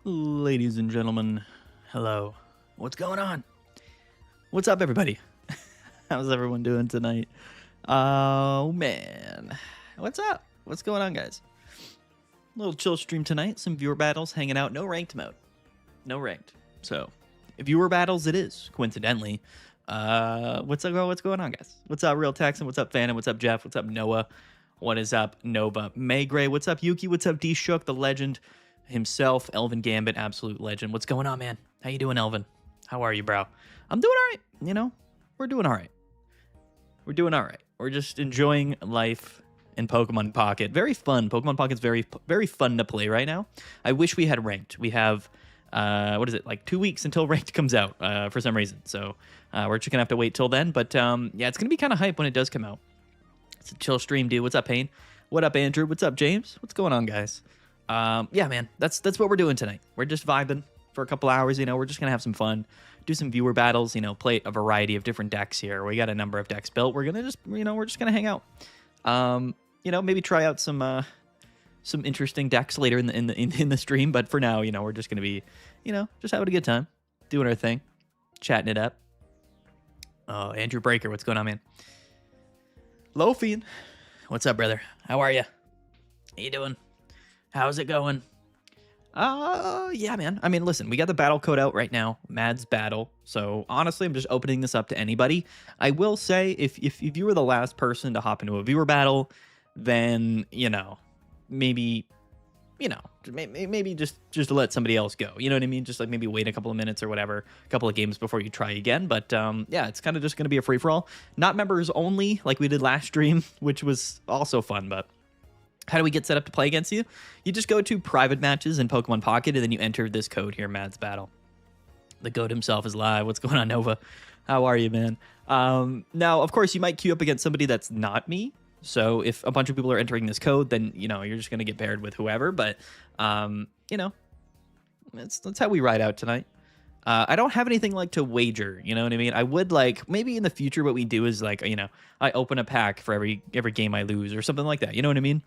Ladies and gentlemen, hello. What's going on? What's up, everybody? How's everyone doing tonight? Oh, man. What's up? What's going on, guys? Little chill stream tonight. Some viewer battles, hanging out. No ranked mode. No ranked. So, viewer battles it is, coincidentally. What's going on, guys? What's up, Real Texan? What's up, Phantom? What's up, Jeff? What's up, Noah? What is up, Nova? Maygray? What's up, Yuki? What's up, D-Shook, the legend himself, Elvin Gambit, absolute legend. What's going on, man? How you doing, Elvin? How are you, bro? I'm doing all right. You know, we're doing all right. We're doing all right. We're just enjoying life in Pokemon Pocket. Very fun. Pokemon Pocket's very, very fun to play right now. I wish we had ranked. We have, what is it, like 2 weeks until ranked comes out for some reason. So we're just going to have to wait till then. But yeah, it's going to be kind of hype when it does come out. It's a chill stream, dude. What's up, Payne? What up, Andrew? What's up, James? What's going on, guys? Yeah, man, that's what we're doing tonight. We're just vibing for a couple hours. You know, we're just gonna have some fun, do some viewer battles. You know, play a variety of different decks here. We got a number of decks built. We're gonna just, you know, we're just gonna hang out. You know, maybe try out some interesting decks later in the stream. But for now, you know, we're just gonna be, you know, just having a good time, doing our thing, chatting it up. Oh, Andrew Breaker, what's going on, man? Lofian, what's up, brother? How are you? How you doing? How's it going? Yeah, man. I mean, listen, we got the battle code out right now, Mad's Battle. So honestly, I'm just opening this up to anybody. I will say, if you were the last person to hop into a viewer battle, then, you know, maybe just to let somebody else go. You know what I mean? Just like maybe wait a couple of minutes or whatever, a couple of games before you try again. But yeah, it's kind of just going to be a free-for-all. Not members only, like we did last stream, which was also fun, but how do we get set up to play against you? You just go to private matches in Pokemon Pocket, and then you enter this code here, Mad's Battle. The goat himself is live. What's going on, Nova? How are you, man? Now, of course, you might queue up against somebody that's not me. So if a bunch of people are entering this code, then, you know, you're just going to get paired with whoever. But, you know, that's how we ride out tonight. I don't have anything like to wager, you know what I mean? I would like, maybe in the future what we do is like, you know, I open a pack for every game I lose or something like that, you know what I mean?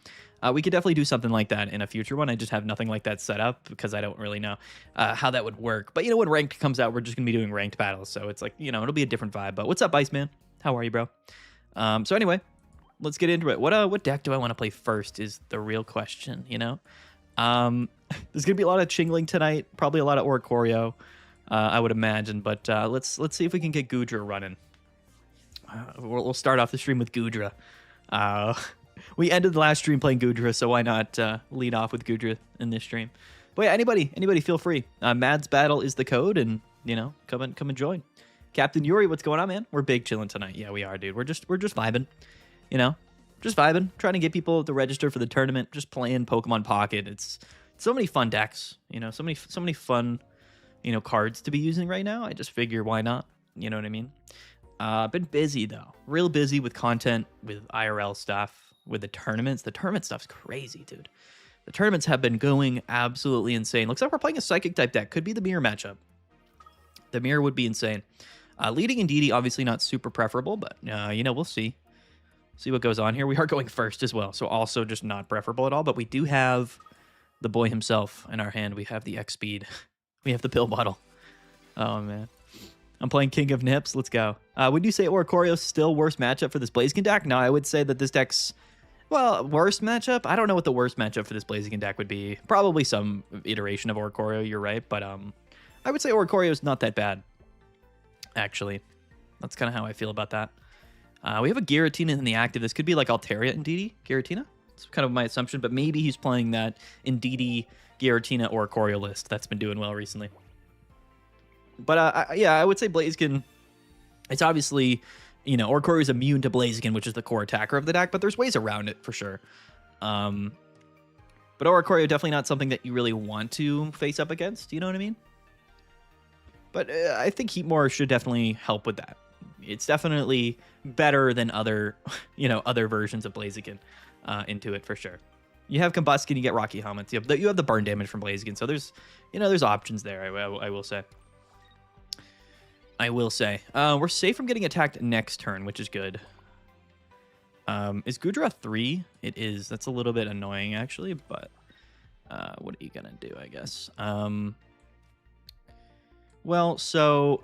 We could definitely do something like that in a future one. I just have nothing like that set up because I don't really know how that would work. But, you know, when ranked comes out, we're just going to be doing ranked battles. So it's like, you know, it'll be a different vibe. But what's up, Iceman? How are you, bro? So anyway, let's get into it. What deck do I want to play first is the real question, you know? There's going to be a lot of Chingling tonight, probably a lot of Oricorio. I would imagine, but let's see if we can get Goodra running. We'll start off the stream with Goodra. We ended the last stream playing Goodra, so why not lead off with Goodra in this stream? But yeah, anybody feel free. Mad's Battle is the code, and you know, come and join. Captain Yuri, what's going on, man? We're big chilling tonight. Yeah, we are, dude. We're just vibing, you know, just vibing, trying to get people to register for the tournament. Just playing Pokemon Pocket. It's so many fun decks, you know, so many fun, you know, cards to be using right now. I just figure why not? You know what I mean? Been busy though, real busy with content, with IRL stuff, with the tournaments. The tournament stuff's crazy, dude. The tournaments have been going absolutely insane. Looks like we're playing a Psychic type deck. Could be the Mirror matchup. The Mirror would be insane. Leading Indeedee, obviously not super preferable, but you know, we'll see. See what goes on here. We are going first as well, so also just not preferable at all. But we do have the boy himself in our hand. We have the X-Speed. We have the pill bottle. Oh, man. I'm playing King of Nips. Let's go. Would you say Oricorio's still worst matchup for this Blaziken deck? No, I would say that this deck's, well, worst matchup? I don't know what the worst matchup for this Blaziken deck would be. Probably some iteration of Oricorio, you're right. But I would say Oricorio's not that bad, actually. That's kind of how I feel about that. We have a Giratina in the active. This could be like Altaria Indeedee. Giratina? It's kind of my assumption, but maybe he's playing that Indeedee Giratina or Oricorio list that's been doing well recently. But yeah, I would say Blaziken, it's obviously, you know, Oricorio is immune to Blaziken, which is the core attacker of the deck, but there's ways around it for sure. But Oricorio definitely not something that you really want to face up against, you know what I mean? But I think Heatmore should definitely help with that. It's definitely better than other, you know, other versions of Blaziken into it for sure. You have Combuskin, you get Rocky Helmets. You have the burn damage from Blaziken, so there's, you know, there's options there. I will say. We're safe from getting attacked next turn, which is good. Is Goodra 3? It is. That's a little bit annoying actually, but What are you gonna do, I guess? Well, so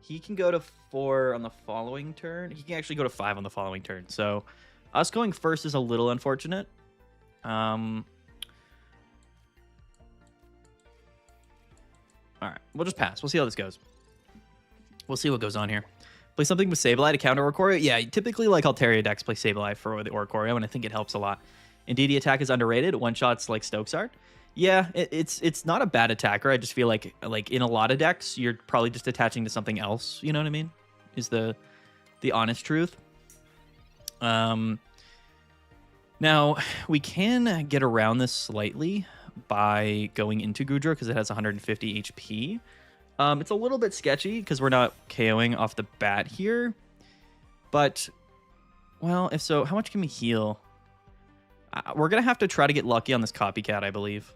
he can go to 4 on the following turn. He can actually go to 5 on the following turn. So us going first is a little unfortunate. All right, we'll just pass. We'll see how this goes. We'll see what goes on here. Play something with Sableye to counter Oricorio. Yeah, typically like Altaria decks play Sableye for the Oricorio, and I think it helps a lot. Indeedee attack is underrated. One shots like Stokesart. Yeah, it's not a bad attacker. I just feel like in a lot of decks, you're probably just attaching to something else. You know what I mean? Is the honest truth. Now we can get around this slightly by going into Goodra because it has 150 HP. It's a little bit sketchy because we're not KOing off the bat here. But, well, if so, how much can we heal? We're going to have to try to get lucky on this Copycat, I believe.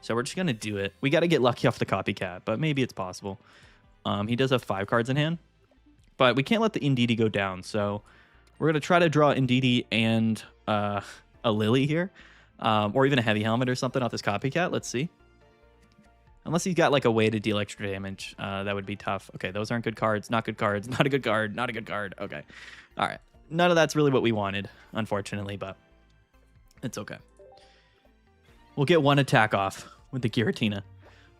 So we're just going to do it. We got to get lucky off the Copycat, but maybe it's possible. He does have 5 cards in hand. But we can't let the Indeedee go down, so we're going to try to draw Indeedee and a Lily here. Or even a Heavy Helmet or something off this Copycat. Let's see. Unless he's got like a way to deal extra damage, that would be tough. Okay, those aren't good cards. Not good cards. Not a good card. Not a good card. Okay. All right. None of that's really what we wanted, unfortunately, but it's okay. We'll get 1 attack off with the Giratina,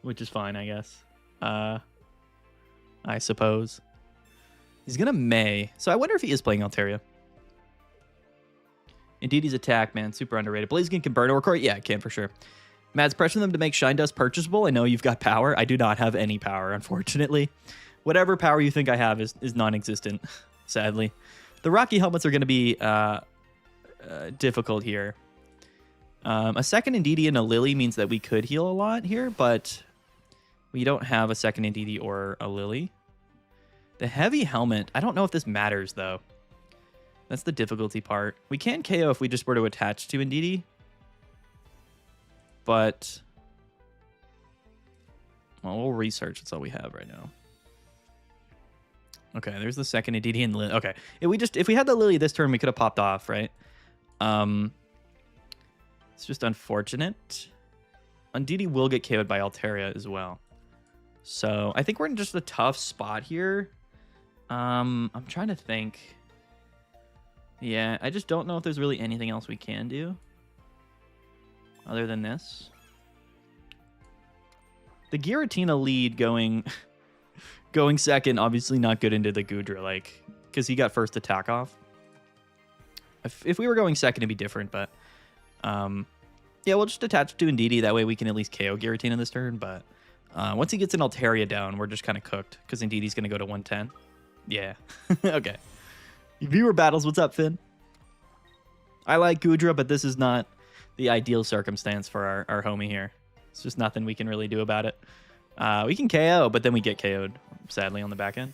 which is fine, I guess. I suppose. He's going to May. So I wonder if he is playing Altaria. Indeedee's attack, man. Super underrated. Blaziken can burn Oricorio? Yeah, it can for sure. Matt's pressuring them to make Shine Dust purchasable. I know you've got power. I do not have any power, unfortunately. Whatever power you think I have is non-existent, sadly. The Rocky Helmets are going to be difficult here. A second Indeedee and a Lily means that we could heal a lot here, but we don't have a second Indeedee or a Lily. The Heavy Helmet, I don't know if this matters, though. That's the difficulty part. We can KO if we just were to attach to Indeedee. But, well, we'll research. That's all we have right now. Okay, there's the second Indeedee and Lily. Okay, if we had the Lily this turn, we could have popped off, right? It's just unfortunate. Indeedee will get KO'd by Altaria as well. So I think we're in just a tough spot here. I'm trying to think. Yeah, I just don't know if there's really anything else we can do other than this. The Giratina lead going second, obviously not good into the Goodra, like, because he got first attack off. If we were going second, it'd be different, but yeah, we'll just attach to Indeedee. That way we can at least KO Giratina this turn, but once he gets an Altaria down, we're just kind of cooked, because Indeedee's going to go to 110. Yeah. Okay. Viewer battles, what's up, Finn? I like Goodra, but this is not the ideal circumstance for our homie here. It's just nothing we can really do about it. We can KO, but then we get KO'd, sadly, on the back end.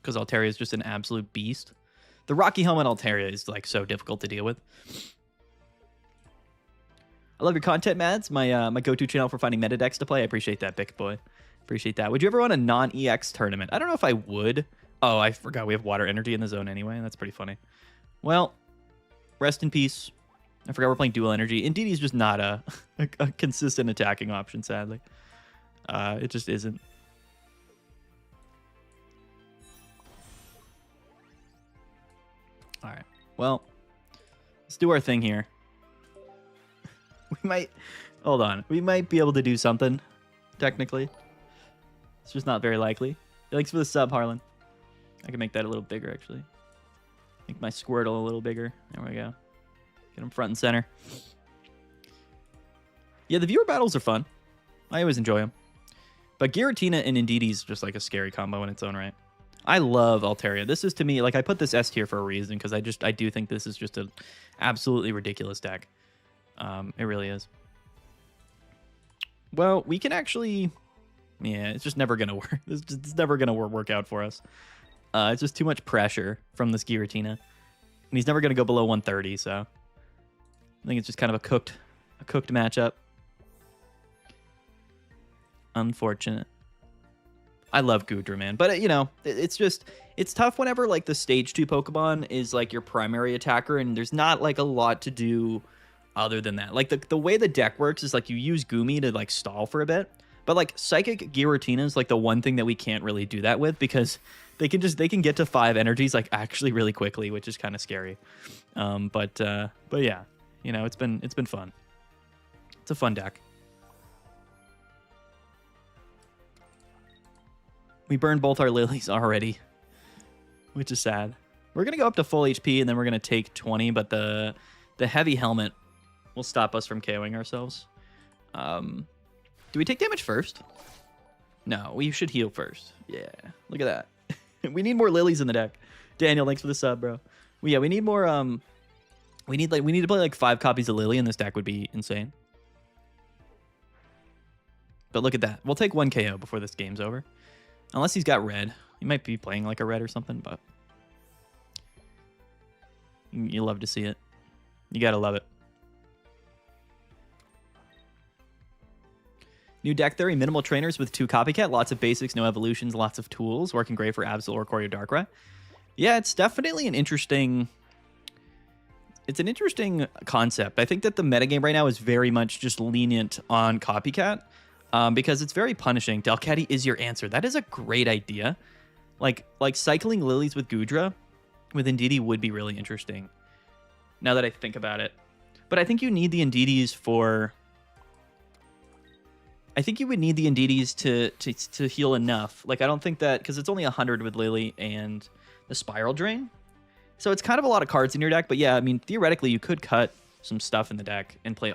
Because Altaria is just an absolute beast. The Rocky Helmet Altaria is like so difficult to deal with. I love your content, Mads. My go-to channel for finding meta decks to play. I appreciate that, Bic Boy. Appreciate that. Would you ever run a non-EX tournament? I don't know if I would. Oh, I forgot we have water energy in the zone anyway. That's pretty funny. Well, rest in peace. I forgot we're playing dual energy. Indeedee's just not a consistent attacking option, sadly. It just isn't. All right. Well, let's do our thing here. We might... Hold on. We might be able to do something, technically. It's just not very likely. Thanks for the sub, Harlan. I can make that a little bigger, actually. Make my Squirtle a little bigger. There we go. Get him front and center. Yeah, the viewer battles are fun. I always enjoy them. But Giratina and Indeedee's just like a scary combo in its own right. I love Altaria. This is, to me, like, I put this S tier for a reason, because I do think this is just an absolutely ridiculous deck. It really is. Well, we can actually... Yeah, it's just never going to work. It's never going to work out for us. It's just too much pressure from this Giratina. And he's never going to go below 130, so... I think it's just kind of a cooked matchup. Unfortunate. I love Goodra, man. But, you know, it's just, it's tough whenever, like, the stage 2 Pokemon is, like, your primary attacker, and there's not, like, a lot to do other than that. Like, the way the deck works is, like, you use Goomy to, like, stall for a bit. But, like, Psychic Giratina is, like, the one thing that we can't really do that with, because they can get to 5 energies, like, actually really quickly, which is kind of scary. But yeah, you know, it's been fun. It's a fun deck. We burned both our lilies already, which is sad. We're going to go up to full HP, and then we're going to take 20, but the heavy helmet will stop us from KOing ourselves. Do we take damage first? No, we should heal first. Yeah, look at that. We need more lilies in the deck. Daniel, thanks for the sub, bro. We need more, we need to play like 5 copies of Lily, and this deck would be insane. But look at that. We'll take 1 KO before this game's over. Unless he's got red. He might be playing like a red or something, but you love to see it. You gotta love it. New deck theory, minimal trainers with 2 copycat, lots of basics, no evolutions, lots of tools, working great for Absol or Choreo Darkrai. Yeah, it's definitely an interesting... It's an interesting concept. I think that the metagame right now is very much just lenient on copycat. Because it's very punishing. Delcatty is your answer. That is a great idea. Like cycling lilies with Goodra with Indeedee would be really interesting. Now that I think about it. But I think you need the Indeedees for... I think you would need the Indeedees to heal enough. Like, I don't think that... Because it's only 100 with Lily and the Spiral Drain. So it's kind of a lot of cards in your deck. But yeah, I mean, theoretically, you could cut some stuff in the deck and play...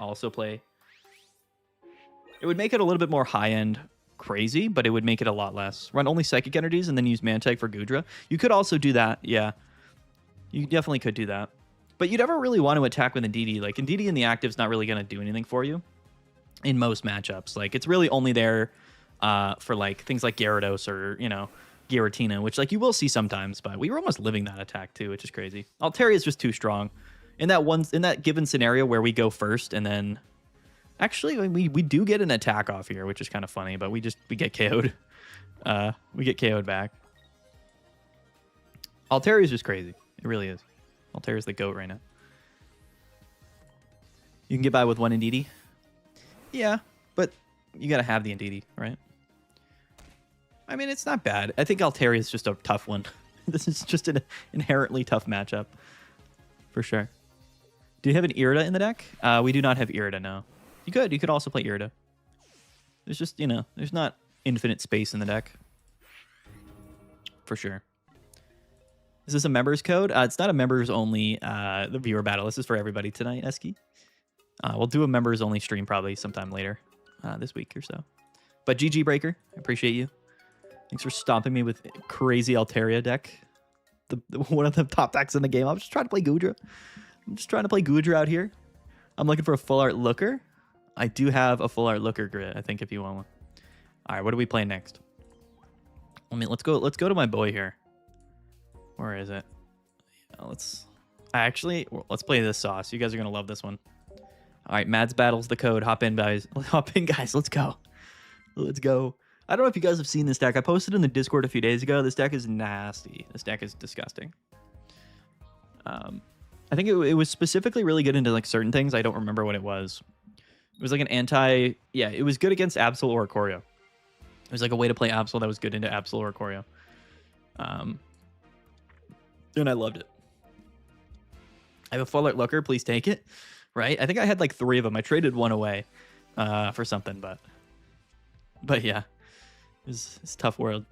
It would make it a little bit more high-end crazy, but it would make it a lot less. Run only Psychic Energies and then use Mantag for Goodra. You could also do that, yeah. You definitely could do that. But you never really want to attack with Indeedee. Like, Indeedee in the active's not really going to do anything for you in most matchups. Like, it's really only there for, like, things like Gyarados or, you know, Giratina, which, like, you will see sometimes, but we were almost living that attack, too, which is crazy. Altaria is just too strong. In that given scenario where we go first and then... Actually, we do get an attack off here, which is kind of funny, but we get KO'd. We get KO'd back. Altaria is just crazy. It really is. Altaria is the GOAT right now. You can get by with 1 Indeedee. Yeah, but you got to have the Indeedee, right? I mean, it's not bad. I think Altaria is just a tough one. This is just an inherently tough matchup. For sure. Do you have an Irida in the deck? We do not have Irida, no. You could also play Irida. There's just, you know, there's not infinite space in the deck. For sure. Is this a members code? It's not a members only the viewer battle. This is for everybody tonight, Eski. We'll do a members only stream probably sometime later this week or so. But GG Breaker, I appreciate you. Thanks for stomping me with crazy Altaria deck. One of the top decks in the game. I'm just trying to play Goodra. I'm just trying to play Goodra out here. I'm looking for a full art looker. I do have a full art looker grid, I think, if you want one. All right, what are we playing next? Let's go to my boy here. Where is it? Let's play this sauce. You guys are gonna love this one. All right, Mads battles the code. Hop in, guys. Hop in, guys. Let's go. Let's go. I don't know if you guys have seen this deck. I posted in the Discord a few days ago. This deck is nasty. This deck is disgusting. I think it was specifically really good into like certain things. I don't remember what it was. It was like an yeah, it was good against Absol or Choreo. It was like a way to play Absol that was good into Absol or Choreo. And I loved it. I have a full art looker, please take it. Right? I think I had like 3 of them. I traded 1 away for something, but yeah. It's a tough world.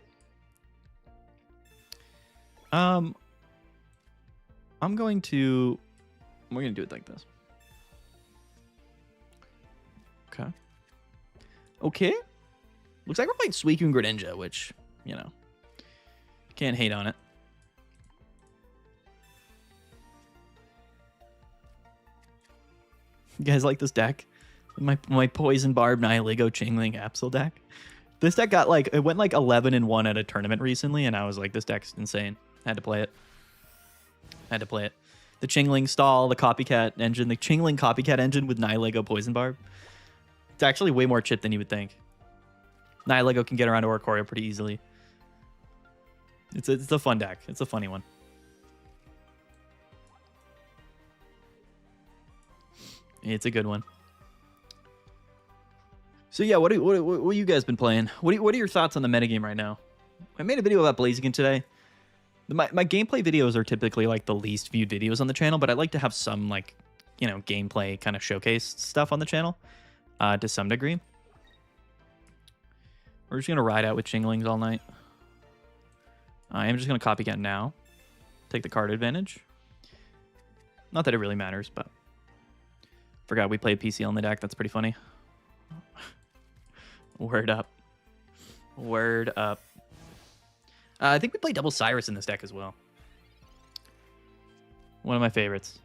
We're going to do it like this. Okay. Looks like we're playing Suicune Greninja, which, you know, can't hate on it. You guys like this deck? My Poison Barb Nihilego Chingling Absol deck. This deck got like, it went like 11-1 at a tournament recently, and I was like, this deck's insane. Had to play it. The Chingling stall, the copycat engine, the Chingling copycat engine with Nihilego Poison Barb. It's actually way more chip than you would think. Nihilego can get around Oricorio pretty easily. It's a fun deck. It's a funny one. It's a good one. So yeah, what you guys been playing? What are your thoughts on the metagame right now? I made a video about Blaziken today. My gameplay videos are typically like the least viewed videos on the channel, but I like to have some like, you know, gameplay kind of showcase stuff on the channel to some degree. We're just gonna ride out with Chinglings all night. I am just gonna copycat now. Take the card advantage. Not that it really matters, but forgot we played PCL in the deck. That's pretty funny. Word up. Word up. I think we play double Cyrus in this deck as well. One of my favorites.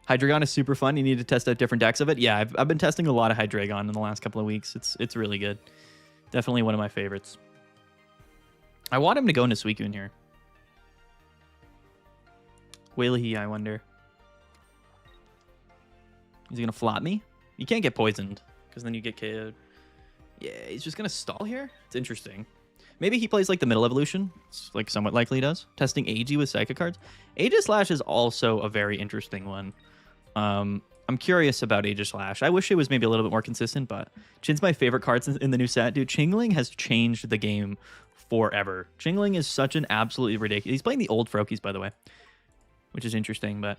Hydreigon is super fun. You need to test out different decks of it. Yeah, I've been testing a lot of Hydreigon in the last couple of weeks. It's really good. Definitely one of my favorites. I want him to go into Suicune here. Whaley, I wonder. Is he going to flop me? You can't get poisoned, because then you get KO'd. Yeah, he's just going to stall here? It's interesting. Maybe he plays like the middle evolution. It's like somewhat likely he does. Testing AG with Psychic cards. Aegislash is also a very interesting one. I'm curious about Aegislash. I wish it was maybe a little bit more consistent, but Chin's my favorite cards in the new set. Dude, Chingling has changed the game forever. Chingling is such an absolutely ridiculous... He's playing the old Froakies, by the way, which is interesting, but...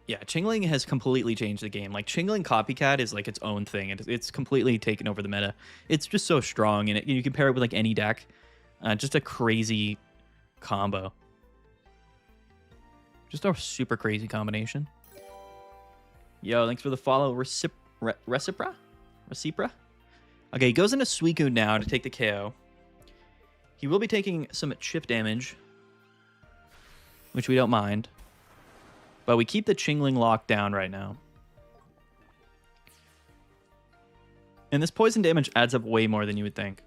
yeah, Chingling has completely changed the game. Like, Chingling Copycat is like its own thing. It's completely taken over the meta. It's just so strong, and you can pair it with like any deck. Just a crazy combo. Just a super crazy combination. Yo, thanks for the follow, Recipra? Okay, he goes into Suicune now to take the KO. He will be taking some chip damage, which we don't mind. But we keep the Chingling locked down right now. And this poison damage adds up way more than you would think.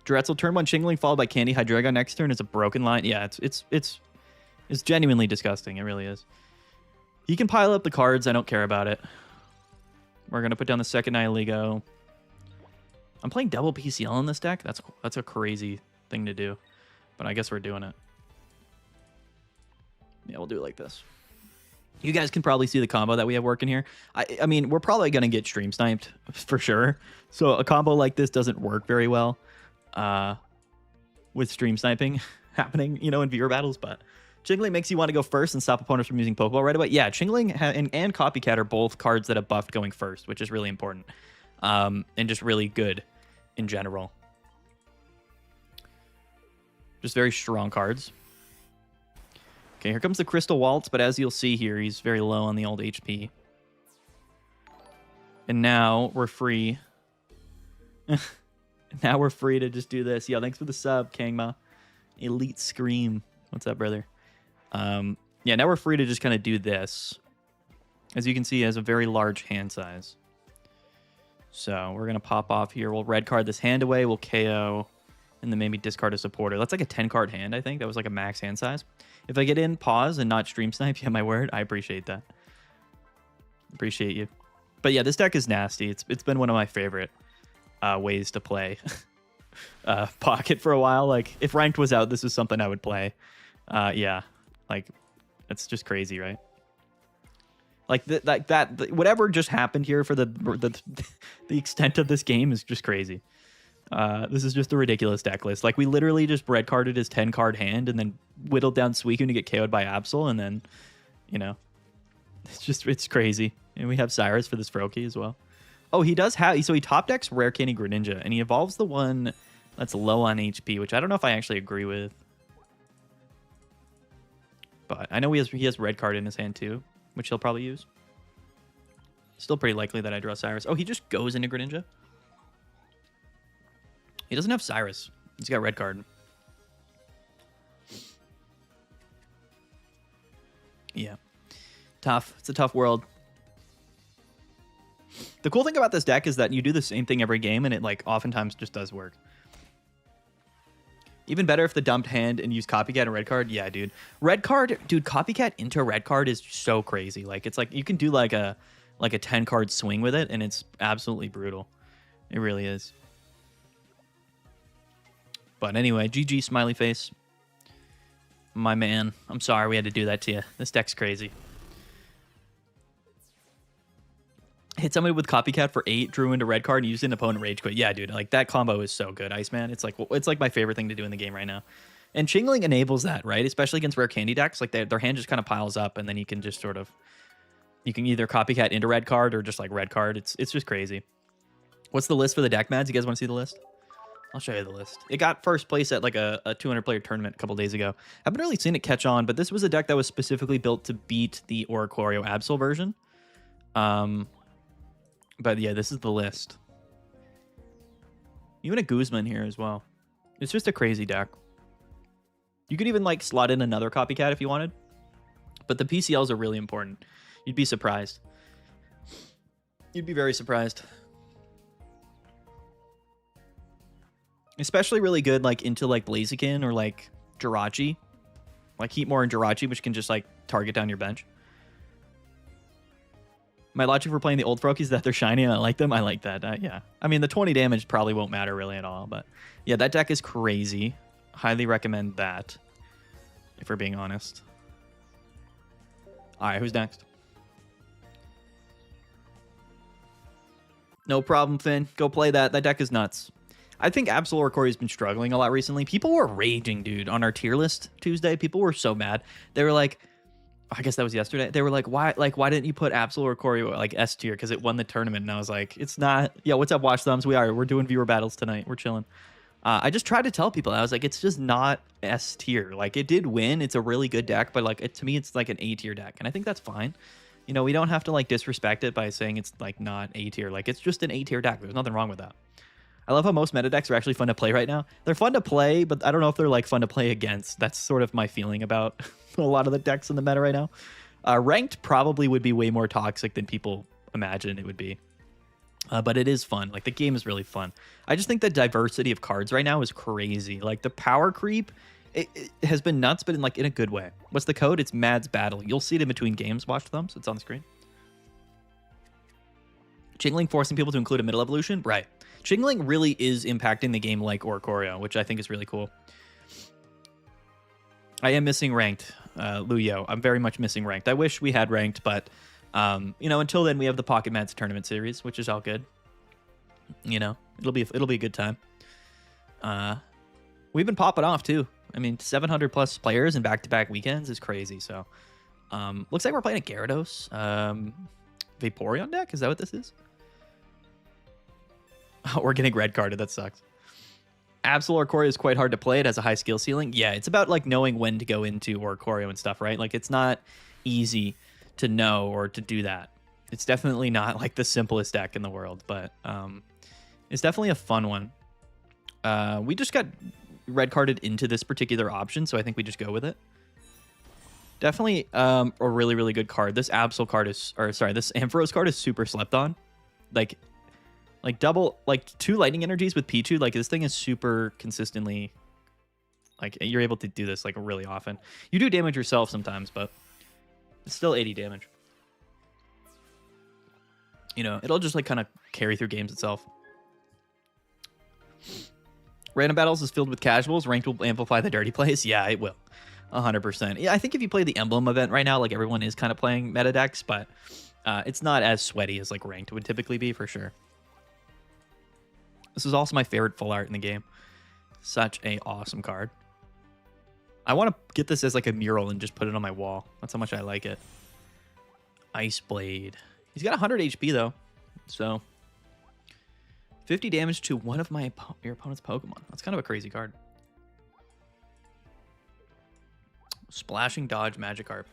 Dretzel turn 1 Chingling followed by Candy Hydreigon next turn is a broken line. Yeah, it's genuinely disgusting. It really is. He can pile up the cards. I don't care about it. We're going to put down the second Nihilego. I'm playing double PCL in this deck. That's a crazy thing to do. But I guess we're doing it. Yeah, we'll do it like this. You guys can probably see the combo that we have working here. I mean, we're probably going to get stream sniped for sure. So a combo like this doesn't work very well with stream sniping happening, you know, in viewer battles. But Chingling makes you want to go first and stop opponents from using Pokeball right away. Yeah, Chingling and Copycat are both cards that have buffed going first, which is really important. And just really good in general. Just very strong cards. Okay, here comes the Crystal Waltz, but as you'll see here, he's very low on the old HP. And now we're free. Now we're free to just do this. Yeah, thanks for the sub, Kangma. Elite Scream. What's up, brother? Yeah, now we're free to just kind of do this. As you can see, he has a very large hand size. So we're going to pop off here. We'll red card this hand away. We'll KO. And then maybe discard a supporter. That's like a 10-card hand, I think. That was like a max hand size. If I get in, pause, and not stream snipe, yeah, my word, I appreciate that. Appreciate you. But yeah, this deck is nasty. It's been one of my favorite ways to play Pocket for a while. Like, if Ranked was out, this is something I would play. Yeah, like, that's just crazy, right? Like, whatever just happened here for the extent of this game is just crazy. This is just a ridiculous deck list. Like, we literally just red carded his 10-card hand and then whittled down Suicune to get KO'd by Absol, and then, you know, it's crazy. And we have Cyrus for this Froakie as well. Oh, he does have, so he top decks Rare Candy Greninja, and he evolves the one that's low on HP, which I don't know if I actually agree with. But I know he has red card in his hand too, which he'll probably use. Still pretty likely that I draw Cyrus. Oh, he just goes into Greninja. He doesn't have Cyrus. He's got red card. Yeah. Tough. It's a tough world. The cool thing about this deck is that you do the same thing every game, and it, like, oftentimes just does work. Even better if the dumped hand and use Copycat and red card. Yeah, dude. Red card, dude, Copycat into red card is so crazy. Like, it's like you can do like a 10-card swing with it, and it's absolutely brutal. It really is. But anyway, GG smiley face. My man, I'm sorry we had to do that to you. This deck's crazy. Hit somebody with Copycat for 8, drew into red card, and used an opponent rage quit. Yeah, dude, like that combo is so good, Iceman. It's like my favorite thing to do in the game right now. And Chingling enables that, right? Especially against rare candy decks. Like their hand just kind of piles up, and then you can just sort of, you can either Copycat into red card or just like red card. It's just crazy. What's the list for the deck, Mads? You guys want to see the list? I'll show you the list. It got first place at like a 200-player tournament a couple days ago. I haven't really seen it catch on, but this was a deck that was specifically built to beat the Oricorio Absol version. But yeah, this is the list. Even a Guzman here as well. It's just a crazy deck. You could even like slot in another Copycat if you wanted. But the PCLs are really important. You'd be surprised. You'd be very surprised. Especially really good like into like Blaziken or like Jirachi. Like Heatmore and Jirachi, which can just like target down your bench. My logic for playing the old Froakies is that they're shiny and I like them. I like that. Yeah. I mean, the 20 damage probably won't matter really at all. But yeah, that deck is crazy. Highly recommend that, if we're being honest. All right, who's next? No problem, Finn. Go play that. That deck is nuts. I think Absol Oricorio has been struggling a lot recently. People were raging, dude, on our tier list Tuesday. People were so mad. They were like, I guess that was yesterday. They were like, why didn't you put Absol Oricorio like S tier? Because it won the tournament. And I was like, it's not. Yeah, what's up, Watch Thumbs? We're doing viewer battles tonight. We're chilling. I just tried to tell people. I was like, it's just not S tier. Like, it did win. It's a really good deck, but like to me, it's like an A tier deck, and I think that's fine. You know, we don't have to like disrespect it by saying it's like not A tier. Like, it's just an A tier deck. There's nothing wrong with that. I love how most meta decks are actually fun to play right now. They're fun to play, but I don't know if they're like fun to play against. That's sort of my feeling about a lot of the decks in the meta right now. Ranked probably would be way more toxic than people imagine it would be. But it is fun. Like, the game is really fun. I just think the diversity of cards right now is crazy. Like, the power creep, it has been nuts, but in a good way. What's the code? It's Mad's Battle. You'll see it in between games. Watch Thumbs. It's on the screen. Chingling forcing people to include a middle evolution? Right. Chingling really is impacting the game like Oricorio, which I think is really cool. I am missing ranked, Luyo. I'm very much missing ranked. I wish we had ranked, but you know, until then we have the Pocket Mats tournament series, which is all good. You know, it'll be a good time. We've been popping off too. I mean, 700 plus players in back-to-back weekends is crazy. So, looks like we're playing a Gyarados, Vaporeon deck. Is that what this is? Oh, we're getting red carded. That sucks. Absol Oricorio is quite hard to play. It has a high skill ceiling. Yeah, it's about like knowing when to go into Oricorio and stuff, right? Like, it's not easy to know or to do that. It's definitely not like the simplest deck in the world, but it's definitely a fun one. We just got red carded into this particular option, so I think we just go with it. Definitely a really, really good card. This Absol card is, or sorry, this Ampharos card is super slept on. Like double, like 2 lightning energies with Pichu. Like, this thing is super consistently, like, you're able to do this like really often. You do damage yourself sometimes, but it's still 80 damage. You know, it'll just like kind of carry through games itself. Random battles is filled with casuals. Ranked will amplify the dirty plays. Yeah, it will. 100%. Yeah, I think if you play the Emblem event right now, like, everyone is kind of playing meta decks, but it's not as sweaty as like ranked would typically be, for sure. This is also my favorite full art in the game. Such a awesome card. I want to get this as like a mural and just put it on my wall. That's how much I like it. Ice Blade. He's got 100 HP though. So 50 damage to one of your opponent's Pokemon. That's kind of a crazy card. Splashing Dodge Magikarp.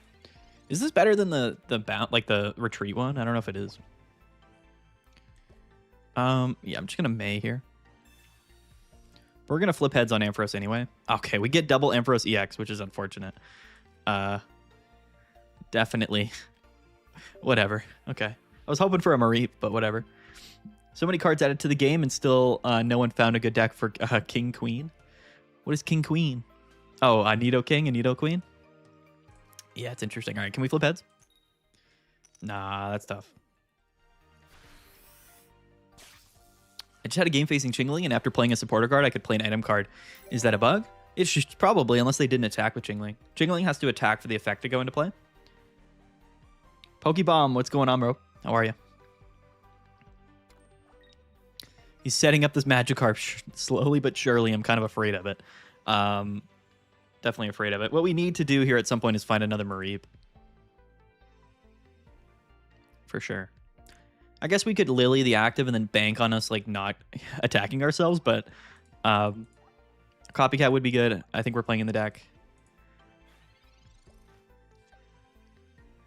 Is this better than the retreat one? I don't know if it is. Yeah, I'm just gonna May here. We're gonna flip heads on Ampharos anyway. Okay, we get double Ampharos EX, which is unfortunate. Definitely. Whatever. Okay. I was hoping for a Mareep, but whatever. So many cards added to the game, and still no one found a good deck for King Queen. What is King Queen? Oh, Nido King and Nido Queen? Yeah, it's interesting. All right, can we flip heads? Nah, that's tough. I just had a game facing Chingling, and after playing a supporter card, I could play an item card. Is that a bug? It's just probably, unless they didn't attack with Chingling. Chingling has to attack for the effect to go into play. Pokebomb, what's going on, bro? How are you? He's setting up this Magikarp slowly but surely. I'm kind of afraid of it. Definitely afraid of it. What we need to do here at some point is find another Mareep. For sure. I guess we could Lily the active and then bank on us like not attacking ourselves, but Copycat would be good. I think we're playing in the deck.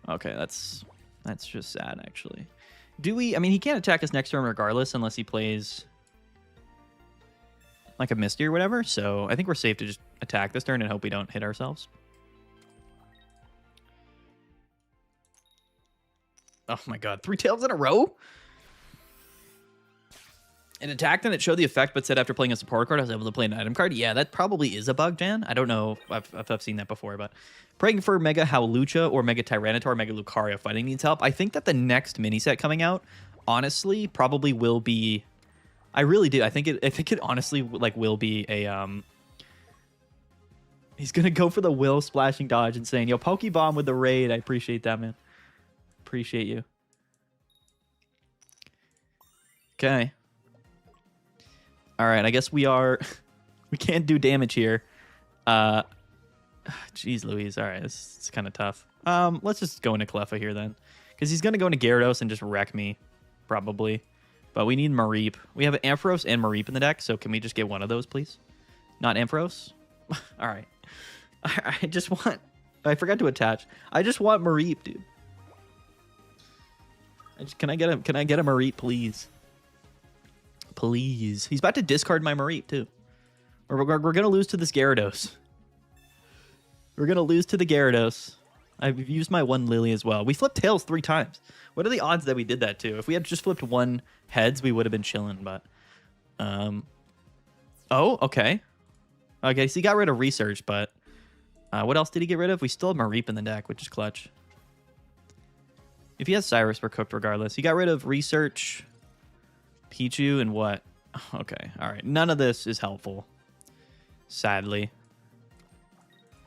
Okay, that's just sad, actually. Do we... I mean, he can't attack us next turn regardless unless he plays like a Misty or whatever, so I think we're safe to just attack this turn and hope we don't hit ourselves. Oh my god, 3 tails in a row? It attacked and it showed the effect, but said after playing a support card, I was able to play an item card. Yeah, that probably is a bug, Jan. I don't know if I've seen that before, but praying for Mega Howlucha or Mega Tyranitar, Mega Lucario fighting needs help. I think that the next mini set coming out, honestly, probably will be... I really do. I think it honestly like will be a... He's going to go for the Will Splashing Dodge and saying, yo, Pokebomb with the raid. I appreciate that, man. Appreciate you. Okay. All right, I guess we are... we can't do damage here. Jeez Louise. All right, this is kind of tough. Let's just go into Cleffa here then. Because he's going to go into Gyarados and just wreck me, probably. But we need Mareep. We have Ampharos and Mareep in the deck, so can we just get one of those, please? Not Ampharos? All right. I just want... I forgot to attach. I just want Mareep, dude. Can I get a Mareep, please? Please. He's about to discard my Mareep, too. We're going to lose to this Gyarados. We're going to lose to the Gyarados. I've used my one Lily as well. We flipped tails 3 times. What are the odds that we did that, too? If we had just flipped 1 heads, we would have been chilling, but... Oh, okay. Okay, so he got rid of Research, but... what else did he get rid of? We still have Mareep in the deck, which is clutch. If he has Cyrus, we're cooked regardless. He got rid of Research, Pichu, and what? Okay, all right. None of this is helpful, sadly.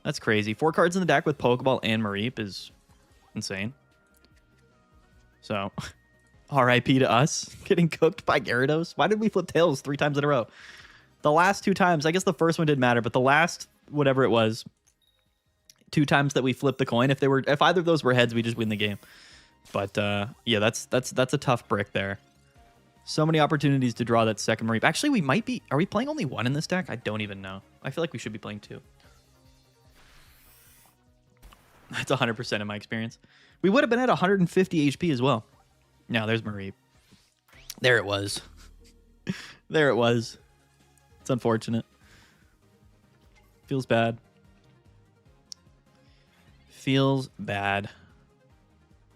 That's crazy. 4 cards in the deck with Pokeball and Mareep is insane. So, RIP to us getting cooked by Gyarados. Why did we flip tails 3 times in a row? The last 2 times, I guess the first one didn't matter, but the last, whatever it was, 2 times that we flipped the coin, if either of those were heads, we just win the game. But yeah, that's a tough brick there. So many opportunities to draw that second Mareep. Actually, we might be... Are we playing only 1 in this deck? I don't even know. I feel like we should be playing 2. That's 100% in my experience. We would have been at 150 HP as well. Now, there's Mareep. There it was. There it was. It's unfortunate. Feels bad. Feels bad.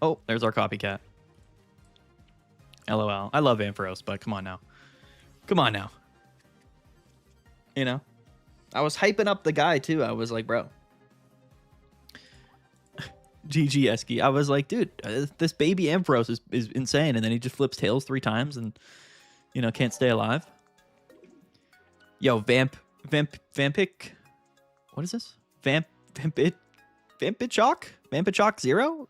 Oh, there's our copycat. LOL. I love Ampharos, but come on now. Come on now. You know? I was hyping up the guy, too. I was like, bro. GG Esky. I was like, dude, this baby Ampharos is insane. And then he just flips tails 3 times and, you know, can't stay alive. Yo, Vampic. What is this? Vampichok 0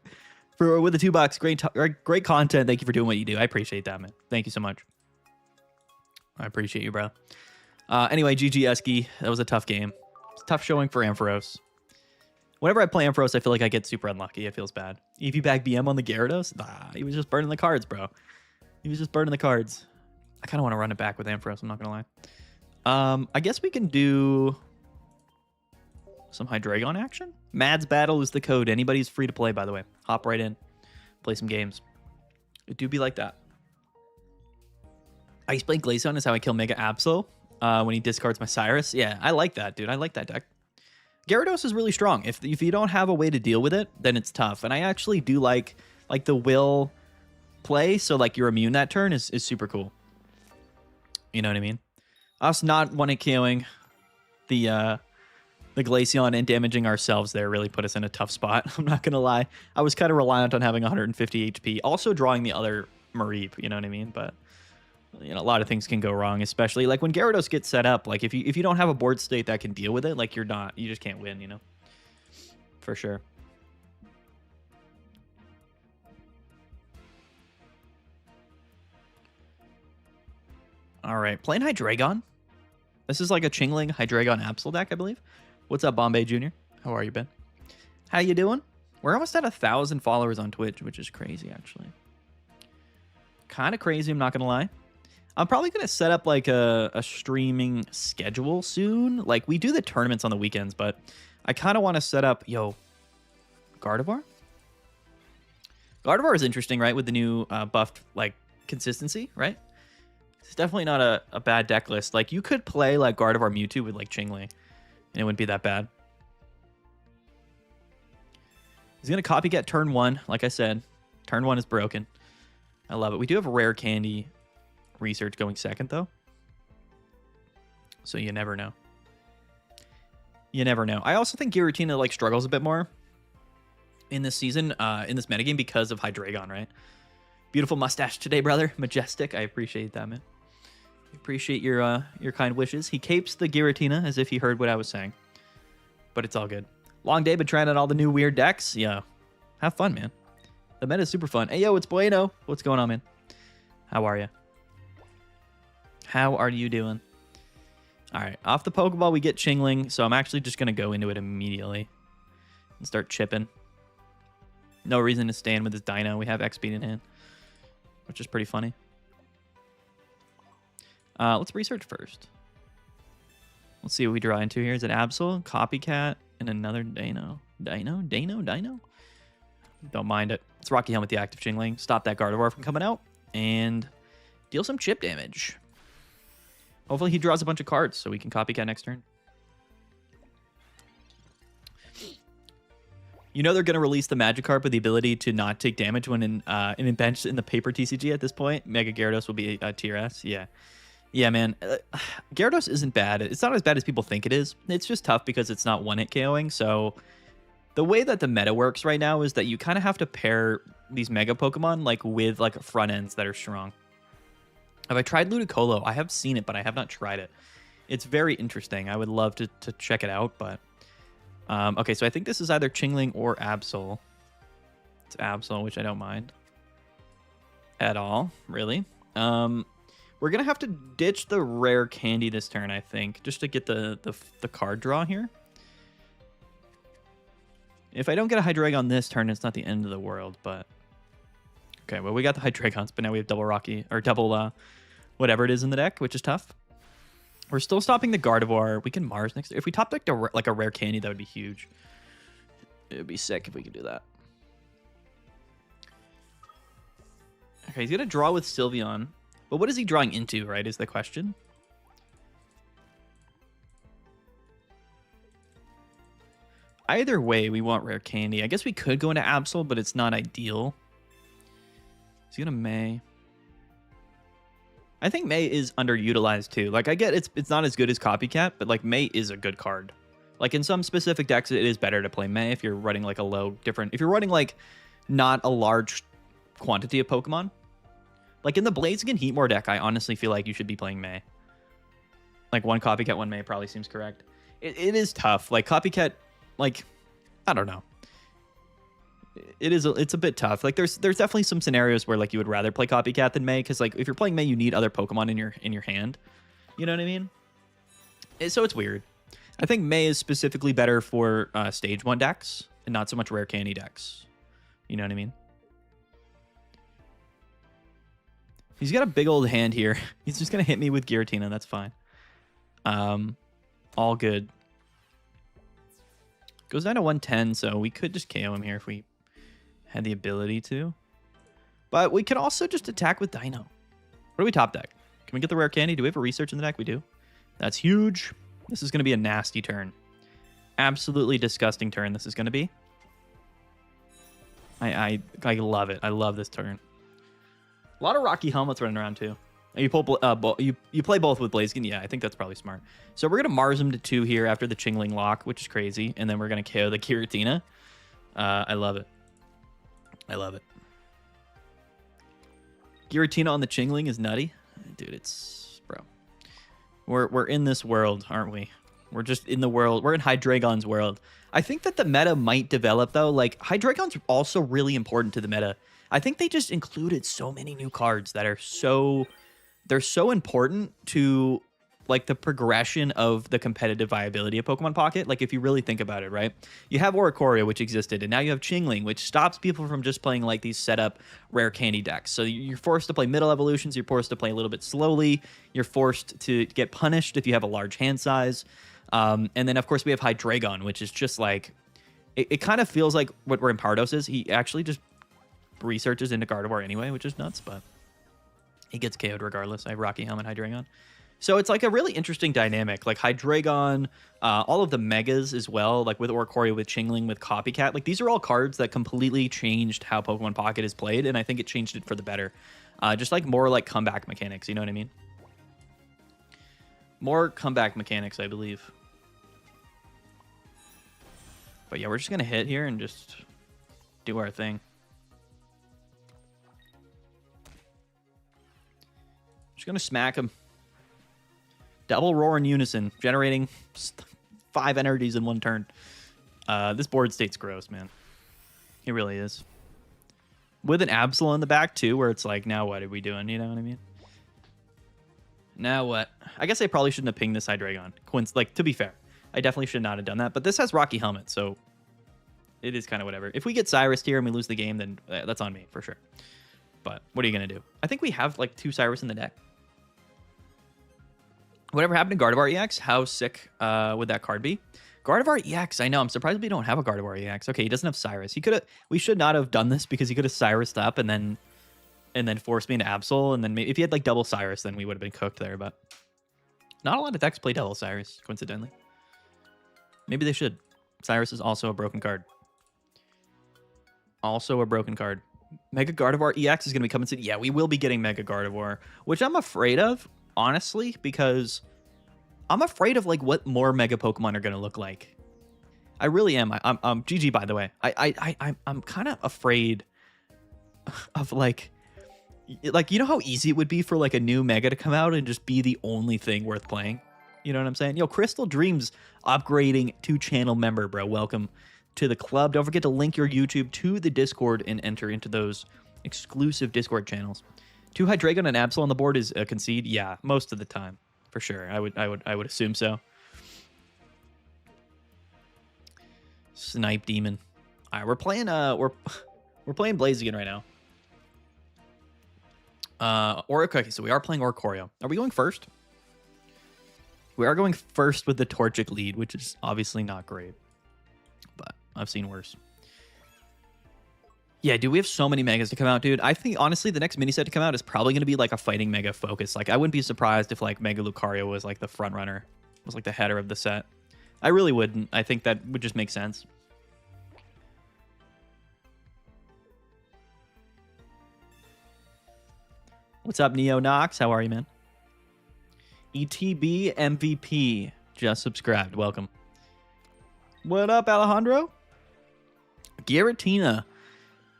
with the $2. Great content. Thank you for doing what you do. I appreciate that, man. Thank you so much. I appreciate you, bro. Anyway, GG Esky. That was a tough game. It's a tough showing for Ampharos. Whenever I play Ampharos, I feel like I get super unlucky. It feels bad. EV back BM on the Gyarados? Nah, he was just burning the cards, bro. He was just burning the cards. I kind of want to run it back with Ampharos, I'm not going to lie. I guess we can do some Hydreigon action. Mads Battle is the code. Anybody's free to play, by the way. Hop right in. Play some games. It do be like that. Ice Blade Glaceon is how I kill Mega Absol when he discards my Cyrus. Yeah, I like that, dude. I like that deck. Gyarados is really strong. If you don't have a way to deal with it, then it's tough. And I actually do like the will play, so like you're immune that turn is super cool. You know what I mean? Us not one KOing the Glaceon and damaging ourselves there really put us in a tough spot. I'm not gonna lie. I was kind of reliant on having 150 HP. Also drawing the other Mareep, you know what I mean? But you know, a lot of things can go wrong, especially like when Gyarados gets set up. Like if you don't have a board state that can deal with it, like you just can't win, you know, for sure. All right, playing Hydreigon. This is like a Chingling Hydreigon Absol deck, I believe. What's up, Bombay Jr.? How are you, Ben? How you doing? We're almost at 1,000 followers on Twitch, which is crazy, actually. Kind of crazy, I'm not going to lie. I'm probably going to set up like a streaming schedule soon. Like, we do the tournaments on the weekends, but I kind of want to set up... Yo, Gardevoir? Gardevoir is interesting, right? With the new buffed, like, consistency, right? It's definitely not a bad deck list. Like, you could play, like, Gardevoir Mewtwo with, like, Chingling, and it wouldn't be that bad. He's going to copycat turn 1, like I said. Turn 1 is broken. I love it. We do have a rare candy research going second, though. So you never know. You never know. I also think Giratina, like, struggles a bit more in this season, in this metagame, because of Hydreigon, right? Beautiful mustache today, brother. Majestic. I appreciate that, man. I appreciate your kind wishes. He capes the Giratina as if he heard what I was saying. But it's all good. Long day, but trying out all the new weird decks. Yeah. Have fun, man. The meta is super fun. Hey, yo, it's Bueno. What's going on, man? How are you? How are you doing? All right. Off the Pokeball, we get Chingling. So I'm actually just going to go into it immediately and start chipping. No reason to stand with this Dino. We have X-Speed in hand, which is pretty funny. Let's research first. Let's see what we draw into here. Is it Absol, Copycat, and another Dino? Dino? Don't mind it. It's Rocky Helm with the active Chingling. Stop that Gardevoir from coming out and deal some chip damage. Hopefully he draws a bunch of cards so we can Copycat next turn. You know they're going to release the Magikarp with the ability to not take damage when in bench in the paper TCG at this point. Mega Gyarados will be a tier S. Yeah. Yeah, man. Gyarados isn't bad. It's not as bad as people think it is. It's just tough because it's not one-hit KOing. So the way that the meta works right now is that you kind of have to pair these Mega Pokemon like with like front ends that are strong. Have I tried Ludicolo? I have seen it, but I have not tried it. It's very interesting. I would love to check it out, but... okay, so I think this is either Chingling or Absol. It's Absol, which I don't mind. At all, really. We're going to have to ditch the rare candy this turn, I think, just to get the card draw here. If I don't get a Hydreigon this turn, it's not the end of the world, but... Okay, well, we got the Hydreigons, but now we have double Rocky, or double whatever it is in the deck, which is tough. We're still stopping the Gardevoir. We can Mars next. If we top decked like a rare candy, that would be huge. It would be sick if we could do that. Okay, he's going to draw with Sylveon. But what is he drawing into, right, is the question. Either way, we want rare candy. I guess we could go into Absol, but it's not ideal. He's going to May. I think May is underutilized too. Like, I get it's not as good as Copycat, but like May is a good card. Like in some specific decks, it is better to play May if you're running like a low different. If you're running like not a large quantity of Pokemon. Like in the Blaziken Heatmore deck, I honestly feel like you should be playing May. Like one Copycat, one May probably seems correct. It is tough. Like Copycat, like I don't know. It's a bit tough. Like there's definitely some scenarios where like you would rather play Copycat than May, because like if you're playing May, you need other Pokemon in your hand. You know what I mean? So it's weird. I think May is specifically better for stage 1 decks and not so much rare candy decks. You know what I mean? He's got a big old hand here. He's just gonna hit me with Giratina. That's fine. All good. Goes down to 110, so we could just KO him here if we had the ability to. But we could also just attack with Dino. What do we top deck? Can we get the rare candy? Do we have a research in the deck? We do. That's huge. This is going to be a nasty turn. Absolutely disgusting turn this is going to be. I love it. I love this turn. A lot of Rocky Helmets running around too. You you play both with Blaziken? Yeah, I think that's probably smart. So we're going to Mars him to 2 here after the Chingling lock, which is crazy. And then we're going to KO the Giratina. I love it. I love it. Giratina on the Chingling is nutty. Dude, it's... Bro. We're in this world, aren't we? We're just in the world. We're in Hydreigon's world. I think that the meta might develop, though. Like, Hydreigon's also really important to the meta. I think they just included so many new cards that are so... They're so important to, like, the progression of the competitive viability of Pokemon Pocket. Like, if you really think about it, right? You have Oricorio, which existed, and now you have Chingling, which stops people from just playing, like, these setup rare candy decks. So you're forced to play middle evolutions. You're forced to play a little bit slowly. You're forced to get punished if you have a large hand size. And then, of course, we have Hydreigon, which is just, like... It kind of feels like what Rampardos is. He actually just researches into Gardevoir anyway, which is nuts, but... He gets KO'd regardless. I have Rocky Helmet, Hydreigon. So it's like a really interesting dynamic. Like Hydreigon, all of the Megas as well, like with Oricorio, with Chingling, with Copycat. Like these are all cards that completely changed how Pokemon Pocket is played, and I think it changed it for the better. Just like more like comeback mechanics, you know what I mean? More comeback mechanics, I believe. But yeah, we're just going to hit here and just do our thing. Just gonna smack him. Double roar in unison, generating 5 energies in one turn. This board state's gross, man. It really is. With an Absol in the back too, where it's like, now what are we doing? You know what I mean? Now what? I guess I probably shouldn't have pinged this Hydreigon. Like, to be fair, I definitely should not have done that. But this has Rocky Helmet, so it is kind of whatever. If we get Cyrus here and we lose the game, then that's on me for sure. But what are you gonna do? I think we have like 2 Cyrus in the deck. Whatever happened to Gardevoir EX? How sick would that card be? Gardevoir EX, I know. I'm surprised we don't have a Gardevoir EX. Okay, he doesn't have Cyrus. He could have. We should not have done this because he could have Cyrused up and then forced me into Absol. And then maybe if he had like double Cyrus, then we would have been cooked there. But not a lot of decks play double Cyrus, coincidentally. Maybe they should. Cyrus is also a broken card. Also a broken card. Mega Gardevoir EX is going to be coming soon. Yeah, we will be getting Mega Gardevoir, which I'm afraid of. Honestly, because I'm afraid of like what more Mega Pokemon are gonna look like. I really am. I'm GG, by the way. I'm kind of afraid of like you know how easy it would be for like a new Mega to come out and just be the only thing worth playing. You know what I'm saying? Yo, Crystal Dreams upgrading to channel member, bro. Welcome to the club. Don't forget to link your YouTube to the Discord and enter into those exclusive Discord channels. 2 Hydreigon and Absol on the board is a concede. Yeah, most of the time, for sure. I would assume so. Snipe Demon. All right, we're playing playing Blaziken right now. Okay, so we are playing Oricorio. Are we going first? We are going first with the Torchic lead, which is obviously not great, but I've seen worse. Yeah, dude, we have so many Megas to come out, dude. I think, honestly, the next mini set to come out is probably going to be, like, a Fighting Mega focus. Like, I wouldn't be surprised if, like, Mega Lucario was, like, the front runner. Was, like, the header of the set. I really wouldn't. I think that would just make sense. What's up, Neo Nox? How are you, man? ETB MVP just subscribed. Welcome. What up, Alejandro? Giratina.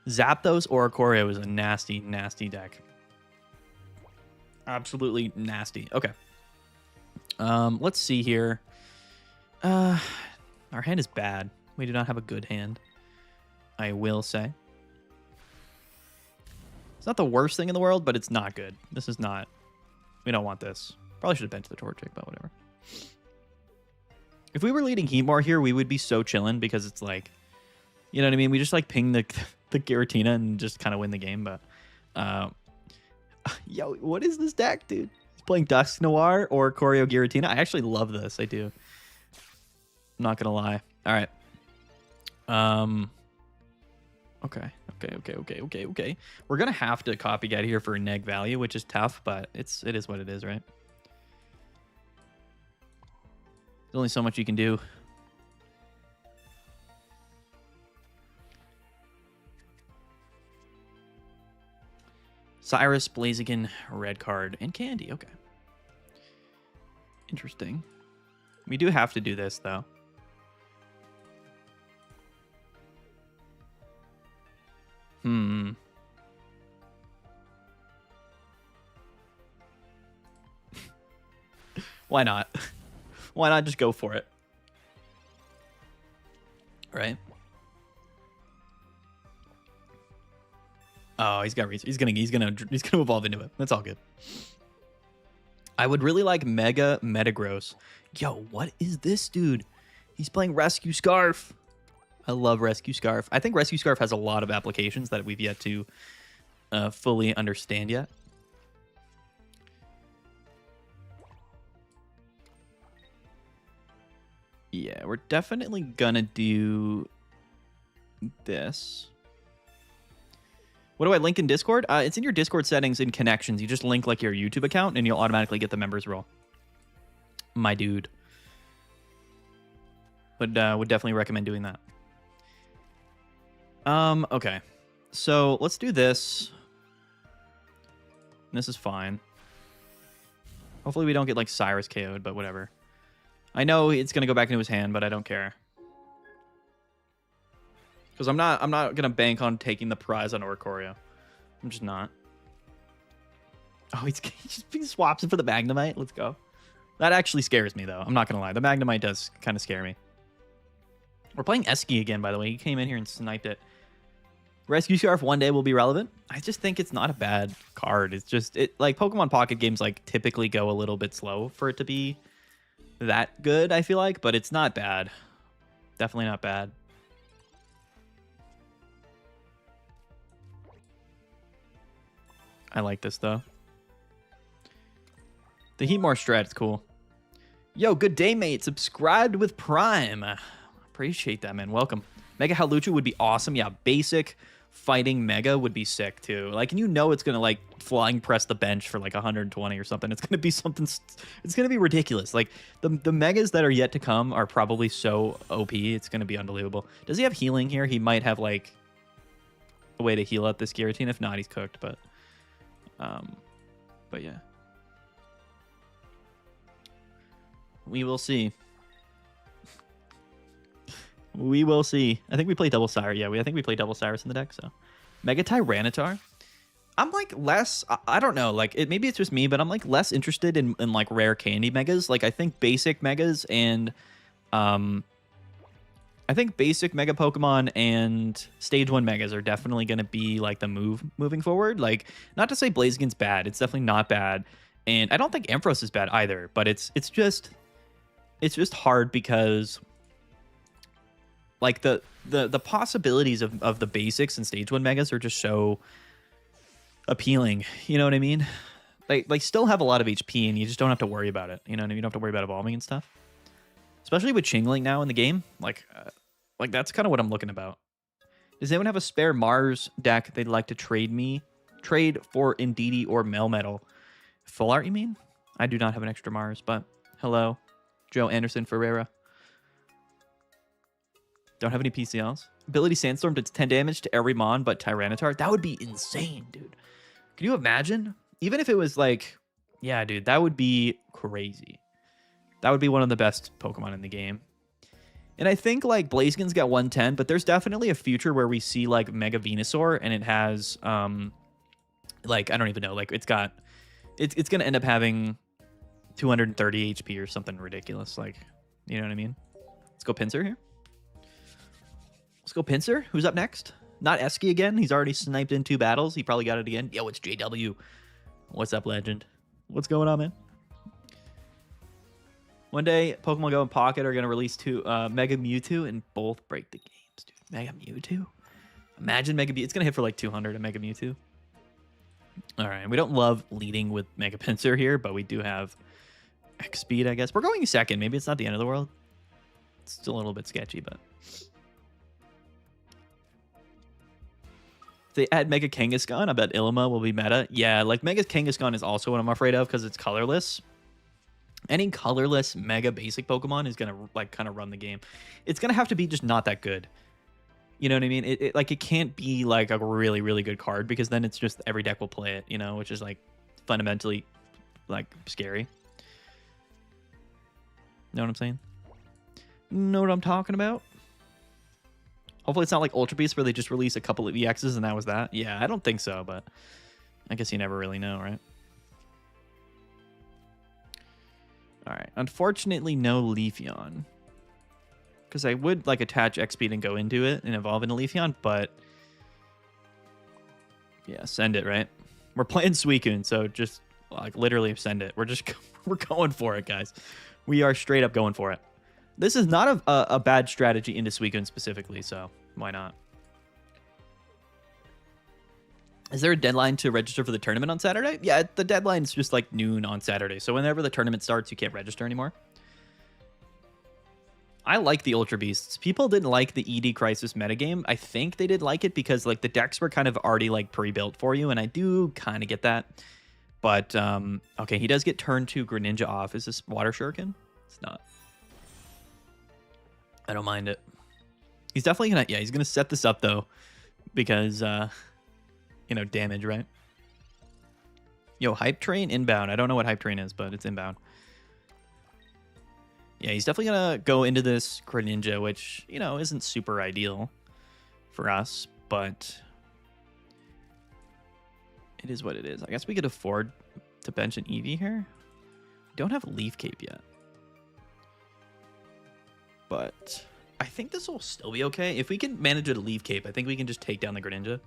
Zapdos Oricorio is a nasty, nasty deck. Absolutely nasty. Okay. Let's see here. Our hand is bad. We do not have a good hand, I will say. It's not the worst thing in the world, but it's not good. This is not... We don't want this. Probably should have been to the Torchic, but whatever. If we were leading Heatmore here, we would be so chillin' because it's like... You know what I mean? We just like ping the Giratina and just kind of win the game, but... Yo, what is this deck, dude? He's playing Dusk Noir or Choreo Giratina. I actually love this. I do. I'm not gonna lie. All right. Okay. We're gonna have to copycat here for a neg value, which is tough, but it is what it is, right? There's only so much you can do. Cyrus, Blaziken, red card, and Candy. Okay. Interesting. We do have to do this, though. Why not? Why not just go for it? Right? Oh, he's got reason. He's gonna evolve into it. That's all good. I would really like Mega Metagross. Yo, what is this dude? He's playing Rescue Scarf. I love Rescue Scarf. I think Rescue Scarf has a lot of applications that we've yet to fully understand yet. Yeah, we're definitely gonna do this. What do I link in Discord? It's in your Discord settings in connections. You just link like your YouTube account and you'll automatically get the members role. My dude. Would definitely recommend doing that. Okay. So let's do this. This is fine. Hopefully we don't get like Cyrus KO'd, but whatever. I know it's gonna go back into his hand, but I don't care. Because I'm not gonna bank on taking the prize on Oricorio. I'm just not. Oh, he swaps it for the Magnemite. Let's go. That actually scares me though. I'm not gonna lie. The Magnemite does kind of scare me. We're playing Eski again, by the way. He came in here and sniped it. Rescue Scarf one day will be relevant. I just think it's not a bad card. It's just like Pokemon Pocket games like typically go a little bit slow for it to be that good, I feel like, but it's not bad. Definitely not bad. I like this though. The Heatmore strat is cool. Yo, good day, mate. Subscribed with Prime. Appreciate that, man. Welcome. Mega Hawlucha would be awesome. Yeah, basic fighting Mega would be sick too. Like, and you know it's gonna like flying press the bench for like 120 or something. It's gonna be something. It's gonna be ridiculous. Like the Megas that are yet to come are probably so OP. It's gonna be unbelievable. Does he have healing here? He might have like a way to heal out this Giratina. If not, he's cooked. But yeah, we will see. We will see. I think we play Double Cyrus. Yeah, I think we play Double Cyrus in the deck. So, Mega Tyranitar. I'm like less. I don't know. Like maybe it's just me, but I'm like less interested in like rare candy megas. Like I think basic megas and I think basic mega Pokemon and stage 1 megas are definitely going to be like the moving forward. Like not to say Blaziken's bad. It's definitely not bad. And I don't think Ampharos is bad either, but it's just hard because like the possibilities of the basics and stage 1 megas are just so appealing. You know what I mean? They still have a lot of HP and you just don't have to worry about it. You know what I mean? You don't have to worry about evolving and stuff. Especially with Chingling now in the game. Like that's kind of what I'm looking about. Does anyone have a spare Mars deck they'd like to trade for Indeedee or Melmetal? Full art, you mean? I do not have an extra Mars, but hello. Joe Anderson Ferreira. Don't have any PCLs. Ability Sandstorm does 10 damage to every Mon but Tyranitar. That would be insane, dude. Can you imagine? Even if it was like, yeah, dude, that would be crazy. That would be one of the best Pokemon in the game. And I think like Blaziken's got 110, but there's definitely a future where we see like Mega Venusaur and it has like I don't even know, like it's going to end up having 230 HP or something ridiculous, like, you know what I mean? Let's go Pinsir here. Let's go Pinsir. Who's up next? Not Eski again. He's already sniped in 2 battles. He probably got it again. Yo, it's JW. What's up, legend? What's going on, man? One day, Pokemon Go and Pocket are going to release 2 Mega Mewtwo and both break the games, dude. Mega Mewtwo? Imagine Mega Mewtwo. It's going to hit for like 200 a Mega Mewtwo. All right. We don't love leading with Mega Pinsir here, but we do have X speed, I guess. We're going second. Maybe it's not the end of the world. It's still a little bit sketchy, but... If they add Mega Kangaskhan, I bet Ilima will be meta. Yeah, like Mega Kangaskhan is also what I'm afraid of because it's colorless. Any colorless Mega basic Pokemon is going to like kind of run the game. It's going to have to be just not that good. You know what I mean? It can't be like a really, really good card because then it's just every deck will play it, you know, which is like fundamentally like scary. Know what I'm saying? Know what I'm talking about? Hopefully it's not like Ultra Beast where they just release a couple of EXs and that was that. Yeah, I don't think so, but I guess you never really know, right? All right. Unfortunately, no Leafeon. Because I would like attach X-Speed and go into it and evolve into Leafeon, but yeah, send it, right? We're playing Suicune, so just like literally send it. We're going for it, guys. We are straight up going for it. This is not a bad strategy into Suicune specifically, so why not? Is there a deadline to register for the tournament on Saturday? Yeah, the deadline's just like noon on Saturday. So whenever the tournament starts, you can't register anymore. I like the Ultra Beasts. People didn't like the ED Crisis metagame. I think they did like it because like the decks were kind of already like pre-built for you, and I do kind of get that. But okay, he does get turn 2 Greninja off. Is this Water Shuriken? It's not. I don't mind it. He's definitely gonna, yeah, he's gonna set this up though, because you know, damage, right? Yo, Hype Train inbound. I don't know what Hype Train is, but it's inbound. Yeah, he's definitely gonna go into this Greninja, which, you know, isn't super ideal for us, but it is what it is. I guess we could afford to bench an Eevee here. Don't have Leaf Cape yet, but I think this will still be okay. If we can manage a Leaf Cape, I think we can just take down the Greninja.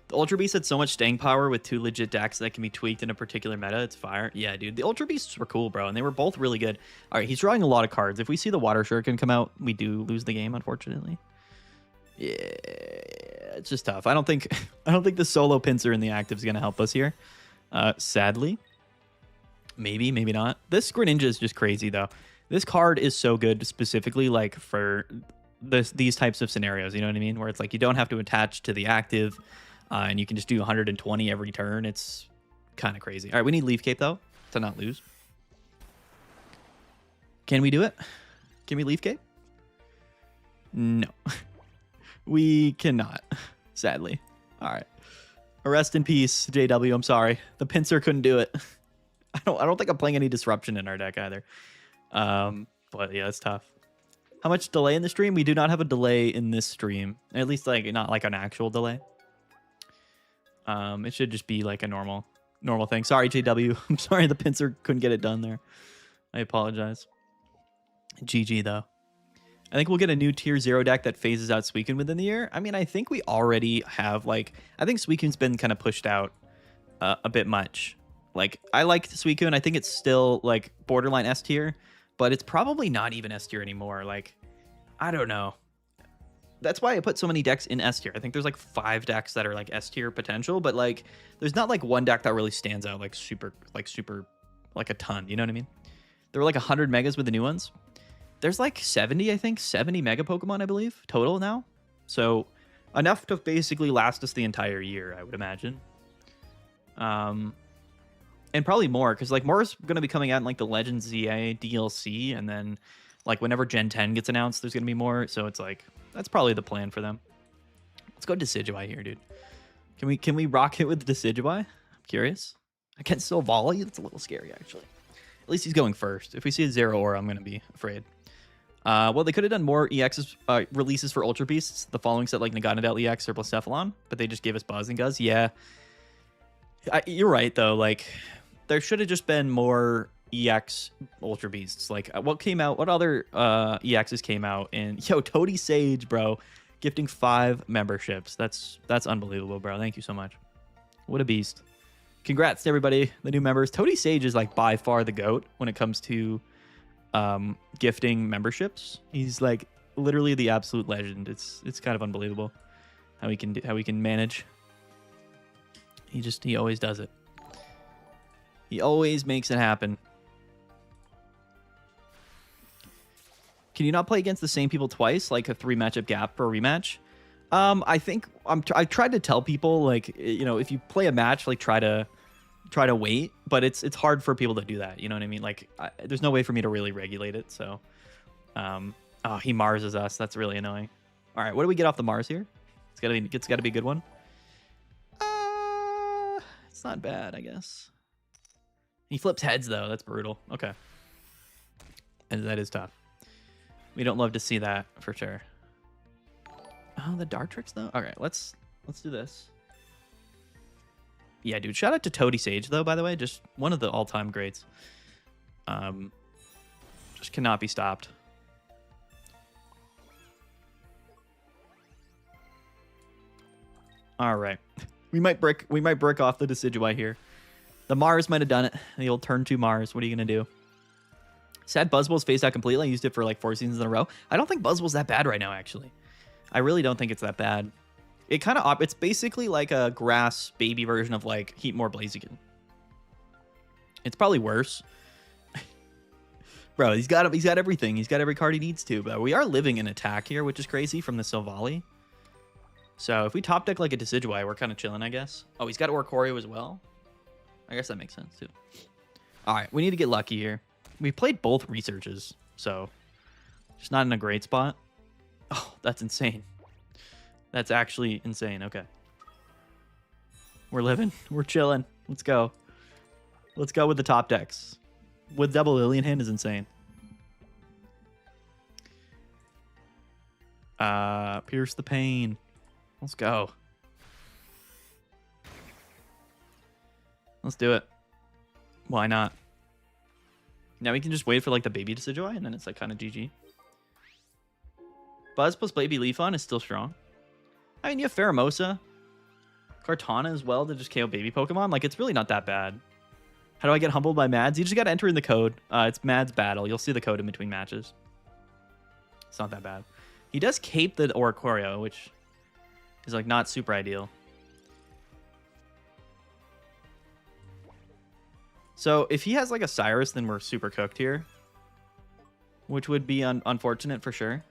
The Ultra Beast had so much staying power with 2 legit decks that can be tweaked in a particular meta. It's fire. Yeah, dude. The Ultra Beasts were cool, bro, and they were both really good. All right, he's drawing a lot of cards. If we see the Water Shuriken come out, we do lose the game, unfortunately. Yeah, it's just tough. I don't think the solo Pinsir in the active is going to help us here. Sadly. Maybe, maybe not. This Greninja is just crazy, though. This card is so good specifically like for these types of scenarios, you know what I mean? Where it's like you don't have to attach to the active, and you can just do 120 every turn. It's kind of crazy. All right, we need Leaf Cape, though, to not lose. Can we do it? Can we Leaf Cape? No. We cannot, sadly. All right. Rest in peace, JW. I'm sorry. The Pinsir couldn't do it. I don't think I'm playing any Disruption in our deck either. But yeah, it's tough. How much delay in the stream? We do not have a delay in this stream. At least like not like an actual delay. It should just be like a normal thing. Sorry, JW. I'm sorry the Pinsir couldn't get it done there. I apologize. GG though. I think we'll get a new tier 0 deck that phases out Suicune within the year. I mean, I think we already have like, I think Suicune's been kind of pushed out a bit much. Like, I like Suicune. I think it's still like borderline S tier, but it's probably not even S tier anymore. Like, I don't know. That's why I put so many decks in S tier. I think there's like 5 decks that are like S tier potential, but like there's not like one deck that really stands out like super like a ton. You know what I mean? There were like 100 megas with the new ones. There's like 70, I think, 70 mega Pokemon, I believe, total now. So enough to basically last us the entire year, I would imagine. And probably more, because like more is going to be coming out in like the Legends ZA DLC, and then like whenever Gen 10 gets announced, there's going to be more. So it's like that's probably the plan for them. Let's go Decidueye here, dude. Can we rock it with Decidueye? I'm curious. Against Silvally, that's a little scary actually. At least he's going first. If we see a Zero Aura, I'm going to be afraid. Well, they could have done more EXs releases for Ultra Beasts. The following set like Naganadel EX or Blacephalon, but they just gave us Buzz and Guzz. Yeah, you're right though. Like there should have just been more EX Ultra Beasts. Like what came out? What other EXs came out? And yo, Toady Sage, bro, gifting 5 memberships. That's unbelievable, bro. Thank you so much. What a beast. Congrats to everybody, the new members. Toady Sage is like by far the GOAT when it comes to gifting memberships. He's like literally the absolute legend. It's kind of unbelievable how he can manage. He always does it. He always makes it happen. Can you not play against the same people twice, like a 3 matchup gap for a rematch? I think I tried to tell people, like, you know, if you play a match, like try to wait, but it's hard for people to do that. You know what I mean? Like, there's no way for me to really regulate it. So, oh, he Marses us. That's really annoying. All right, what do we get off the Mars here? It's gotta be a good one. It's not bad, I guess. He flips heads though. That's brutal. Okay, and that is tough. We don't love to see that for sure. Oh, the Dartrix though. Okay, let's do this. Yeah, dude. Shout out to Toady Sage, though, by the way. Just one of the all-time greats. Just cannot be stopped. All right. We might brick off the Decidueye here. The Mars might have done it. The old turn 2 Mars. What are you going to do? Sad Buzzwole's phased out completely. I used it for like 4 seasons in a row. I don't think Buzzwole's that bad right now, actually. I really don't think it's that bad. It kind of, it's basically like a grass baby version of like Heatmore Blaziken. It's probably worse. Bro, he's got everything. He's got every card he needs to. But we are living in attack here, which is crazy from the Silvally. So if we top deck like a Decidueye, we're kind of chilling, I guess. Oh, he's got Oricorio as well. I guess that makes sense too. All right, we need to get lucky here. We played both researches, so just not in a great spot. Oh, that's insane. That's actually insane. Okay. We're living. We're chilling. Let's go. Let's go with the top decks. With double Lily in hand is insane. Pierce the pain. Let's go. Let's do it. Why not? Now we can just wait for like the baby Decidueye and then it's like kind of GG. Buzz plus Baby Leafon is still strong. I mean, you have Pheromosa, Kartana as well to just KO baby Pokemon. Like, it's really not that bad. How do I get humbled by Mads? You just got to enter in the code. It's Mads Battle. You'll see the code in between matches. It's not that bad. He does cape the Oricorio, which is like not super ideal. So if he has like a Cyrus, then we're super cooked here, which would be unfortunate for sure.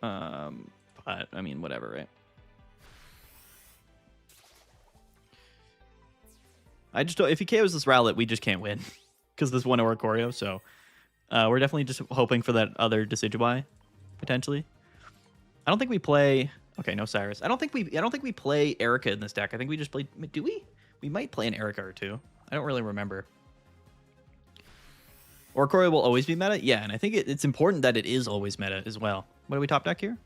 But I mean, whatever, right? I just don't, if he KOs this Rowlet, we just can't win because this one Oricorio. So we're definitely just hoping for that other Decidueye potentially. I don't think we play. Okay, no Cyrus. I don't think we play Erica in this deck. I think we just play. Do we? We might play an Erica or two. I don't really remember. Oricorio will always be meta? Yeah, and I think it's important that it is always meta as well. What do we top deck here?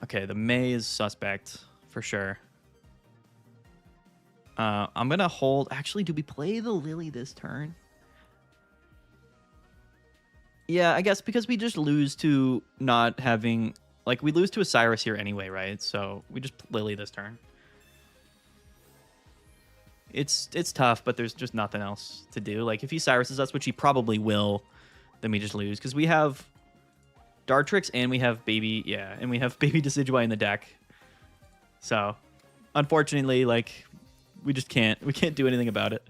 Okay, the May is suspect for sure. I'm going to hold... Actually, do we play the Lily this turn? Yeah, I guess because we just lose to not having... Like, we lose to a Cyrus here anyway, right? So we just Lily this turn. It's tough, but there's just nothing else to do. Like, if he Cyruses us, which he probably will, then we just lose. Because we have Dartrix and we have Baby... Yeah, and we have Baby Decidueye in the deck. So, unfortunately, like... We just can't. We can't do anything about it,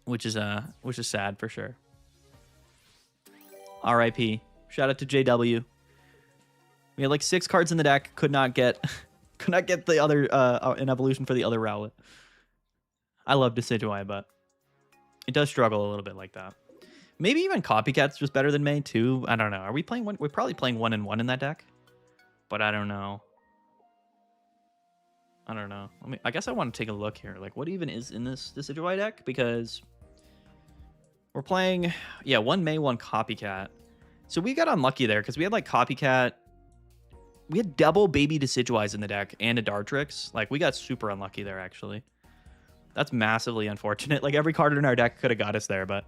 which is sad for sure. R.I.P. Shout out to JW. We had like 6 cards in the deck. Could not get the other an evolution for the other Rowlet. I love Decidueye, but it does struggle a little bit like that. Maybe even Copycat's just better than May too. I don't know. Are we playing one? We're probably playing 1 and 1 in that deck, but I don't know. I don't know. I guess I want to take a look here. Like, what even is in this Decidueye deck? Because we're playing, yeah, 1 May, 1 Copycat. So we got unlucky there because we had like Copycat. We had double Baby Decidueyes in the deck and a Dartrix. Like, we got super unlucky there, actually. That's massively unfortunate. Like, every card in our deck could have got us there, but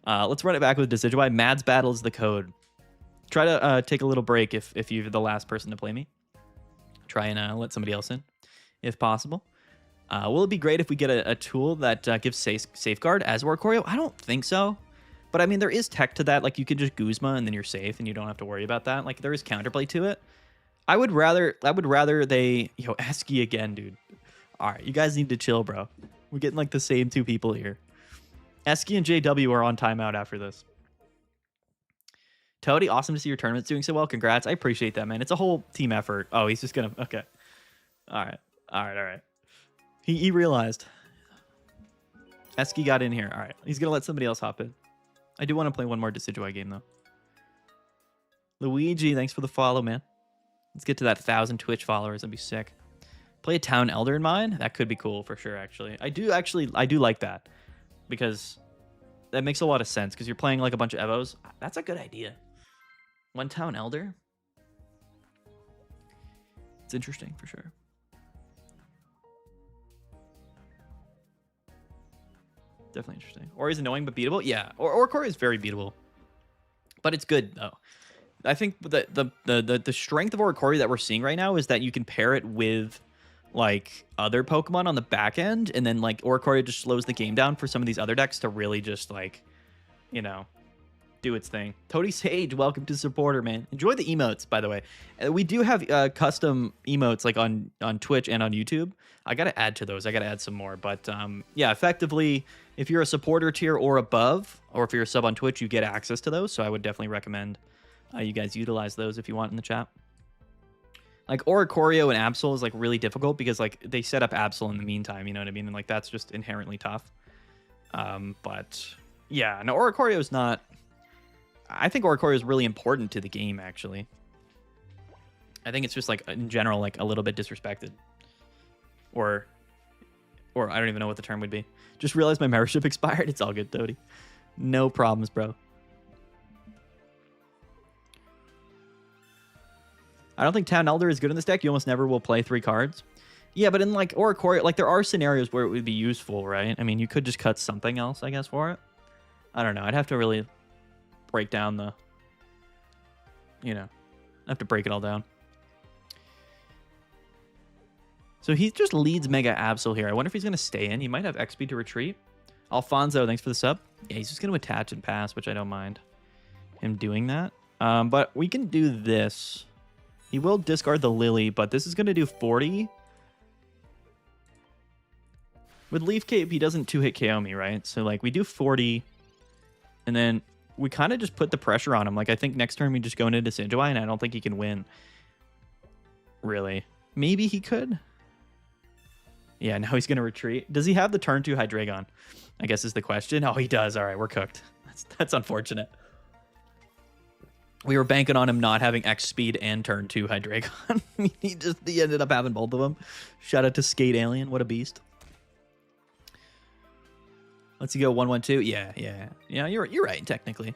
let's run it back with Decidueye. Mads Battle is the code. Try to take a little break if you're the last person to play me. Try and let somebody else in, if possible. Will it be great if we get a tool that gives safeguard as Oricorio? I don't think so. But I mean, there is tech to that. Like, you could just Guzma and then you're safe and you don't have to worry about that. Like, there is counterplay to it. I would rather they, Esky again, dude. All right, you guys need to chill, bro. We're getting like the same 2 people here. Esky and JW are on timeout after this. Toady, awesome to see your tournament's doing so well. Congrats. I appreciate that, man. It's a whole team effort. Oh, he's just gonna, okay. All right. He realized. Esky got in here. All right. He's going to let somebody else hop in. I do want to play one more Decidueye game, though. Luigi, thanks for the follow, man. Let's get to that 1,000 Twitch followers. That'd be sick. Play a Town Elder in mine? That could be cool for sure, actually. I do like that. Because that makes a lot of sense. Because you're playing like a bunch of Evos. That's a good idea. 1 Town Elder? It's interesting for sure. Definitely interesting. Ori's annoying but beatable. Yeah, Oricorio is very beatable, but it's good though. I think the strength of Oricorio that we're seeing right now is that you can pair it with like other Pokemon on the back end, and then like Oricorio just slows the game down for some of these other decks to really just like, you know, do its thing. Toady Sage, welcome to supporter, man. Enjoy the emotes, by the way. We do have custom emotes like on Twitch and on YouTube. I gotta add to those. I gotta add some more. But yeah, effectively, if you're a supporter tier or above, or if you're a sub on Twitch, you get access to those. So I would definitely recommend you guys utilize those if you want in the chat. Like Oricorio and Absol is like really difficult because like they set up Absol in the meantime, you know what I mean? And like that's just inherently tough. But yeah, no, Oricorio is not. I think Oricorio is really important to the game, actually. I think it's just like in general like a little bit disrespected. Or I don't even know what the term would be. Just realized my membership expired. It's all good, Toady. No problems, bro. I don't think Town Elder is good in this deck. You almost never will play 3 cards. Yeah, but in like Oricorio, like there are scenarios where it would be useful, right? I mean, you could just cut something else, I guess, for it. I don't know. I'd have to really break down the, you know, I have to break it all down. So he just leads Mega Absol here. I wonder if he's going to stay in. He might have XP to retreat. Alfonso, thanks for the sub. Yeah, he's just going to attach and pass, which I don't mind him doing that. But we can do this. He will discard the Lily, but this is going to do 40. With Leaf Cape, he doesn't 2-hit KO me, right? So, like, we do 40, and then we kind of just put the pressure on him. Like, I think next turn we just go into Decidueye, and I don't think he can win. Really. Maybe he could. Yeah, now he's going to retreat. Does he have the turn 2 Hydreigon? I guess is the question. Oh, he does. All right, we're cooked. That's unfortunate. We were banking on him not having X speed and turn 2 Hydreigon. he ended up having both of them. Shout out to Skate Alien. What a beast. Let's go 1-1-2. Yeah. You're right technically.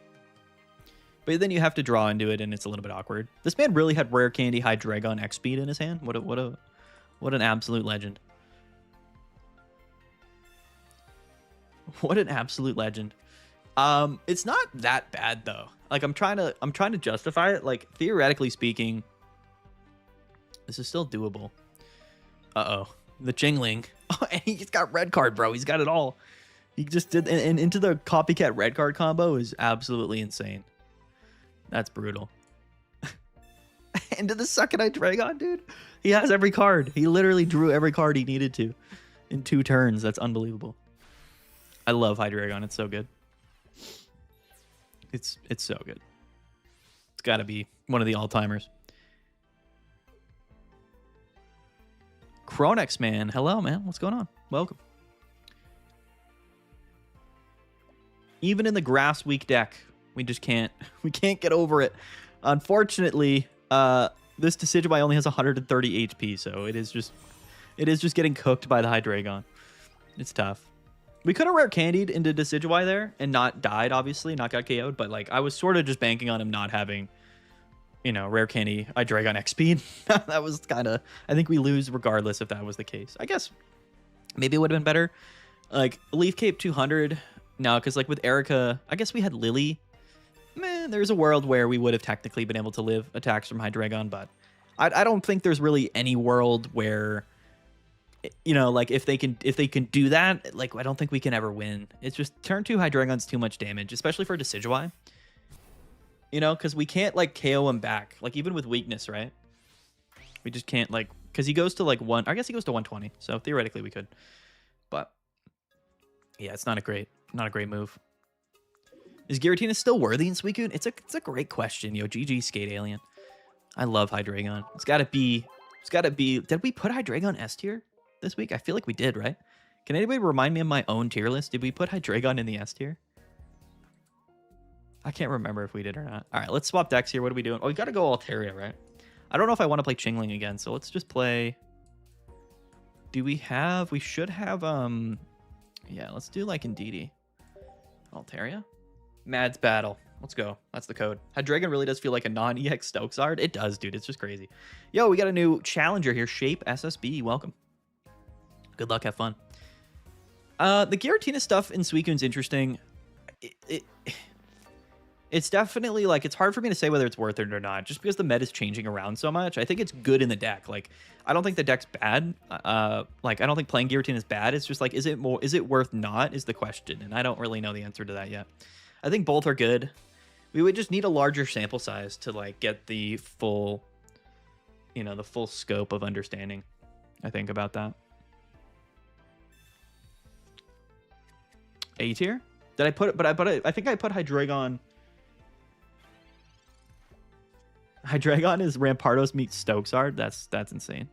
But then you have to draw into it, and it's a little bit awkward. This man really had Rare Candy Hydreigon X speed in his hand. What an absolute legend. What an absolute legend. It's not that bad though. Like I'm trying to justify it. Like theoretically speaking, this is still doable. Uh-oh. The Chingling. Oh, and he's got red card, bro. He's got it all. He just did, and into the copycat red card combo is absolutely insane. That's brutal. Into the second Hydreigon, dude. He has every card. He literally drew every card he needed to in 2 turns. That's unbelievable. I love Hydreigon. It's so good. It's so good. It's got to be one of the all-timers. Chronex, man. Hello, man. What's going on? Welcome. Even in the Grass Week deck, we can't get over it. Unfortunately, this Decidueye only has 130 HP, so it is just getting cooked by the Hydreigon. It's tough. We could have Rare Candied into Decidueye there and not died, obviously, not got KO'd, but like I was sort of just banking on him not having, you know, Rare Candy Hydreigon X speed. That was kind of, I think we lose regardless if that was the case. I guess maybe it would have been better. Like Leaf Cape 200. No, because like with Erica, I guess we had Lily. Man, there's a world where we would have technically been able to live attacks from Hydreigon, but I don't think there's really any world where, you know, like if they can do that, like I don't think we can ever win. It's just turn 2 Hydreigon's too much damage, especially for Decidueye. You know, because we can't like KO him back, like even with weakness, right? We just can't like, because he goes to like I guess he goes to 120, so theoretically we could, but yeah, it's not a great move. Is Giratina still worthy in Suicune? It's a great question, yo. GG Skate Alien. I love Hydreigon. It's gotta be. Did we put Hydreigon S tier this week? I feel like we did, right? Can anybody remind me of my own tier list? Did we put Hydreigon in the S tier? I can't remember if we did or not. All right, let's swap decks here. What are we doing? Oh, we gotta go Altaria, right? I don't know if I want to play Chingling again, so let's just play. Do we have? We should have. Yeah, let's do like Indeedee. Altaria. Mads Battle. Let's go. That's the code. Hydreigon really does feel like a non-EX Stokesard. It does, dude. It's just crazy. Yo, we got a new challenger here. Shape SSB. Welcome. Good luck. Have fun. The Giratina stuff in Suicune's interesting. It, it's definitely like, it's hard for me to say whether it's worth it or not, just because the meta is changing around so much. I think it's good in the deck. Like, I don't think the deck's bad. Like, I don't think playing Giratina is bad. It's just like, is it worth not is the question, and I don't really know the answer to that yet. I think both are good. We would just need a larger sample size to like get the full, you know, the full scope of understanding, I think, about that. A tier? Did I put it? But I think I put Hydreigon. Hydreigon is Rampardos meets Stokesard. That's insane.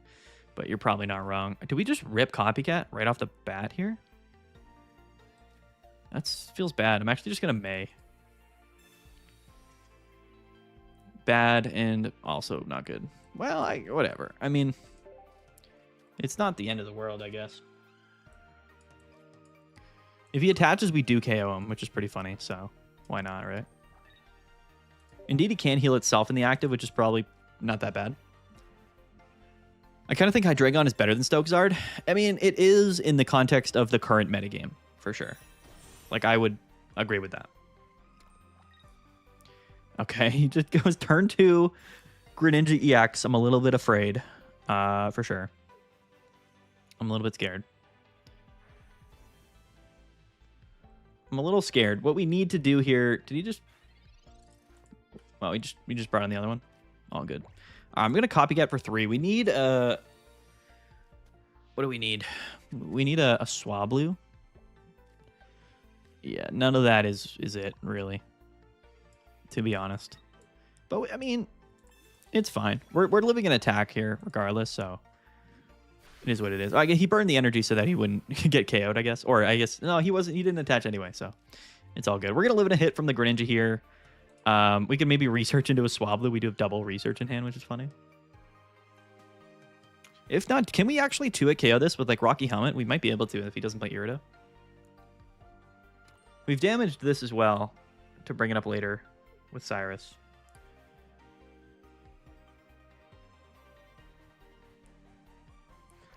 But you're probably not wrong. Do we just rip Copycat right off the bat here? That feels bad. I'm actually just gonna May. Bad and also not good. Well, whatever. I mean, it's not the end of the world, I guess. If he attaches, we do KO him, which is pretty funny, so why not, right? Indeed, he can heal itself in the active, which is probably not that bad. I kind of think Hydreigon is better than Stokesard. I mean, it is in the context of the current metagame, for sure. Like, I would agree with that. Okay, he just goes turn 2, Greninja EX. I'm a little bit afraid, for sure. I'm a little bit scared. I'm a little scared. What we need to do here... Did he just... Well, we just brought in the other one. All good. I'm going to Copycat for 3. We need... What do we need? We need a Swablu. Yeah, none of that is it, really. To be honest. But, I mean, it's fine. We're living in attack here, regardless, so... It is what it is. I guess he burned the energy so that he wouldn't get KO'd, I guess. Or I guess, no, he didn't attach anyway, so it's all good. We're going to live in a hit from the Greninja here. We can maybe research into a Swablu. We do have double research in hand, which is funny. If not, can we actually 2-hit KO this with like Rocky Helmet? We might be able to if he doesn't play Irida. We've damaged this as well to bring it up later with Cyrus.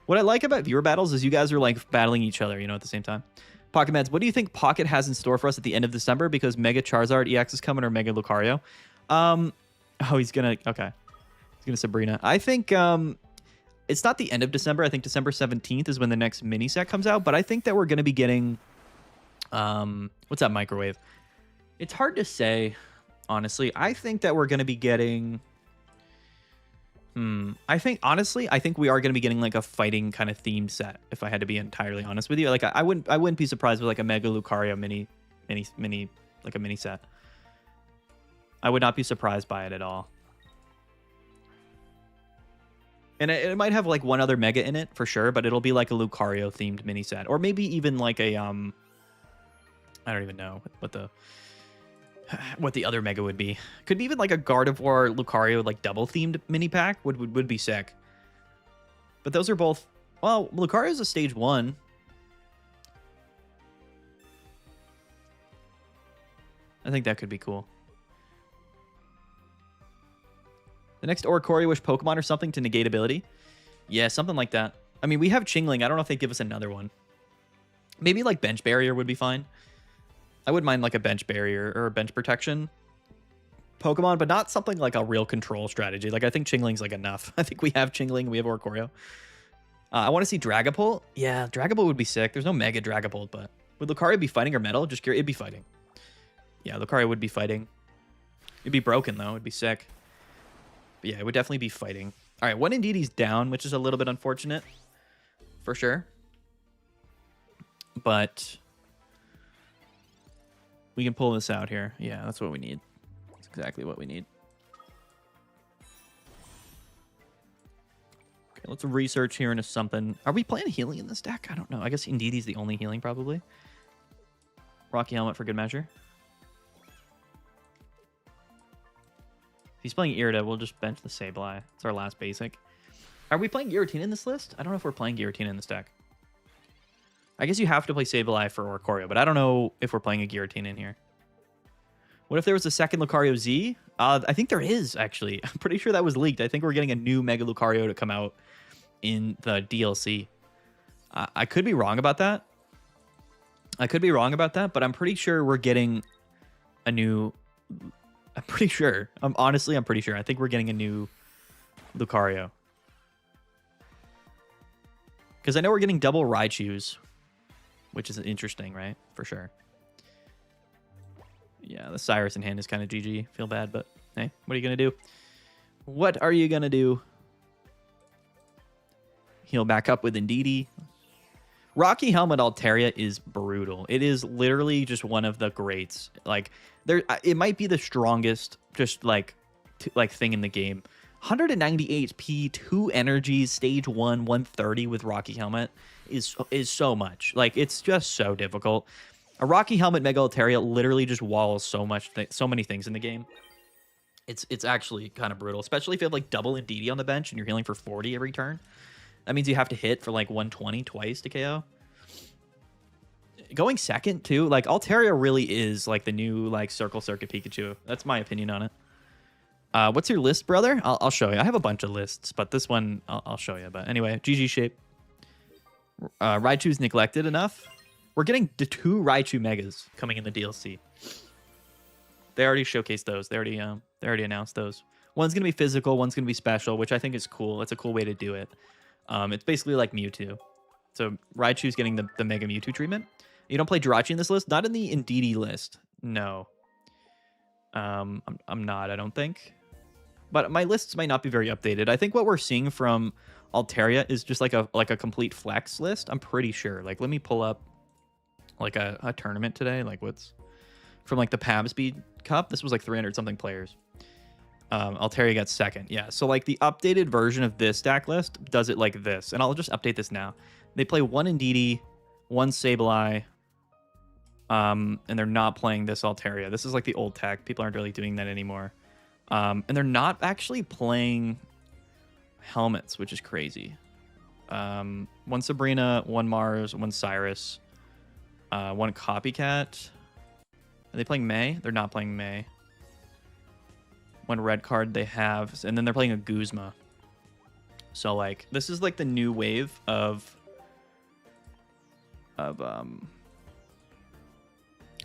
What I like about viewer battles is you guys are like battling each other, you know, at the same time. Pocket Meds, what do you think Pocket has in store for us at the end of December? Because Mega Charizard EX is coming, or Mega Lucario? Oh, he's gonna, okay. He's gonna Sabrina. I think it's not the end of December. I think December 17th is when the next mini set comes out, but I think that we're gonna be getting, what's that microwave? It's hard to say, honestly. I think that we're gonna be getting... I think, honestly, we are going to be getting like a fighting kind of themed set, if I had to be entirely honest with you. Like, I wouldn't be surprised with like a Mega Lucario mini, like a mini set. I would not be surprised by it at all. And it might have like one other Mega in it for sure, but it'll be like a Lucario themed mini set, or maybe even like a I don't even know what the other Mega would be. Could be even like a Gardevoir Lucario like double themed mini pack would be sick. But those are both, well, Lucario's a stage 1. I think that could be cool. The next Oricorio Wish Pokemon or something to negate ability. Yeah, something like that. I mean, we have Chingling. I don't know if they give us another one. Maybe like Bench Barrier would be fine. I wouldn't mind like a Bench Barrier or a Bench Protection Pokemon, but not something like a real control strategy. Like, I think Chingling's like enough. I think we have Chingling, we have Oricorio. I want to see Dragapult. Yeah, Dragapult would be sick. There's no Mega Dragapult, but would Lucario be fighting or Metal? Just curious. It'd be fighting. Yeah, Lucario would be fighting. It'd be broken, though. It'd be sick. But yeah, it would definitely be fighting. All right, one Indeed's down, which is a little bit unfortunate. For sure. But... we can pull this out here. Yeah, that's what we need. That's exactly what we need. Okay, let's research here into something. Are we playing healing in this deck? I don't know. I guess Indeed's the only healing, probably. Rocky Helmet for good measure. If he's playing Irida, we'll just bench the Sableye. It's our last basic. Are we playing Giratina in this list? I don't know if we're playing Giratina in this deck. I guess you have to play Sableye for Oricorio, but I don't know if we're playing a Giratina in here. What if there was a second Lucario Z? I think there is, actually. I'm pretty sure that was leaked. I think we're getting a new Mega Lucario to come out in the DLC. I could be wrong about that. I could be wrong about that, but I'm pretty sure we're getting a new... I'm pretty sure. Honestly, I'm pretty sure. I think we're getting a new Lucario. Because I know we're getting double Raichus, which is interesting, right? For sure. Yeah, the Cyrus in hand is kind of GG. Feel bad, but hey, what are you going to do? What are you going to do? Heal back up with Indeedee. Rocky Helmet Altaria is brutal. It is literally just one of the greats. Like, it might be the strongest just like thing in the game. 190 HP, 2 energies, stage 1, 130 with Rocky Helmet is so much. Like, it's just so difficult. A Rocky Helmet Mega Altaria literally just walls so many things in the game. It's actually kind of brutal, especially if you have like double Indeedee on the bench and you're healing for 40 every turn. That means you have to hit for like 120 twice to KO. Going second too, like Altaria really is like the new like Circle Circuit Pikachu. That's my opinion on it. What's your list, brother? I'll show you. I have a bunch of lists, but this one I'll show you. But anyway, GG shape. Raichu's neglected enough. We're getting the 2 Raichu Megas coming in the DLC. They already showcased those. They already announced those. One's gonna be physical, one's gonna be special, which I think is cool. It's a cool way to do it. It's basically like Mewtwo. So Raichu's getting the Mega Mewtwo treatment. You don't play Jirachi in this list? Not in the Indeedee list. No. I'm not, I don't think. But my lists might not be very updated. I think what we're seeing from Altaria is just like a complete flex list. I'm pretty sure. Like, let me pull up like a tournament today. Like, what's from like the Pabspeed Cup? This was like 300 something players. Altaria got second. Yeah, so like the updated version of this stack list does it like this. And I'll just update this now. They play 1 Indeedee, 1 Sableye, and they're not playing this Altaria. This is like the old tech. People aren't really doing that anymore. And they're not actually playing helmets, which is crazy. 1 Sabrina, 1 Mars, 1 Cyrus, 1 Copycat. Are they playing May? They're not playing May. 1 red card they have, and then they're playing a Guzma. So like this is like the new wave of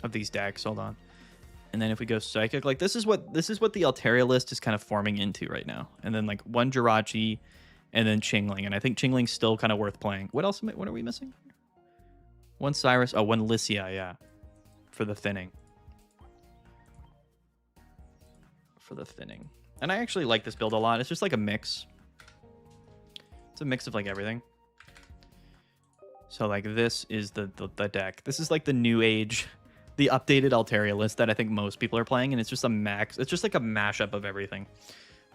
these decks. Hold on. And then if we go Psychic, like this is what the Altaria list is kind of forming into right now. And then like 1 Jirachi and then Chingling, and I think Chingling's still kind of worth playing. What else what are we missing? 1 Cyrus, 1 Lycia, yeah. For the thinning. And I actually like this build a lot. It's just like a mix. It's a mix of like everything. So like this is the deck. This is like the new age, the updated Altaria list that I think most people are playing, and it's just it's just like a mashup of everything.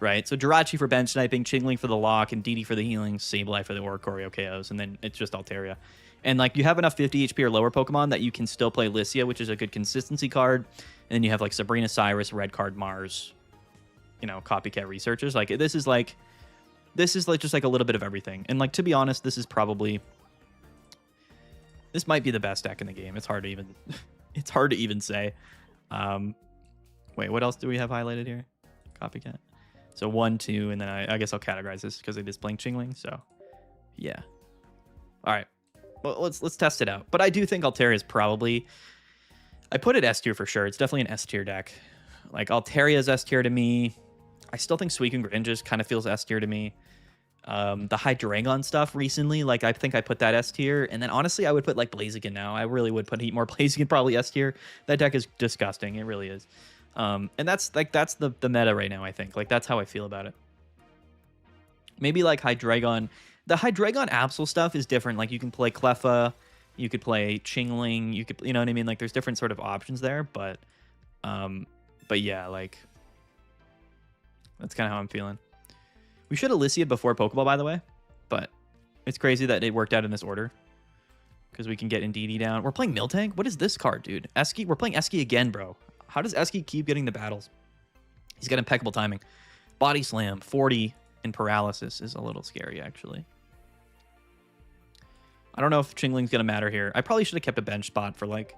Right? So Jirachi for bench sniping, Chingling for the lock, and Indeedee for the healing, Sableye for the Oricorio KOs, and then it's just Altaria. And like you have enough 50 HP or lower Pokemon that you can still play Lycia, which is a good consistency card. And then you have like Sabrina, Cyrus, red card, Mars, you know, copycat researchers. Like this is like just like a little bit of everything. And like, to be honest, this might be the best deck in the game. It's hard to even say. Wait, what else do we have highlighted here? Copycat. So 1, 2, and then I guess I'll categorize this because it is playing Chingling. So yeah. All right. Well, let's test it out. But I do think Altaria is probably, I put it S tier for sure. It's definitely an S tier deck. Like Altaria is S tier to me. I still think Suicune Greninja kind of feels S tier to me. The Hydreigon stuff recently, like I think I put that S tier. And then honestly, I would put like Blaziken now. I really would put more Blaziken probably S tier. That deck is disgusting. It really is. And that's the meta right now, I think. Like that's how I feel about it. Maybe like Hydreigon. The Hydreigon Absol stuff is different. Like you can play Cleffa, you could play Chingling, you could, you know what I mean? Like there's different sort of options there, but yeah, like that's kind of how I'm feeling. We should have Lycia before Pokeball, by the way, but it's crazy that it worked out in this order because we can get Indeedee down. We're playing Miltank. What is this card, dude? Eski. We're playing Eski again, bro. How does Eski keep getting the battles? He's got impeccable timing. Body Slam, 40 and Paralysis is a little scary, actually. I don't know if Chingling's going to matter here. I probably should have kept a bench spot for, like,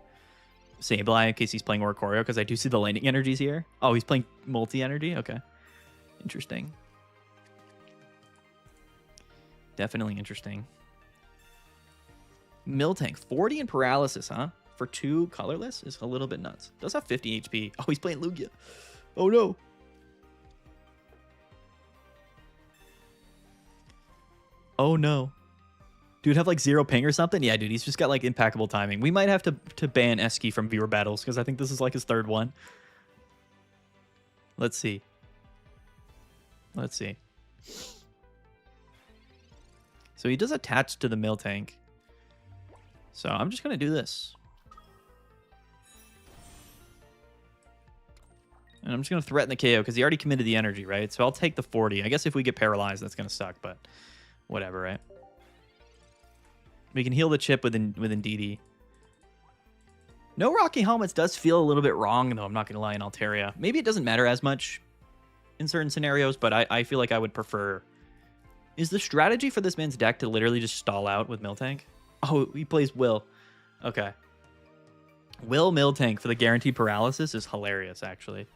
Sableye in case he's playing Oricorio, because I do see the lightning energies here. Oh, he's playing multi-energy? Okay. Interesting. Definitely interesting. Miltank, 40 and Paralysis, huh? for 2 colorless is a little bit nuts. Does have 50 HP. Oh, he's playing Lugia. Oh, no. Oh, no. Dude, have like 0 ping or something? Yeah, dude, he's just got like impeccable timing. We might have to ban Eski from viewer battles because I think this is like his 3rd one. Let's see. Let's see. So he does attach to the Miltank. So I'm just going to do this. And I'm just going to threaten the KO because he already committed the energy, right? So I'll take the 40. I guess if we get paralyzed, that's going to suck, but whatever, right? We can heal the chip with Indeedee. No Rocky Helmets does feel a little bit wrong, though. I'm not going to lie, in Altaria. Maybe it doesn't matter as much in certain scenarios, but I feel like I would prefer... Is the strategy for this man's deck to literally just stall out with Miltank? Oh, he plays Will. Okay. Will Miltank for the guaranteed paralysis is hilarious, actually.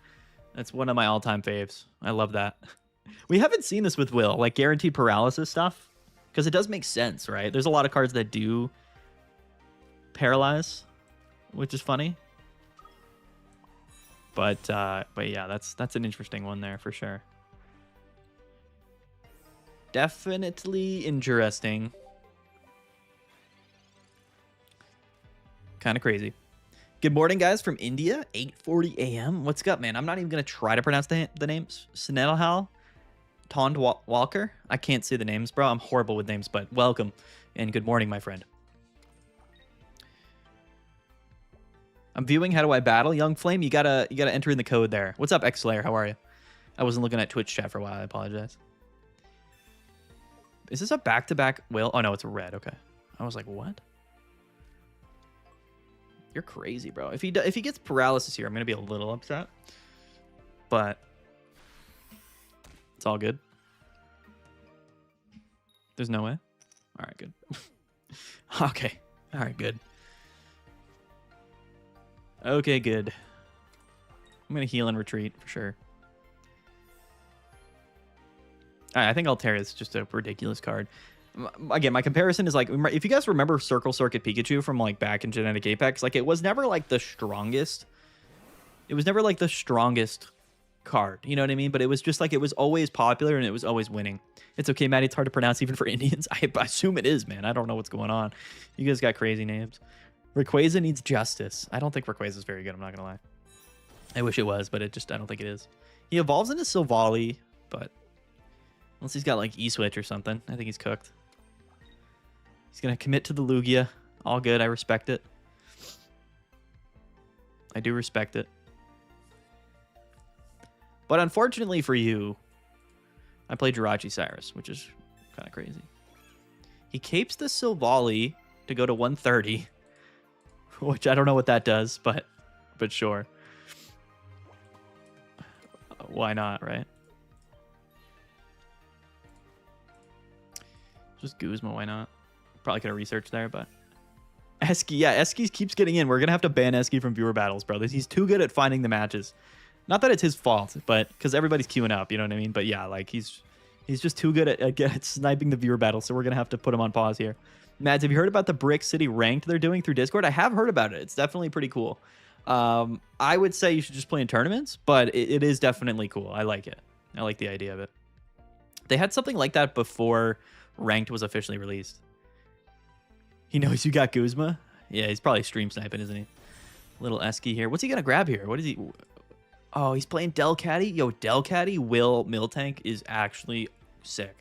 That's one of my all-time faves. I love that. We haven't seen this with Will, like guaranteed paralysis stuff, because it does make sense, right? There's a lot of cards that do paralyze, which is funny. But yeah, that's an interesting one there for sure. Definitely interesting. Kind of crazy. Good morning, guys, from India, 8:40 a.m. What's up, man? I'm not even going to try to pronounce the names. Snedalhal, Tond Walker. I can't say the names, bro. I'm horrible with names, but welcome and good morning, my friend. I'm viewing. How do I battle? Young Flame, you gotta enter in the code there. What's up, X-Slayer? How are you? I wasn't looking at Twitch chat for a while. I apologize. Is this a back-to-back Will? Oh, no, it's a red. Okay. I was like, what? You're crazy, bro. If he gets paralysis here, I'm going to be a little upset. But it's all good. There's no way? All right, good. Okay. All right, good. Okay, good. I'm going to heal and retreat for sure. I think Altaria is just a ridiculous card. Again, my comparison is like, if you guys remember Circle Circuit Pikachu from like back in Genetic Apex, like it was never like the strongest. It was never like the strongest card, you know what I mean? But it was just like, it was always popular and it was always winning. It's okay, Maddie, it's hard to pronounce even for Indians. I assume it is, man. I don't know what's going on. You guys got crazy names. Rayquaza needs justice. I don't think Rayquaza is very good, I'm not gonna lie. I wish it was, but I don't think it is. He evolves into Silvally, but unless he's got like E-Switch or something, I think he's cooked. He's going to commit to the Lugia. All good. I respect it. I do respect it. But unfortunately for you, I played Jirachi Cyrus, which is kind of crazy. He capes the Silvally to go to 130, which I don't know what that does, but sure. Why not, right? Just Guzma, why not? Probably could have researched there, but... Eski, yeah, Eski keeps getting in. We're going to have to ban Eski from viewer battles, bro. He's too good at finding the matches. Not that it's his fault, but because everybody's queuing up, you know what I mean? But yeah, like he's just too good at sniping the viewer battles, so we're going to have to put him on pause here. Mads, have you heard about the Brick City ranked they're doing through Discord? I have heard about it. It's definitely pretty cool. I would say you should just play in tournaments, but it is definitely cool. I like it. I like the idea of it. They had something like that before ranked was officially released. He knows you got Guzma? Yeah, he's probably stream sniping, isn't he? Little Eski here. What's he gonna grab here? What is he? Oh, he's playing Delcatty? Yo, Delcatty Will Miltank is actually sick.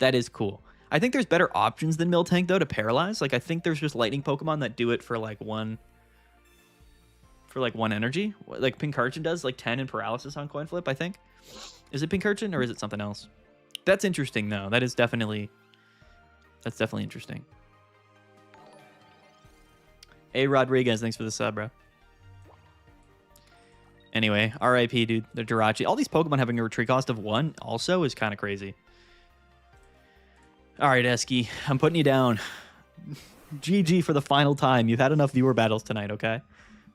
That is cool. I think there's better options than Miltank, though, to paralyze. Like, I think there's just lightning Pokemon that do it for like one energy. Like Pincurchin does, like 10 in paralysis on coin flip, I think. Is it Pincurchin or is it something else? That's interesting, though. That's definitely interesting. Hey, Rodriguez, thanks for the sub, bro. Anyway, RIP, dude. The Jirachi. All these Pokemon having a retreat cost of 1 also is kind of crazy. All right, Eski, I'm putting you down. GG for the final time. You've had enough viewer battles tonight, okay?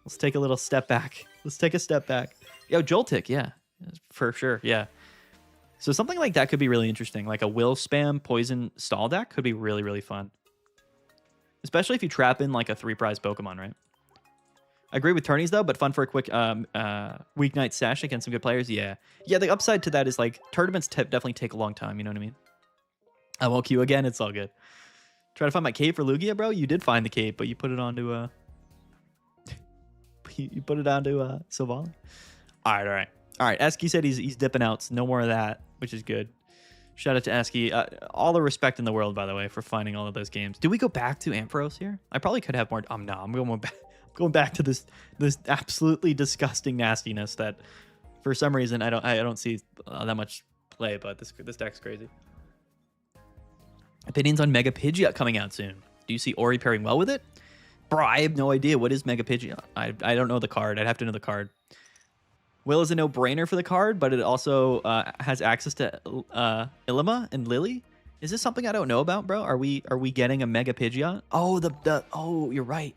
Let's take a little step back. Let's take a step back. Yo, Joltik, yeah. For sure, yeah. So something like that could be really interesting. Like a Will Spam Poison Stall deck could be really, really fun. Especially if you trap in like a 3-prize Pokemon, right? I agree with tourneys though, but fun for a quick weeknight sesh against some good players. Yeah. Yeah, the upside to that is like tournaments definitely take a long time, you know what I mean? I won't queue again, it's all good. Try to find my cape for Lugia, bro. You did find the cape, but you put it onto you put it onto Sylvali. Alright. Alright, Esky said he's dipping out, so no more of that, which is good. Shout out to Esky. All the respect in the world, by the way, for finding all of those games. Do we go back to Ampharos here? I probably could have more. No, I'm going back to this absolutely disgusting nastiness that, for some reason, I don't see that much play. But this deck's crazy. Opinions on Mega Pidgeot coming out soon. Do you see Ori pairing well with it? Bro, I have no idea. What is Mega Pidgeot? I don't know the card. I'd have to know the card. Will is a no-brainer for the card, but it also has access to Ilima and Lily. Is this something I don't know about, bro? Are we getting a Mega Pidgeot? Oh, oh, you're right.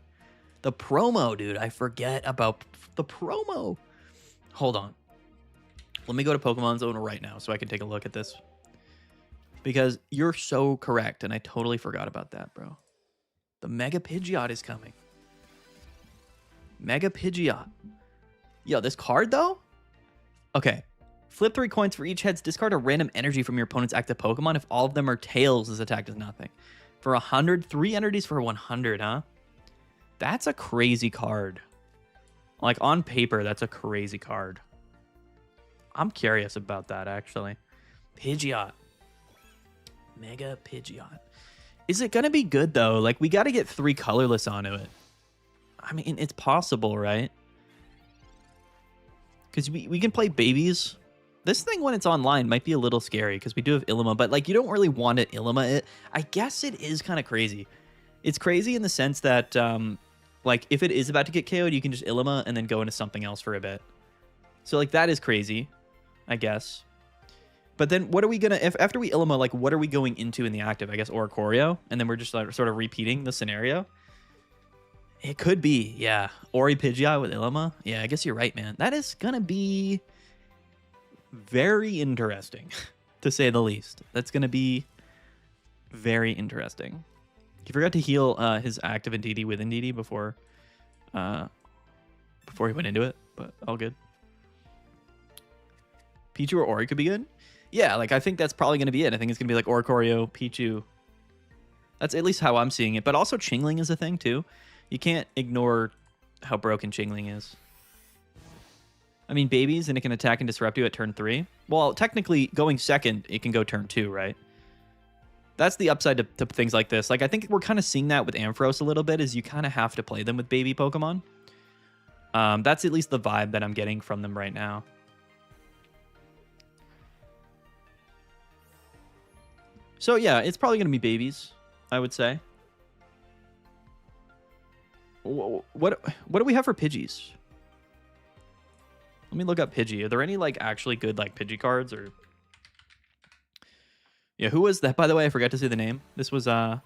The promo, dude. I forget about the promo. Hold on. Let me go to Pokemon Zone right now so I can take a look at this. Because you're so correct, and I totally forgot about that, bro. The Mega Pidgeot is coming. Mega Pidgeot. Yo, this card, though? Okay. Flip 3 coins for each heads. Discard a random energy from your opponent's active Pokemon. If all of them are tails, this attack does nothing. For 100, 3 entities for 100, huh? That's a crazy card. Like, on paper, that's a crazy card. I'm curious about that, actually. Pidgeot. Mega Pidgeot. Is it going to be good, though? Like, we got to get 3 colorless onto it. I mean, it's possible, right? Because we can play babies. This thing, when it's online, might be a little scary because we do have Ilima, but like you don't really want to Ilima it. I guess it is kind of crazy. It's crazy in the sense that like if it is about to get KO'd, you can just Ilima and then go into something else for a bit. So like that is crazy, I guess. But then what are we gonna, if after we Ilima, like what are we going into in the active? I guess Oricorio, and then we're just like sort of repeating the scenario. It could be, yeah. Ori Pidgeot with Ilima. Yeah, I guess you're right, man. That is gonna be very interesting, to say the least. That's gonna be very interesting. He forgot to heal his active Indeedee with Indeedee before he went into it, but all good. Pichu or Ori could be good. Yeah, like I think that's probably gonna be it. I think it's gonna be like Oricorio, Pichu. That's at least how I'm seeing it. But also Chingling is a thing too. You can't ignore how broken Chingling is. I mean, babies, and it can attack and disrupt you at turn 3. Well, technically, going second, it can go turn 2, right? That's the upside to things like this. Like, I think we're kind of seeing that with Ampharos a little bit, is you kind of have to play them with baby Pokemon. That's at least the vibe that I'm getting from them right now. So, yeah, it's probably going to be babies, I would say. What do we have for Pidgeys? Let me look up Pidgey. Are there any like actually good like Pidgey cards or? Yeah, who was that? By the way, I forgot to say the name. This was who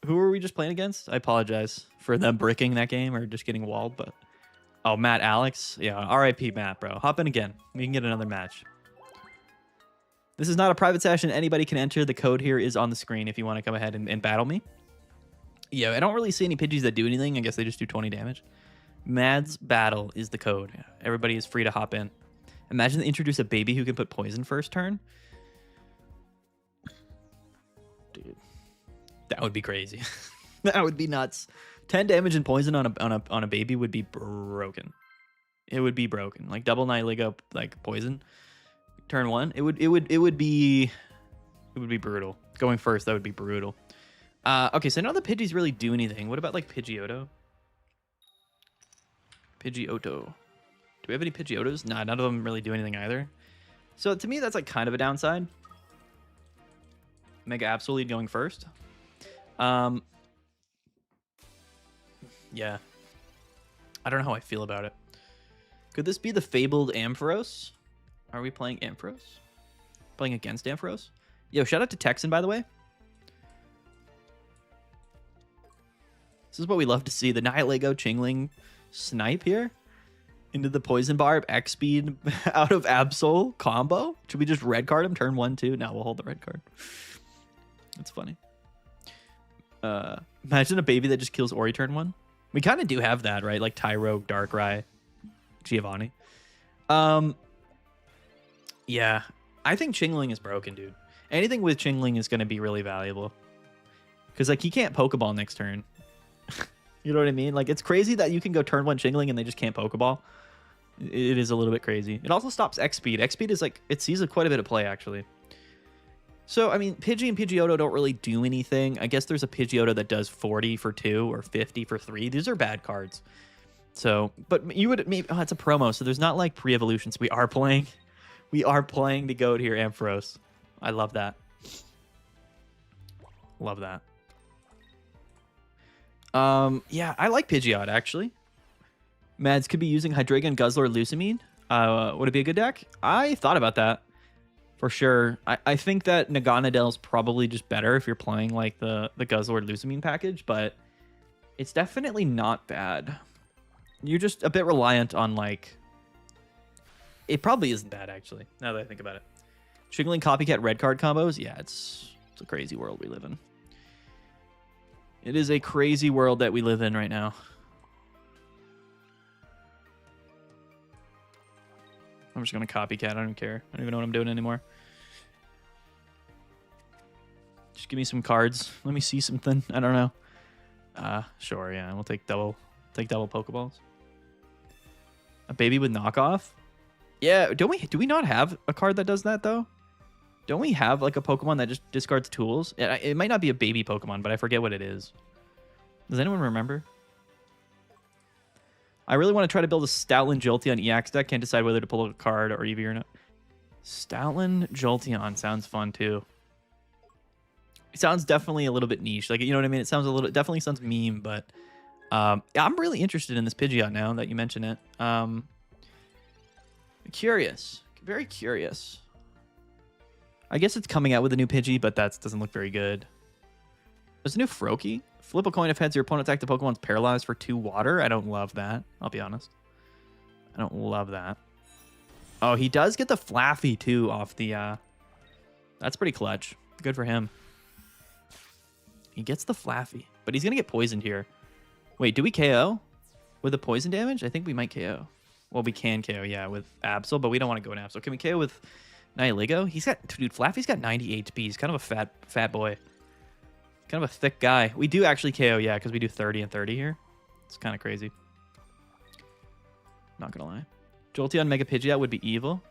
were we just playing against? I apologize for them bricking that game or just getting walled, but oh, Matt Alex. Yeah, R.I.P. Matt, bro. Hop in again. We can get another match. This is not a private session. Anybody can enter. The code here is on the screen if you want to come ahead and battle me. Yeah, I don't really see any Pidgeys that do anything. I guess they just do 20 damage. Mad's Battle is the code. Everybody is free to hop in. Imagine they introduce a baby who can put poison first turn. Dude, that would be crazy. That would be nuts. 10 damage and poison on a baby would be broken. It would be broken. Like double Nihilego, like poison. Turn 1. It would be brutal. Going first, that would be brutal. Okay, so none of the Pidgeys really do anything. What about like Pidgeotto? Pidgeotto. Do we have any Pidgeottos? Nah, none of them really do anything either. So to me, that's like kind of a downside. Mega Absolute going first. Yeah. I don't know how I feel about it. Could this be the fabled Ampharos? Are we playing Ampharos? Playing against Ampharos? Yo, shout out to Texan, by the way. This is what we love to see. The Nihilego Chingling snipe here into the Poison Barb X speed out of Absol combo. Should we just red card him? Turn 1, 2. No, we'll hold the red card. That's funny. Imagine a baby that just kills Ori turn 1. We kind of do have that, right? Like Tyrogue, Darkrai, Giovanni. Yeah, I think Chingling is broken, dude. Anything with Chingling is going to be really valuable. Because, like, he can't Pokeball next turn. You know what I mean? Like, it's crazy that you can go turn 1 Chingling and they just can't Pokeball. It is a little bit crazy. It also stops X-Speed. X-Speed is, like, it sees quite a bit of play, actually. So, I mean, Pidgey and Pidgeotto don't really do anything. I guess there's a Pidgeotto that does 40 for 2 or 50 for 3. These are bad cards. So, but you would maybe... Oh, it's a promo, so there's not, like, pre-evolutions. We are playing the GOAT here, Ampharos. I love that. Love that. Yeah, I like Pidgeot, actually. Mads could be using Hydreigon, Guzzlord, Lusamine. Would it be a good deck? I thought about that. For sure. I think that Naganadel is probably just better if you're playing, like, the Guzzlord, Lusamine package, but it's definitely not bad. You're just a bit reliant on, like... It probably isn't bad, actually, now that I think about it. Chingling Copycat red card combos? Yeah, it's a crazy world we live in. It is a crazy world that we live in right now. I'm just going to Copycat. I don't care. I don't even know what I'm doing anymore. Just give me some cards. Let me see something. I don't know. Sure, yeah. We'll take double Pokeballs. A baby with knockoff? Yeah, do we not have a card that does that, though? Don't we have, like, a Pokemon that just discards tools? It might not be a baby Pokemon, but I forget what it is. Does anyone remember? I really want to try to build a Stoutland Jolteon EX deck. Can't decide whether to pull a card or EV or not. Stoutland Jolteon sounds fun, too. It sounds definitely a little bit niche. Like, you know what I mean? It sounds definitely sounds meme, but I'm really interested in this Pidgeot now that you mention it. Curious. Very curious. I guess it's coming out with a new Pidgey, but that doesn't look very good. There's a new Froakie. Flip a coin if heads your opponent attack the Pokemon's paralyzed for 2 water. I don't love that. I'll be honest. I don't love that. Oh, he does get the Flaffy, too, off the... That's pretty clutch. Good for him. He gets the Flaffy, but he's going to get poisoned here. Wait, do we KO with the poison damage? I think we might KO. Well, we can KO, yeah, with Absol, but we don't want to go in Absol. Can we KO with Nihilego? He's got... Dude, Flaffy's got 90 HP. He's kind of a fat boy. Kind of a thick guy. We do actually KO, yeah, because we do 30 and 30 here. It's kind of crazy. Not gonna lie. Jolteon Mega Pidgeot would be evil.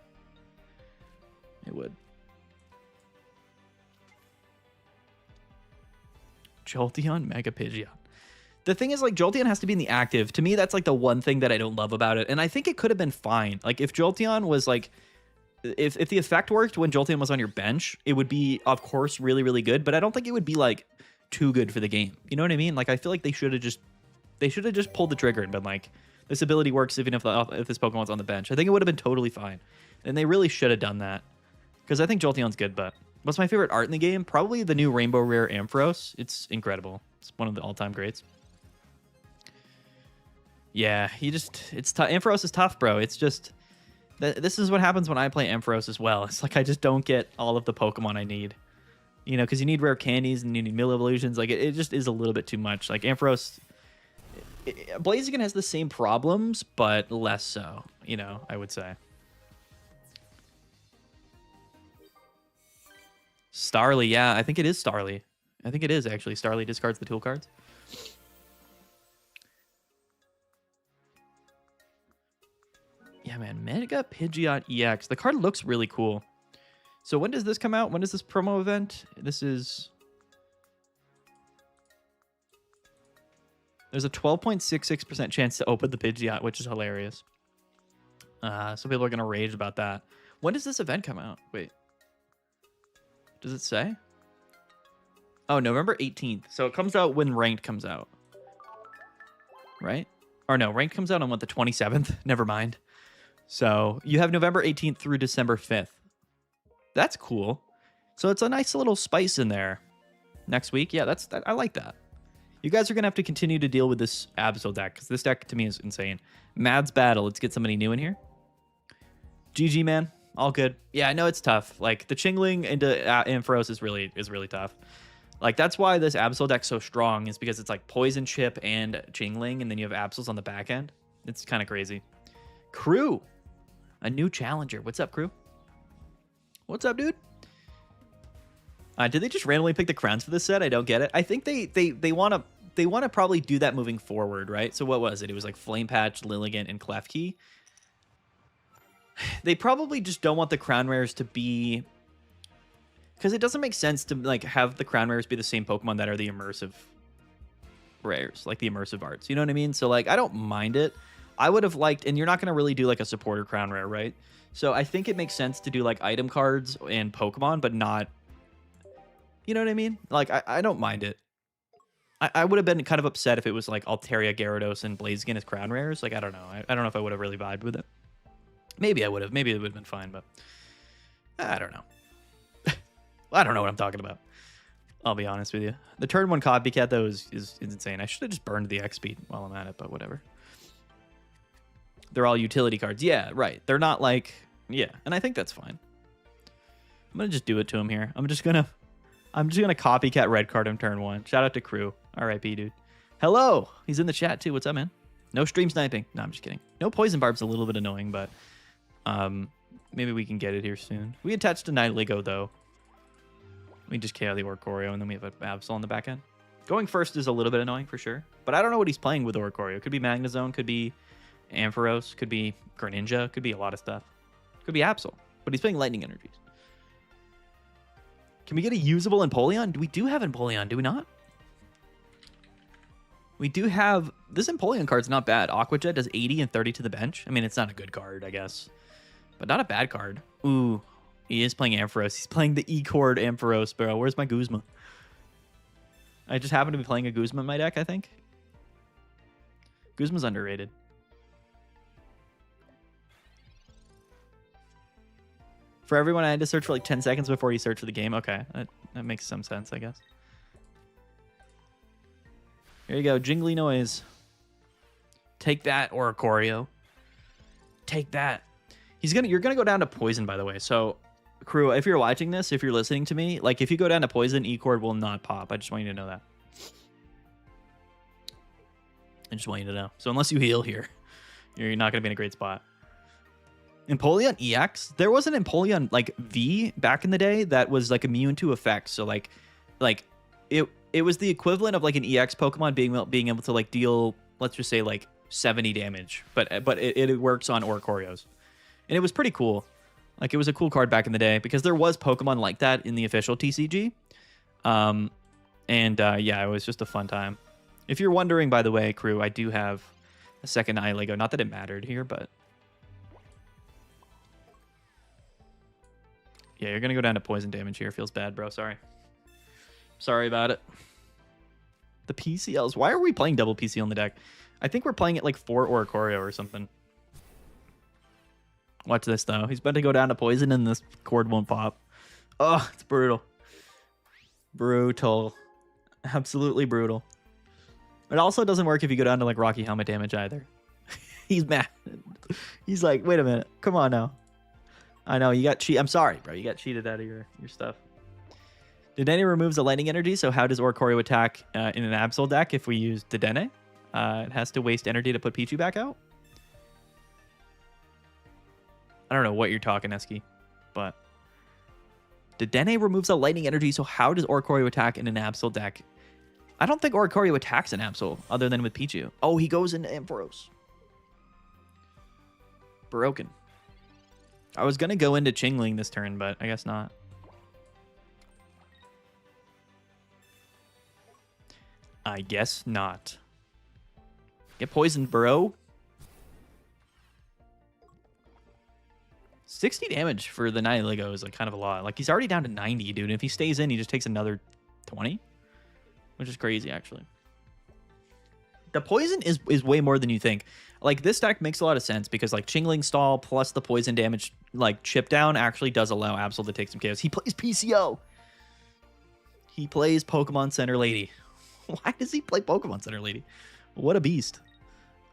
It would. Jolteon Mega Pidgeot. The thing is, like, Jolteon has to be in the active. To me, that's, like, the one thing that I don't love about it. And I think it could have been fine. Like, if Jolteon was, like... If the effect worked when Jolteon was on your bench, it would be, of course, really, really good. But I don't think it would be, like, too good for the game. You know what I mean? Like, I feel like they should have just pulled the trigger and been like, this ability works even if this Pokemon's on the bench. I think it would have been totally fine. And they really should have done that. Because I think Jolteon's good, but what's my favorite art in the game? Probably the new Rainbow Rare Ampharos. It's incredible. It's one of the all-time greats. Yeah, Ampharos is tough, bro. It's just... This is what happens when I play Ampharos as well. It's like I just don't get all of the Pokemon I need. You know, because you need rare candies and you need mill evolutions. Like, it just is a little bit too much. Like, Ampharos... Blaziken has the same problems, but less so, you know, I would say. Starly, yeah, I think it is Starly. I think it is, actually. Starly discards the tool cards. Yeah, man, Mega Pidgeot EX. The card looks really cool. So when does this come out? When is this promo event? This is... There's a 12.66% chance to open the Pidgeot, which is hilarious. Some people are going to rage about that. When does this event come out? Wait. Does it say? Oh, November 18th. So it comes out when Ranked comes out. Right? Or no, Ranked comes out on what, the 27th? Never mind. So you have November 18th through December 5th. That's cool. So it's a nice little spice in there. Next week. Yeah, I like that. You guys are going to have to continue to deal with this Absol deck, because this deck to me is insane. Mad's Battle. Let's get somebody new in here. GG, man. All good. Yeah, I know it's tough. Like, the Chingling into Ampharos is really tough. Like, that's why this Absol deck's so strong, is because it's like Poison Chip and Jingling, and then you have Absols on the back end. It's kind of crazy. Crew, a new challenger. What's up, Crew? What's up, dude? Did they just randomly pick the crowns for this set? I don't get it. I think they want to probably do that moving forward, right? So what was it? It was like Flame Patch, Lilligant, and Klefki. They probably just don't want the crown rares to be, because it doesn't make sense to like have the crown rares be the same Pokemon that are the immersive rares, like the immersive arts. You know what I mean? So like, I don't mind it. I would have liked, and you're not going to really do like a supporter crown rare, right? So I think it makes sense to do like item cards and Pokemon, but not, you know what I mean? Like, I don't mind it. I would have been kind of upset if it was like Altaria, Gyarados, and Blaziken as crown rares. Like, I don't know. I don't know if I would have really vibed with it. Maybe I would have. Maybe it would have been fine, but I don't know. I don't know what I'm talking about. I'll be honest with you. The turn 1 copycat, though, is insane. I should have just burned the X speed while I'm at it, but whatever. They're all utility cards. Yeah, right. They're not like... Yeah, and I think that's fine. I'm going to just do it to him here. I'm just going to copycat red card him turn 1. Shout out to Crew. R.I.P., dude. Hello! He's in the chat, too. What's up, man? No stream sniping. No, I'm just kidding. No Poison Barb's a little bit annoying, but maybe we can get it here soon. We attached to Nihilego, though. We just KO the Oricorio, and then we have an Absol on the back end. Going first is a little bit annoying for sure, but I don't know what he's playing with Oricorio. Could be Magnezone, could be Ampharos, could be Greninja, could be a lot of stuff. Could be Absol, but he's playing Lightning Energies. Can we get a usable Empoleon? We do have Empoleon, do we not? We do have... This Empoleon card's not bad. Aqua Jet does 80 and 30 to the bench. I mean, it's not a good card, I guess, but not a bad card. Ooh. He is playing Ampharos. He's playing the E-Cord Ampharos, bro. Where's my Guzma? I just happen to be playing a Guzma in my deck, I think. Guzma's underrated. For everyone, I had to search for like 10 seconds before you search for the game. Okay, that makes some sense, I guess. Here you go, jingly noise. Take that, Oricorio. Take that. You're gonna go down to Poison, by the way. So... Crew, if you're watching this, if you're listening to me, like if you go down to Poison, E-Cord will not pop. I just want you to know that. I just want you to know. So unless you heal here, you're not going to be in a great spot. Empoleon EX? There was an Empoleon like V back in the day that was like immune to effects. So like it was the equivalent of like an EX Pokemon being able to like deal, let's just say like 70 damage, but it works on Oricorios. And it was pretty cool. Like, it was a cool card back in the day because there was Pokemon like that in the official TCG. Yeah, it was just a fun time. If you're wondering, by the way, Crew, I do have a second Nihilego. Not that it mattered here, but... Yeah, you're going to go down to poison damage here. Feels bad, bro. Sorry. Sorry about it. The PCLs. Why are we playing double PCL in the deck? I think we're playing it like 4 Oricorio or something. Watch this, though. He's about to go down to poison, and this cord won't pop. Oh, it's brutal. Brutal. Absolutely brutal. It also doesn't work if you go down to, like, Rocky Helmet damage either. He's mad. He's like, wait a minute. Come on now. I know, you got cheated. I'm sorry, bro. You got cheated out of your stuff. Dedenne removes the lightning energy, so how does Oricorio attack in an Absol deck if we use Dedenne? It has to waste energy to put Pichu back out? I don't know what you're talking, Eski, but Dedenne removes the lightning energy, so how does Oricorio attack in an Absol deck? I don't think Oricorio attacks an Absol other than with Pichu. Oh, he goes into Ampharos. Broken. I was going to go into Chingling this turn, but I guess not. I guess not. Get poisoned, bro. 60 damage for the Nihilego is like kind of a lot. Like, he's already down to 90, dude. And if he stays in, he just takes another 20, which is crazy, actually. The poison is way more than you think. Like, this deck makes a lot of sense because, like, Chingling Stall plus the poison damage, like, chip down actually does allow Absol to take some KOs. He plays PCO. He plays Pokemon Center Lady. Why does he play Pokemon Center Lady? What a beast.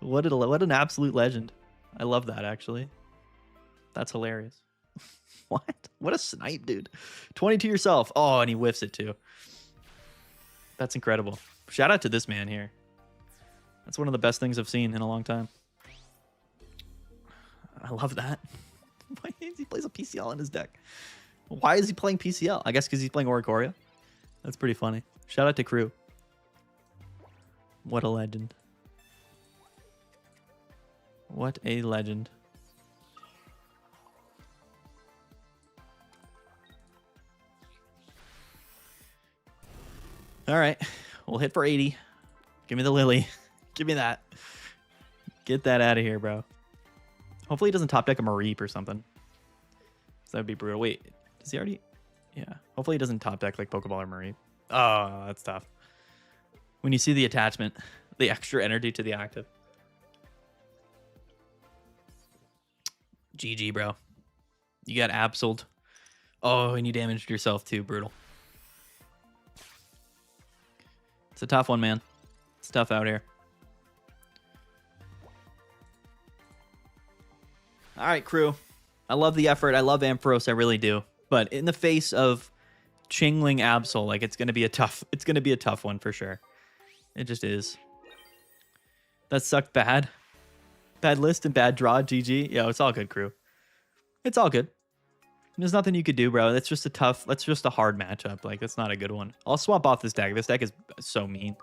What an absolute legend. I love that, actually. That's hilarious. What? What a snipe, dude. 20 to yourself. Oh, and he whiffs it, too. That's incredible. Shout out to this man here. That's one of the best things I've seen in a long time. I love that. Why he plays a PCL in his deck? Why is he playing PCL? I guess because he's playing Oricorio. That's pretty funny. Shout out to Crew. What a legend. What a legend. All right. We'll hit for 80. Give me the Lily. Give me that. Get that out of here, bro. Hopefully he doesn't top deck a Mareep or something. So that would be brutal. Wait, does he already? Yeah. Hopefully he doesn't top deck like Pokeball or Mareep. Oh, that's tough. When you see the attachment, the extra energy to the active. GG, bro. You got absoled. Oh, and you damaged yourself too. Brutal. It's a tough one, man. It's tough out here. All right, Crew. I love the effort. I love Ampharos. I really do. But in the face of Chingling Absol, like it's gonna be a tough one for sure. It just is. That sucked bad. Bad list and bad draw, GG. Yeah, it's all good, Crew. It's all good. There's nothing you could do, bro. That's just a hard matchup. Like, that's not a good one. I'll swap off this deck. This deck is so mean.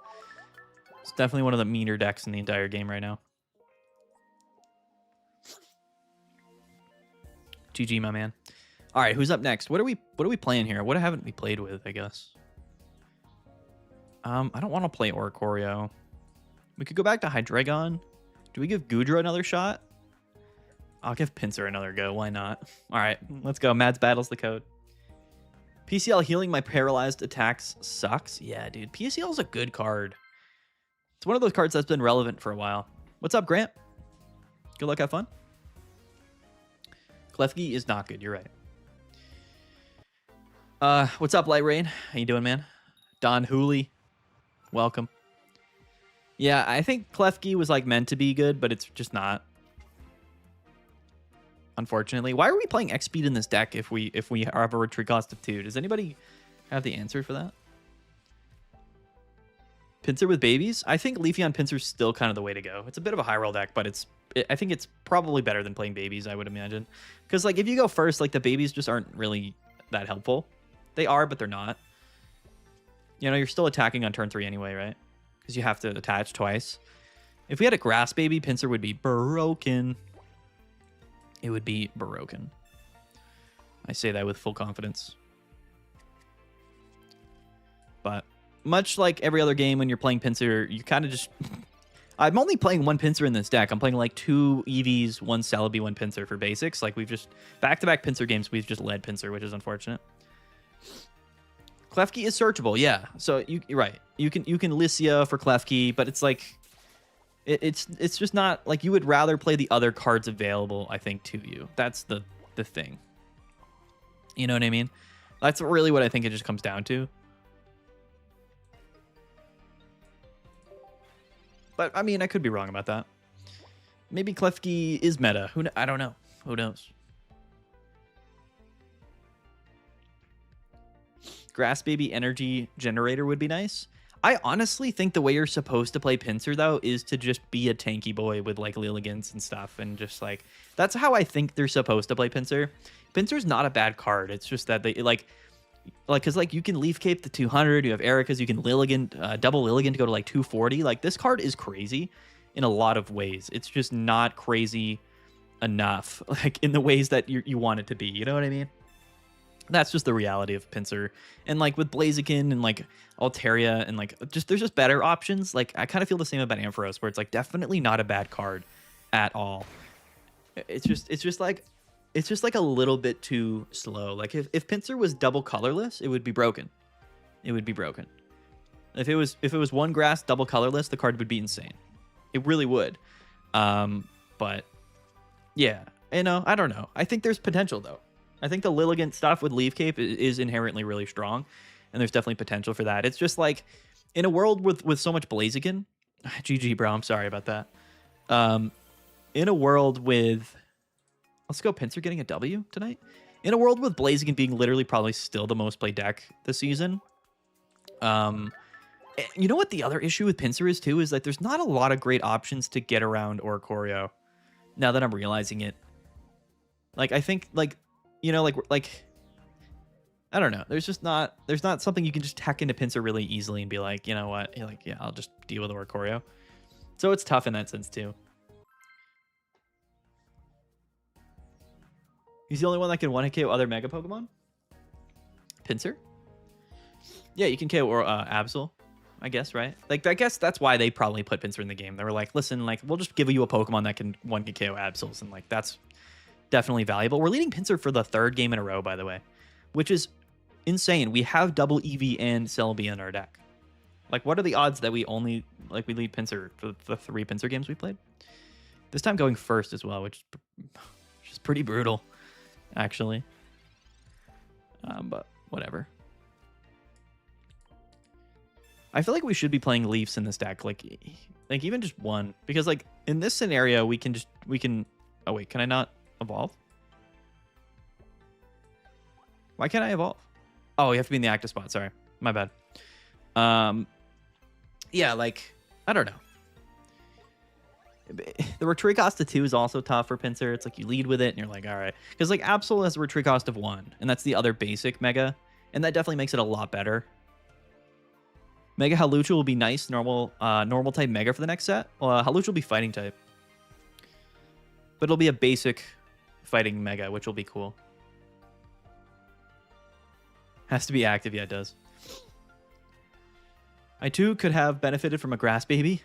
It's definitely one of the meaner decks in the entire game right now. GG, my man. All right, who's up next? What are we playing here? What haven't we played with, I guess? I don't want to play Oricorio. We could go back to Hydreigon. Do we give Goodra another shot? I'll give Pinsir another go. Why not? All right, let's go. Mads battles the code. PCL healing my paralyzed attacks sucks. Yeah, dude. PCL is a good card. It's one of those cards that's been relevant for a while. What's up, Grant? Good luck, have fun. Klefki is not good. You're right. What's up, Light Rain? How you doing, man? Don Hooley, welcome. Yeah, I think Klefki was like meant to be good, but it's just not. Unfortunately, why are we playing X speed in this deck if we have a retreat cost of 2? Does anybody have the answer for that? Pinsir with babies? I think Leafeon Pinsir is still kind of the way to go. It's a bit of a high roll deck, but I think it's probably better than playing babies, I would imagine. Because like if you go first, like the babies just aren't really that helpful. They are, but they're not. You know, you're still attacking on turn 3 anyway, right? Because you have to attach twice. If we had a grass baby, Pinsir would be broken. It would be broken. I say that with full confidence. But much like every other game when you're playing Pinsir, you kind of just... I'm only playing one Pinsir in this deck. I'm playing like 2 EVs, 1 Celebi, 1 Pinsir for basics. Like we've just... Back-to-back Pinsir games, we've just led Pinsir, which is unfortunate. Klefki is searchable, yeah. So you're right. You can Lycia for Klefki, but it's like... It's just not like you would rather play the other cards available, I think, to you. That's the thing. You know what I mean? That's really what I think it just comes down to. But I mean, I could be wrong about that. Maybe Klefki is meta. I don't know. Who knows? Grass Baby Energy Generator would be nice. I honestly think the way you're supposed to play Pinsir, though, is to just be a tanky boy with, like, Lilligants and stuff. And just, like, that's how I think they're supposed to play Pinsir. Pinsir's not a bad card. It's just that they, because, like, you can Leaf Cape to 200. You have Erika's. You can Lilligant, double Lilligant to go to, like, 240. Like, this card is crazy in a lot of ways. It's just not crazy enough, like, in the ways that you want it to be. You know what I mean? That's just the reality of Pinsir. And like with Blaziken and like Altaria and like there's just better options. Like I kind of feel the same about Ampharos, where it's like definitely not a bad card at all. It's just like a little bit too slow. Like if Pinsir was double colorless, it would be broken. It would be broken. If it was 1 grass double colorless, the card would be insane. It really would. But yeah, you know, I don't know. I think there's potential though. I think the Lilligant stuff with Leaf Cape is inherently really strong, and there's definitely potential for that. It's just like, in a world with so much Blaziken... GG, bro, I'm sorry about that. In a world with... Let's go Pinsir getting a W tonight. In a world with Blaziken being literally probably still the most played deck this season, You know what the other issue with Pinsir is too, is that there's not a lot of great options to get around Oricorio. Now that I'm realizing it. Like, I think, like, you know, like, I don't know. There's not something you can just hack into Pinsir really easily and be like, you know what? You're like, yeah, I'll just deal with Oricorio. So it's tough in that sense too. He's the only one that can one-hit KO other Mega Pokemon? Pinsir? Yeah, you can KO or Absol, I guess, right? Like, I guess that's why they probably put Pinsir in the game. They were like, listen, like, we'll just give you a Pokemon that can one-hit KO Absols, and like, that's definitely valuable. We're leading Pinsir for the 3rd game in a row, by the way, which is insane. We have double EV and Celebi in our deck. Like, what are the odds that we only, like, we lead Pinsir for the 3 Pinsir games we played? This time going first as well, which is pretty brutal, actually. But whatever. I feel like we should be playing Leafs in this deck, like even just one, because like in this scenario we can. Oh wait, can I not evolve? Why can't I evolve? Oh, you have to be in the active spot. Sorry, my bad. Yeah, like I don't know. The retreat cost of 2 is also tough for Pinsir. It's like you lead with it and you're like, all right, because like Absol has a retreat cost of 1, and that's the other basic Mega, and that definitely makes it a lot better. Mega Halucha will be nice, normal type Mega for the next set. Halucha will be fighting type. But it'll be a basic fighting Mega, which will be cool. Has to be active, yeah, it does. I too could have benefited from a Grass Baby.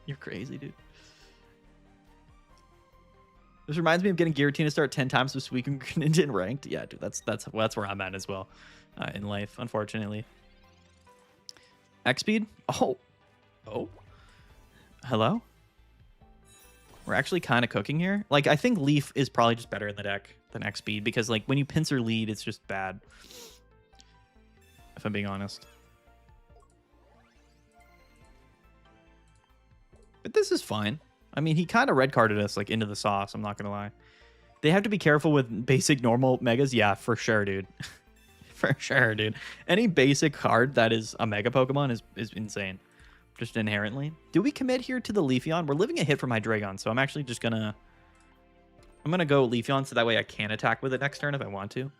You're crazy, dude. This reminds me of getting Giratina to start 10 times with Suicune Greninja in ranked. Yeah, dude, that's where I'm at as well in life, unfortunately. X-Speed? Oh. Hello? We're actually kind of cooking here. Like, I think Leaf is probably just better in the deck than X-Speed because, like, when you Pinsir lead, it's just bad. If I'm being honest. But this is fine. I mean, he kind of red carded us like into the sauce. I'm not gonna lie. They have to be careful with basic normal megas. Yeah, for sure, dude. For sure, dude. Any basic card that is a mega Pokemon is insane, just inherently. Do we commit here to the Leafeon? We're living a hit from Hydreigon, so I'm actually just gonna go Leafeon so that way I can attack with it next turn if I want to.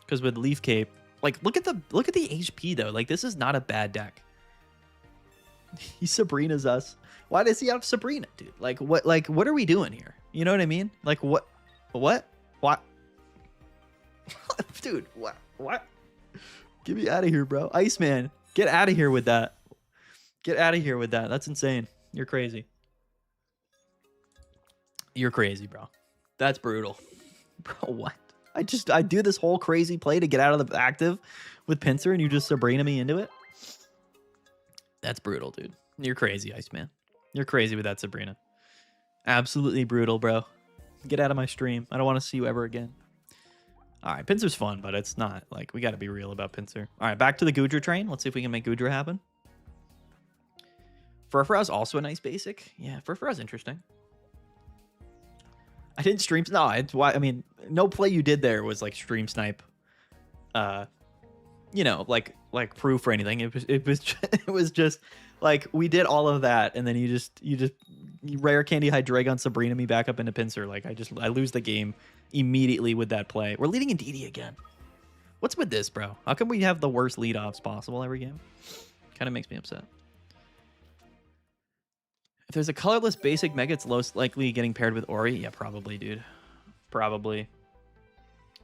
Because with Leaf Cape, like look at the HP though. Like this is not a bad deck. He Sabrina's us. Why does he have Sabrina, dude? Like what are we doing here? You know what I mean? Like what? Dude, what? Get me out of here, bro. Iceman, get out of here with that. Get out of here with that. That's insane. You're crazy. You're crazy, bro. That's brutal. Bro, what? I do this whole crazy play to get out of the active with Pinsir and you just Sabrina me into it? That's brutal, dude. You're crazy, Iceman. You're crazy with that Sabrina. Absolutely brutal, bro. Get out of my stream. I don't want to see you ever again. All right, Pinsir's fun, but it's not. Like, we got to be real about Pinsir. All right, back to the Goodra train. Let's see if we can make Goodra happen. Furfurow's also a nice basic. Yeah, Furfurow's interesting. I didn't stream. No, I mean, no play you did there was like stream snipe. You know, like proof or anything. It was just like we did all of that, and then you rare candy Hydreigon Sabrina me back up into Pinsir. Like I lose the game immediately with that play. We're leading in DD again. What's with this, bro? How come we have the worst leadoffs possible every game? Kind of makes me upset. If there's a colorless basic mega, it's most likely getting paired with Ori. Yeah, probably, dude. Probably.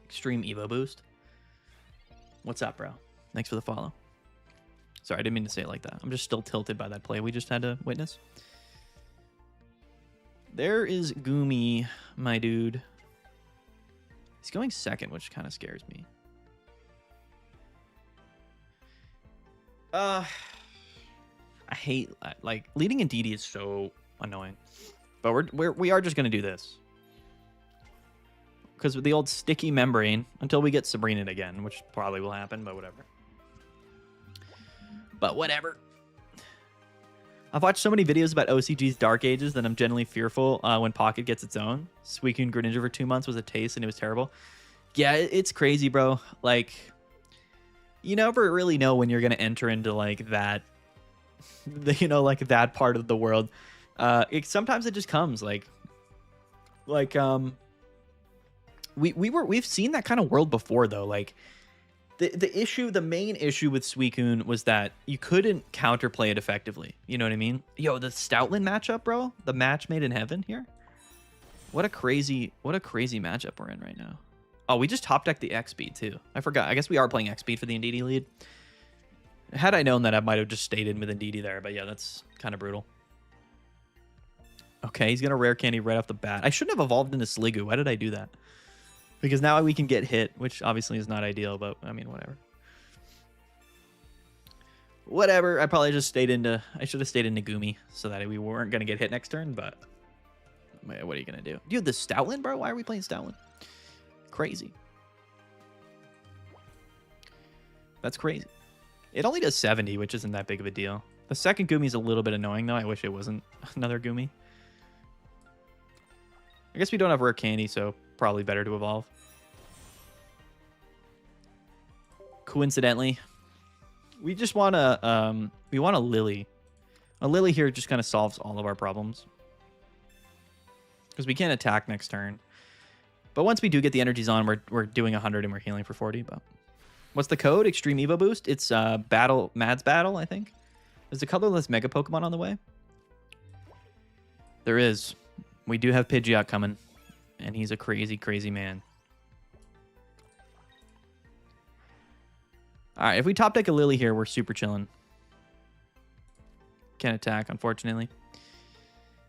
Extreme Evo boost. What's up, bro? Thanks for the follow. Sorry, I didn't mean to say it like that. I'm just still tilted by that play we just had to witness. There is Gumi, my dude. He's going second, which kind of scares me. I hate, like, leading in DD is so annoying. But we are just going to do this. Because with the old sticky membrane, until we get Sabrina again, which probably will happen, but whatever. But whatever. I've watched so many videos about OCG's Dark Ages that I'm generally fearful when Pocket gets its own. Suicune Greninja for 2 months was a taste and it was terrible. Yeah, it's crazy, bro. Like, You never really know when you're gonna enter into like that, you know, like that part of the world. Sometimes it just comes like we've seen that kind of world before though. Like the main issue with Suicune was that you couldn't counterplay it effectively. You know what I mean? Yo, the Stoutland matchup, bro. The match made in heaven here. What a crazy matchup we're in right now. Oh, we just top decked the X speed too. I forgot. I guess we are playing X speed for the Indeedee lead. Had I known that, I might have just stayed in with Indeedee there. But yeah, that's kind of brutal. Okay, he's gonna rare candy right off the bat. I shouldn't have evolved into Sliggoo. Why did I do that? Because now we can get hit, which obviously is not ideal, but I mean, whatever. Whatever. I probably just stayed into... I should have stayed into Gumi so that we weren't going to get hit next turn, but... What are you going to do? Dude, the Stoutland, bro? Why are we playing Stoutland? Crazy. That's crazy. It only does 70, which isn't that big of a deal. The second Gumi's a little bit annoying, though. I wish it wasn't another Gumi. I guess we don't have rare candy, so probably better to evolve. Coincidentally, we just want to we want a Lily. A Lily here just kind of solves all of our problems because we can't attack next turn. But once we do get the energies on, we're doing 100 and we're healing for 40. But what's the code? Extreme Evo Boost. It's Mads Battle, I think. Is a colorless Mega Pokemon on the way? There is. We do have Pidgeot coming, and he's a crazy, crazy man. All right, if we top deck a Lily here, we're super chilling. Can't attack, unfortunately.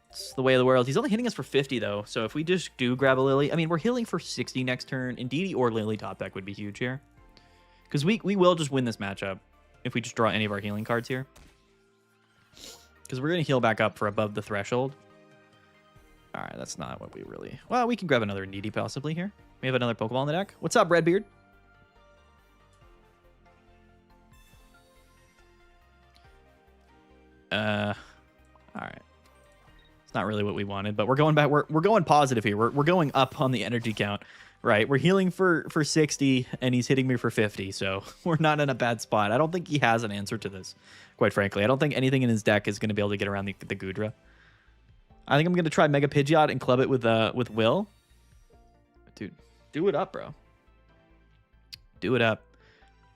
It's the way of the world. He's only hitting us for 50, though, so if we just do grab a Lily... I mean, we're healing for 60 next turn. Indeedee or Lily top deck would be huge here. Because we will just win this matchup if we just draw any of our healing cards here. Because we're going to heal back up for above the threshold. All right, that's not what we really... Well, we can grab another Indeedee possibly here. We have another Pokeball in the deck. What's up, Redbeard? All right. It's not really what we wanted, but we're going back. We're going positive here. We're going up on the energy count, right? We're healing for 60, and he's hitting me for 50, so we're not in a bad spot. I don't think he has an answer to this, quite frankly. I don't think anything in his deck is going to be able to get around the Goodra. I think I'm going to try Mega Pidgeot and club it with Will. Dude, do it up, bro. Do it up.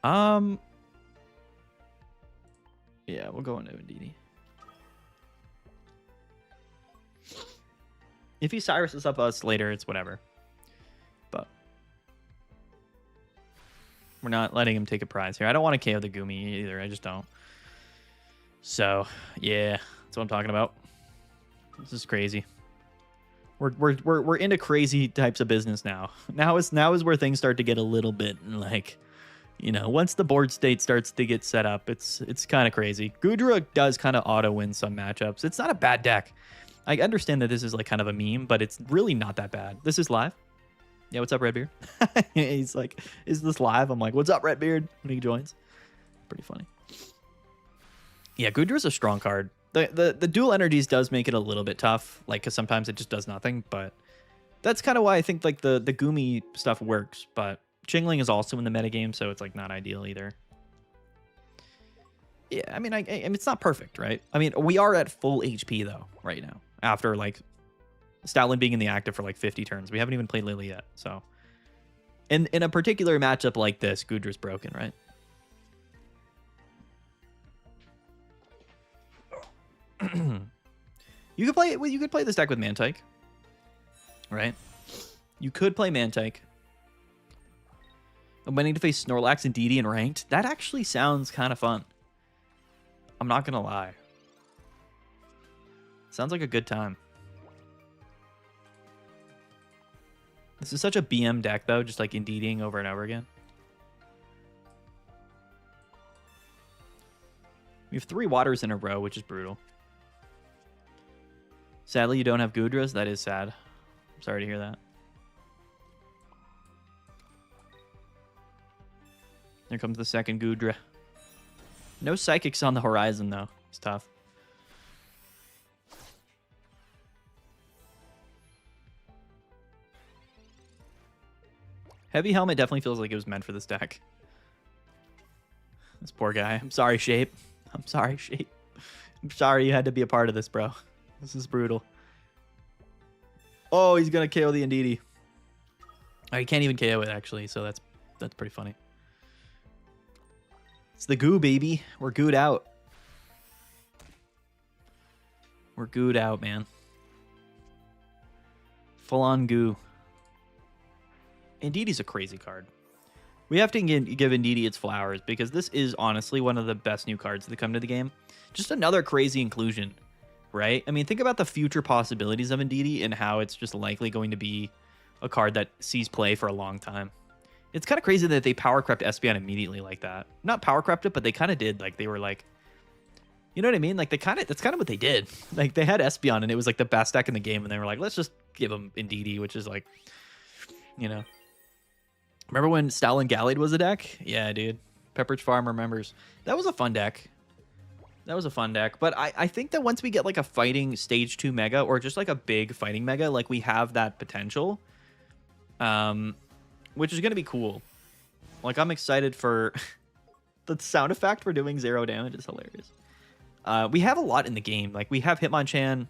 Yeah, we'll go into Indeedee. If he Cyruses up us later, it's whatever. But we're not letting him take a prize here. I don't want to KO the Gumi either. I just don't. So, yeah, that's what I'm talking about. This is crazy. We're into crazy types of business now. Now is where things start to get a little bit like, you know, once the board state starts to get set up, it's kind of crazy. Goodra does kind of auto win some matchups. It's not a bad deck. I understand that this is like kind of a meme, but it's really not that bad. This is live. Yeah, what's up, Redbeard? He's like, is this live? I'm like, what's up, Redbeard? When he joins. Pretty funny. Yeah, Goodra's a strong card. The dual energies does make it a little bit tough, like, because sometimes it just does nothing, but that's kind of why I think like the Gumi stuff works, but Chingling is also in the metagame, so it's like not ideal either. Yeah, I mean, I mean, it's not perfect, right? I mean, we are at full HP though right now after like Stoutland being in the active for like 50 turns. We haven't even played Lily yet, so in a particular matchup like this, Goodra's broken, right? You could play this deck with Mantike, right? You could play Mantike. I'm waiting to face Snorlax and Indeedee in ranked. That actually sounds kind of fun. I'm not gonna lie. Sounds like a good time. This is such a BM deck though, just like Indeedeing over and over again. We have 3 waters in a row, which is brutal. Sadly, you don't have Goodras. That is sad. I'm sorry to hear that. Here comes the second Goodra. No Psychics on the horizon, though. It's tough. Heavy Helmet definitely feels like it was meant for this deck. This poor guy. I'm sorry, Shape. I'm sorry, Shape. I'm sorry you had to be a part of this, bro. This is brutal. Oh, he's gonna KO the Indeedee. Oh, he can't even KO it actually, so that's pretty funny. It's the goo, baby. We're gooed out. We're gooed out, man. Full on goo. Indeedee's a crazy card. We have to give Indeedee its flowers because this is honestly one of the best new cards that come to the game. Just another crazy inclusion, right? I mean, think about the future possibilities of Indeedee and how it's just likely going to be a card that sees play for a long time. It's kind of crazy that they power crept Espeon immediately like that. Not power crept it, but they kind of did. Like they were like, you know what I mean? Like that's kind of what they did. Like they had Espeon and it was like the best deck in the game, and they were like, let's just give them Indeedee, which is like, you know. Remember when Stoutland Gallade was a deck? Yeah, dude. Pepperidge Farm remembers. That was a fun deck. That was a fun deck. But I think that once we get like a fighting stage 2 mega or just like a big fighting mega, like we have that potential. Which is going to be cool. Like I'm excited for the sound effect for doing 0 damage is hilarious. We have a lot in the game. Like we have Hitmonchan.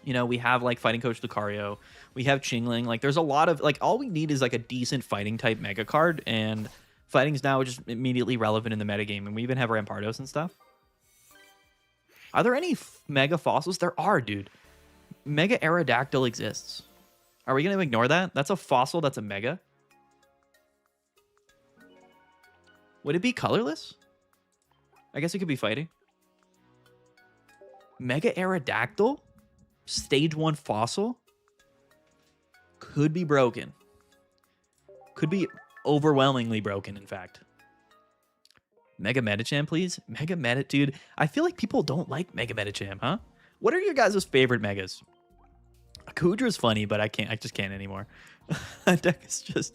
You know, we have like Fighting Coach Lucario. We have Chingling. Like there's a lot of like all we need is like a decent fighting type mega card, and fighting's now just immediately relevant in the metagame, and we even have Ampharos and stuff. Are there any mega fossils? There are, dude. Mega Aerodactyl exists. Are we going to ignore that? That's a fossil. That's a mega. Would it be colorless? I guess it could be fighting. Mega Aerodactyl? Stage 1 fossil? Could be broken. Could be overwhelmingly broken, in fact. Mega Medicham, please. Mega dude. I feel like people don't like Mega Medicham, huh? What are your guys' favorite megas? Goodra's funny, but I just can't anymore. That deck is just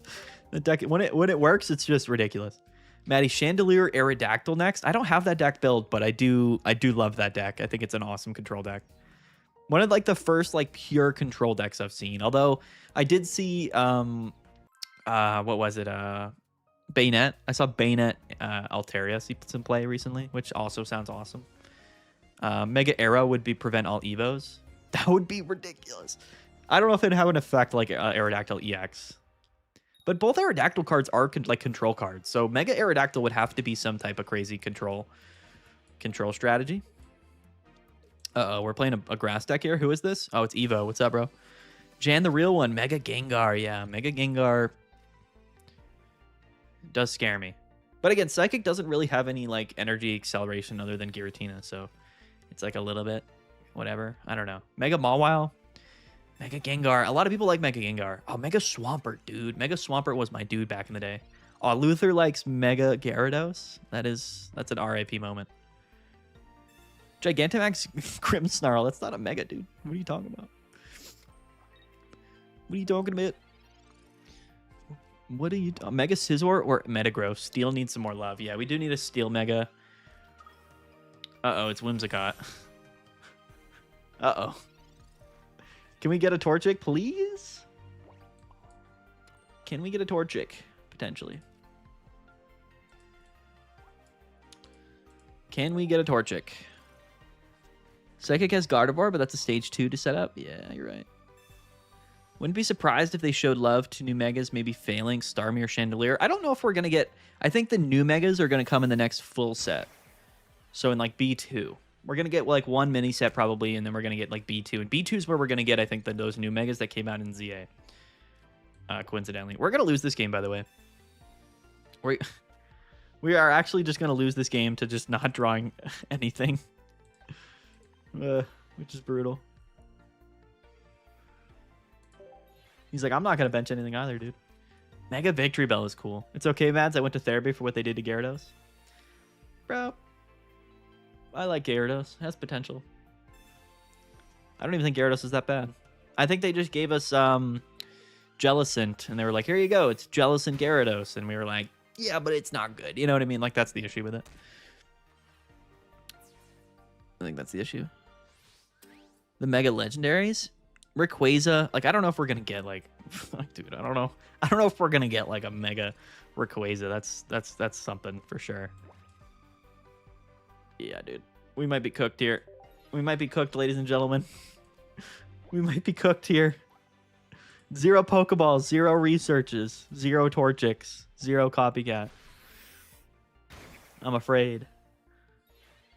when it works, it's just ridiculous. Maddie, Chandelier Aerodactyl next. I don't have that deck build, but I do love that deck. I think it's an awesome control deck. One of like the first like pure control decks I've seen. Although I did see what was it? Bayonet. I saw Bayonet Altaria see some play recently, which also sounds awesome. Mega Arrow would be prevent all Evos. That would be ridiculous. I don't know if it'd have an effect like Aerodactyl EX. But both Aerodactyl cards are like control cards. So Mega Aerodactyl would have to be some type of crazy control strategy. Uh-oh, we're playing a grass deck here. Who is this? Oh, it's Evo. What's up, bro? Jan, the real one. Mega Gengar. Yeah, Mega Gengar does scare me. But again, Psychic doesn't really have any like energy acceleration other than Giratina. So it's like a little bit whatever. I don't know. Mega Mawile. Mega Gengar. A lot of people like Mega Gengar. Oh, Mega Swampert, dude. Mega Swampert was my dude back in the day. Oh, Luther likes Mega Gyarados. That's an RIP moment. Gigantamax Grimmsnarl. That's not a Mega, dude. What are you talking about? What are you talking about? What are you... Mega Scizor or Metagross? Steel needs some more love. Yeah, we do need a Steel Mega. Uh-oh, it's Whimsicott. Uh-oh. Can we get a Torchic, please? Can we get a Torchic? Potentially. Can we get a Torchic? Psychic has Gardevoir, but that's a stage 2 to set up. Yeah, you're right. Wouldn't be surprised if they showed love to new Megas, maybe failing Starmie or Chandelier. I don't know if we're going to get... I think the new Megas are going to come in the next full set. So in like B2. We're going to get like one mini set probably, and then we're going to get like B2. And B2 is where we're going to get, I think, those new Megas that came out in ZA. Coincidentally. We're going to lose this game, by the way. We are actually just going to lose this game to just not drawing anything. Which is brutal. He's like, I'm not going to bench anything either, dude. Mega Victory Bell is cool. It's okay, Mads. I went to therapy for what they did to Gyarados. Bro. I like Gyarados. It has potential. I don't even think Gyarados is that bad. I think they just gave us Jellicent, and they were like, here you go. It's Jellicent Gyarados. And we were like, yeah, but it's not good. You know what I mean? Like, that's the issue with it. I think that's the issue. The Mega Legendaries? Rayquaza. Like, I don't know if we're going to get, like... dude, I don't know. I don't know if we're going to get, like, a Mega Rayquaza. That's something for sure. Yeah, dude. We might be cooked here. We might be cooked, ladies and gentlemen. We might be cooked here. 0 Pokeballs, 0 researches, 0 Torchics, 0 Copycat. I'm afraid.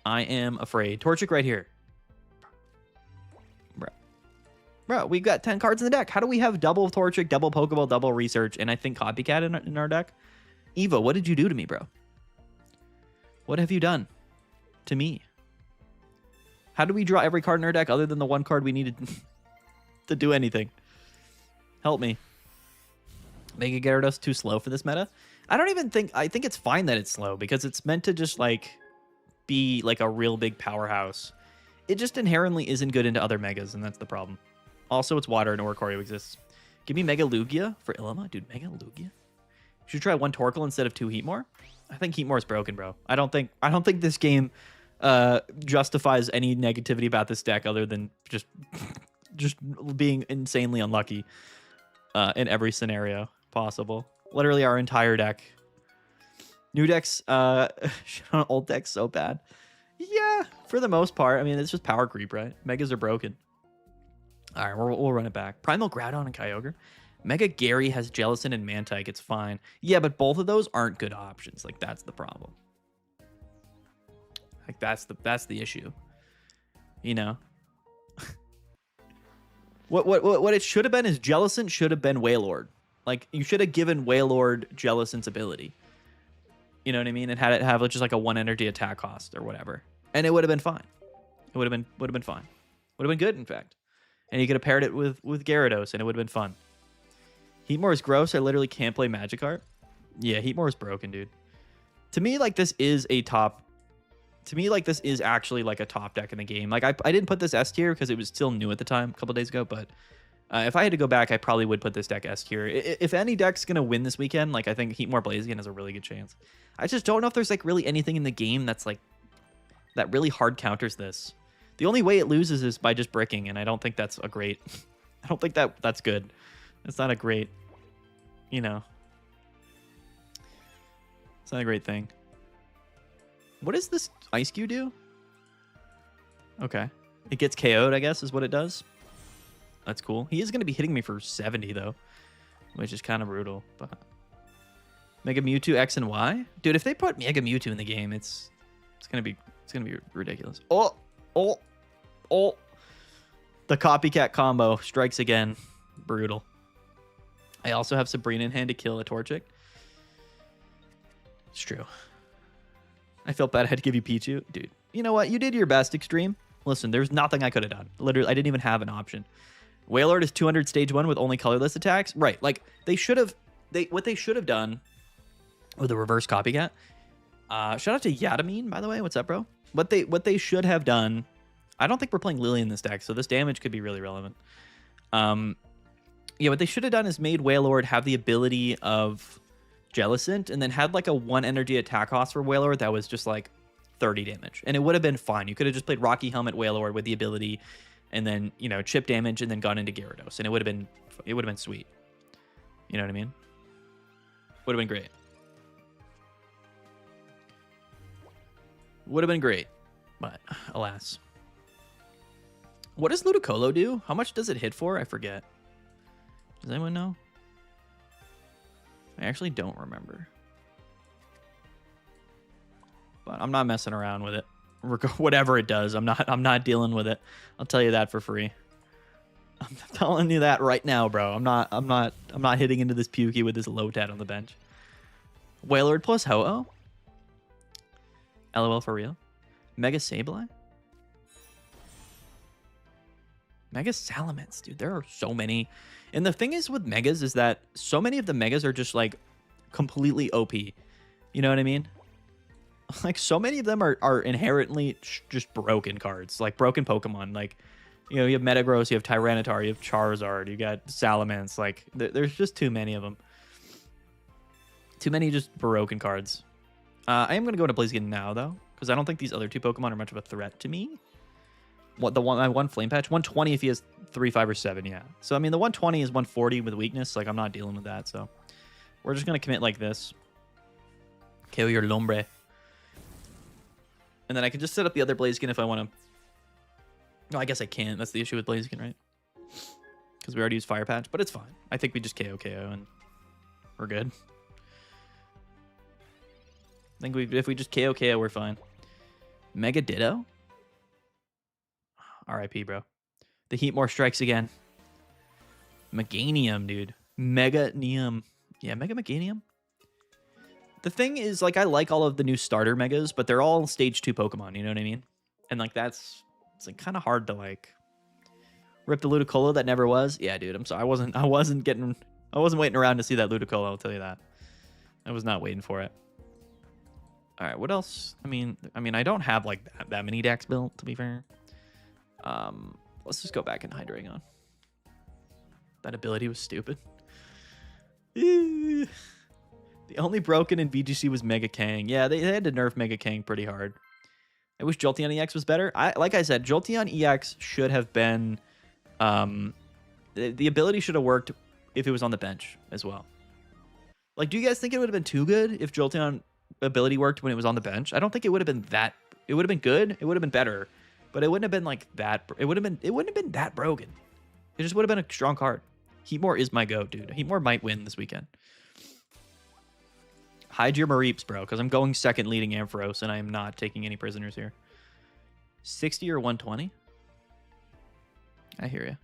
I am afraid. Torchic right here. Bro, we've got 10 cards in the deck. How do we have double Torchic, double Pokeball, double Research, and I think Copycat in our deck? Evo, what did you do to me, bro? What have you done to me? How do we draw every card in our deck other than the one card we needed to do anything? Help me. Mega Gyarados too slow for this meta? I don't even think... I think it's fine that it's slow because it's meant to just, like, be, like, a real big powerhouse. It just inherently isn't good into other Megas, and that's the problem. Also, it's water and Oricorio exists. Give me Mega Lugia for Ilima. Dude, Mega Lugia? Should try 1 Torkoal instead of 2 Heatmore? I think Heatmore is broken, bro. I don't think this game justifies any negativity about this deck other than just being insanely unlucky in every scenario possible. Literally our entire deck. New decks, old decks so bad. Yeah, for the most part. I mean, it's just power creep, right? Megas are broken. All right, we'll run it back. Primal Groudon and Kyogre. Mega Gary has Jellicent and Mantike. It's fine. Yeah, but both of those aren't good options. Like, that's the problem. Like, that's the issue. You know? What it should have been is Jellicent should have been Wailord. Like, you should have given Wailord Jellicent's ability. You know what I mean? And had it have just like a 1 energy attack cost or whatever. And it would have been fine. It would have been fine. Would have been good, in fact. And you could have paired it with Gyarados, and it would have been fun. Heatmore is gross. I literally can't play Magikarp. Yeah, Heatmore is broken, dude. To me, like, this is a top... To me, like, this is actually, like, a top deck in the game. Like, I didn't put this S tier because it was still new at the time, a couple days ago, but if I had to go back, I probably would put this deck S tier. If any deck's going to win this weekend, like, I think Heatmore Blaziken has a really good chance. I just don't know if there's, like, really anything in the game that's, like, that really hard counters this. The only way it loses is by just bricking, and I don't think that's a great... I don't think that's good. It's not a great, you know... It's not a great thing. What does this Ice Cube do? Okay. It gets KO'd, I guess, is what it does. That's cool. He is going to be hitting me for 70, though, which is kind of brutal. But Mega Mewtwo X and Y? Dude, if they put Mega Mewtwo in the game, it's going to be ridiculous. Oh! The Copycat combo strikes again. Brutal. I also have Sabrina in hand to kill a Torchic. It's true. I felt bad I had to give you Pichu. Dude, you know what? You did your best, Extreme. Listen, there's nothing I could have done. Literally, I didn't even have an option. Wailord is 200 stage 1 with only colorless attacks. Right, like, what they should have done with a reverse Copycat. Shout out to Yadamine, by the way. What's up, bro? What they should have done... I don't think we're playing Lily in this deck, so this damage could be really relevant. Yeah, what they should have done is made Wailord have the ability of Jellicent, and then had like a 1 energy attack cost for Wailord that was just like 30 damage. And it would have been fine. You could have just played Rocky Helmet Wailord with the ability, and then, you know, chip damage, and then gone into Gyarados. And it would have been sweet. You know what I mean? Would have been great. Would have been great. But, alas. What does Ludicolo do? How much does it hit for? I forget. Does anyone know? I actually don't remember. But I'm not messing around with it. Whatever it does, I'm not dealing with it. I'll tell you that for free. I'm telling you that right now, bro. I'm not hitting into this Pukey with this Lotad on the bench. Wailord plus Ho-Oh? LOL for real? Mega Sableye? Mega Salamence, dude. There are so many. And the thing is with Megas is that so many of the Megas are just like completely OP. You know what I mean? Like so many of them are inherently just broken cards, like broken Pokemon. Like, you know, you have Metagross, you have Tyranitar, you have Charizard, you got Salamence. Like, there's just too many of them. Too many just broken cards. I am going to go to Blaziken now, though, because I don't think these other 2 Pokemon are much of a threat to me. What, my one Flame Patch? 120 if he has 3, 5, or 7, yeah. So, I mean, the 120 is 140 with weakness. Like, I'm not dealing with that, so we're just going to commit like this. KO your Lombre. And then I can just set up the other Blaziken if I want to. No, I guess I can't. That's the issue with Blaziken, right? Because we already used Fire Patch, but it's fine. I think we just KO and we're good. I think if we just KO, we're fine. Mega Ditto? RIP, bro. The Heatmore strikes again. Meganium, dude. Meganium. Yeah, Mega Meganium. The thing is, like, I like all of the new starter Megas, but they're all Stage 2 Pokemon, you know what I mean? And, like, it's like kind of hard to, like, rip the Ludicolo that never was. Yeah, dude, I'm sorry. I wasn't waiting around to see that Ludicolo, I'll tell you that. I was not waiting for it. All right, what else? I mean, I don't have like that many decks built, to be fair. Let's just go back in Hydreigon. That ability was stupid. The only broken in VGC was Mega Kang. Yeah, they had to nerf Mega Kang pretty hard. I wish Jolteon EX was better. Like I said, Jolteon EX should have been... the ability should have worked if it was on the bench as well. Like, do you guys think it would have been too good if Jolteon ability worked when it was on the bench? I don't think it would have been that... It would have been good. It would have been better. But it wouldn't have been like that... It wouldn't have been that broken. It just would have been a strong card. Heatmore is my go, dude. Heatmore might win this weekend. Hide your Mareeps, bro, because I'm going second leading Ampharos, and I am not taking any prisoners here. 60 or 120? I hear you.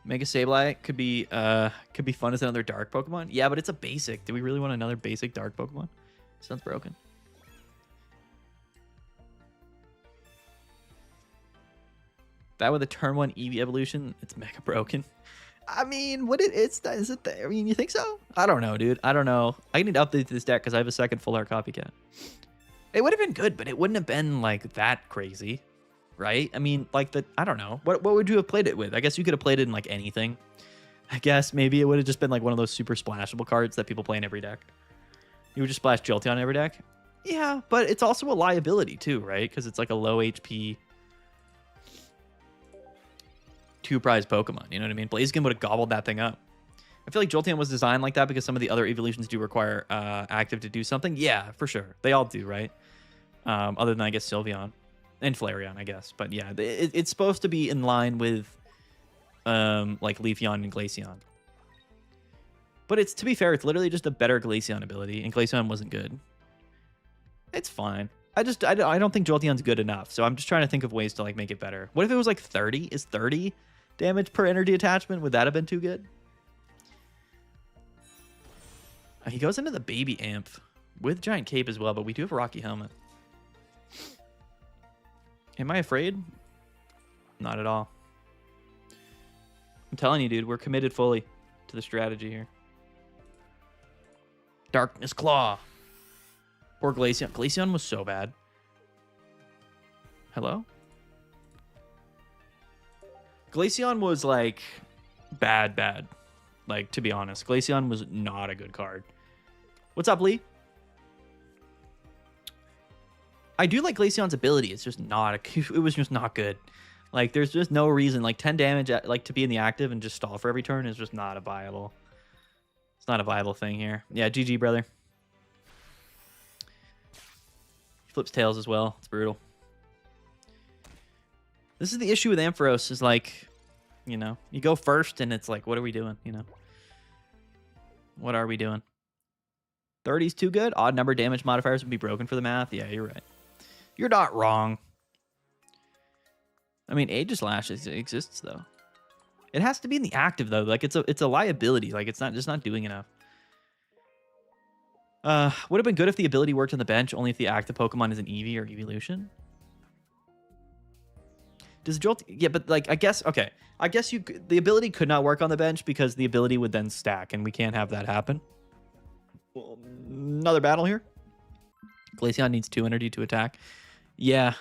Mega Sableye could be fun as another dark Pokemon. Yeah, but it's a basic. Do we really want another basic dark Pokemon? Sounds broken. That with a turn 1 Eevee evolution, it's mega broken. I mean, is it I mean, you think so? I don't know, dude. I don't know. I need to update this deck because I have a second full art copycat. It would have been good, but it wouldn't have been like that crazy, right? I mean, like I don't know. What would you have played it with? I guess you could have played it in like anything. I guess maybe it would have just been like one of those super splashable cards that people play in every deck. You would just splash Jolteon in every deck. Yeah, but it's also a liability too, right? Because it's like a low HP 2-prize Pokemon, you know what I mean? Blaziken would have gobbled that thing up. I feel like Jolteon was designed like that because some of the other evolutions do require active to do something. Yeah, for sure. They all do, right? Other than, I guess, Sylveon and Flareon, I guess. But yeah, it's supposed to be in line with like Leafeon and Glaceon. But it's, to be fair, it's literally just a better Glaceon ability, and Glaceon wasn't good. It's fine. I don't think Jolteon's good enough, so I'm just trying to think of ways to like make it better. What if it was like 30? Is 30 damage per energy attachment? Would that have been too good? He goes into the baby Amph with Giant Cape as well, but we do have a Rocky Helmet. Am I afraid? Not at all. I'm telling you, dude, we're committed fully to the strategy here. Darkness Claw. Or Glaceon. Glaceon was so bad. Hello? Glaceon was like bad. Like, to be honest, Glaceon was not a good card. What's up, Lee? I do like Glaceon's ability. It's just not it was just not good. Like, there's just no reason. Like, 10 damage like to be in the active and just stall for every turn is just not a viable. It's not a viable thing here. Yeah, GG, brother. He flips tails as well. It's brutal. This is the issue with Ampharos, is like, you know, you go first and it's like, what are we doing? You know, what are we doing? 30's too good. Odd number damage modifiers would be broken for the math. Yeah, you're right. You're not wrong. I mean, Aegis Lash exists though. It has to be in the active though. Like, it's a liability. Like, it's not doing enough. Would have been good if the ability worked on the bench, only if the active Pokemon is an Eevee or Evolution. Does Jolt... Yeah, but, like, I guess... Okay. I guess the ability could not work on the bench because the ability would then stack, and we can't have that happen. Well, another battle here. Glaceon needs 2 energy to attack. Yeah.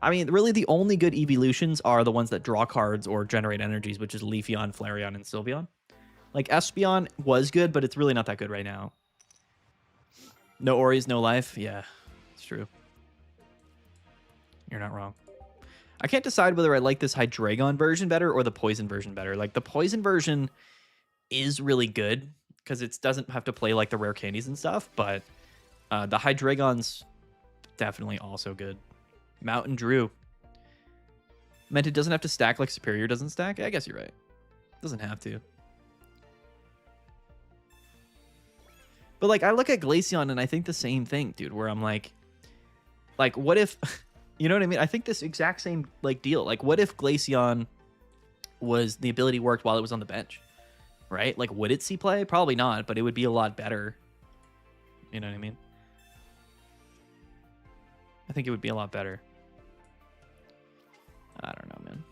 I mean, really, the only good evolutions are the ones that draw cards or generate energies, which is Leafeon, Flareon, and Sylveon. Like, Espeon was good, but it's really not that good right now. No Oris, no life. Yeah, it's true. You're not wrong. I can't decide whether I like this Hydreigon version better or the poison version better. Like, the poison version is really good. because it doesn't have to play like the rare candies and stuff, but the Hydreigon's definitely also good. Mountain Drew. Meant it doesn't have to stack like Superior doesn't stack? I guess you're right. Doesn't have to. But like I look at Glaceon and I think the same thing, dude, where I'm like what if you know what I mean? I think this exact same like deal. Like what if Glaceon was the ability worked while it was on the bench? Right? Like would it see play? Probably not, but it would be a lot better. You know what I mean? I think it would be a lot better. I don't know, man.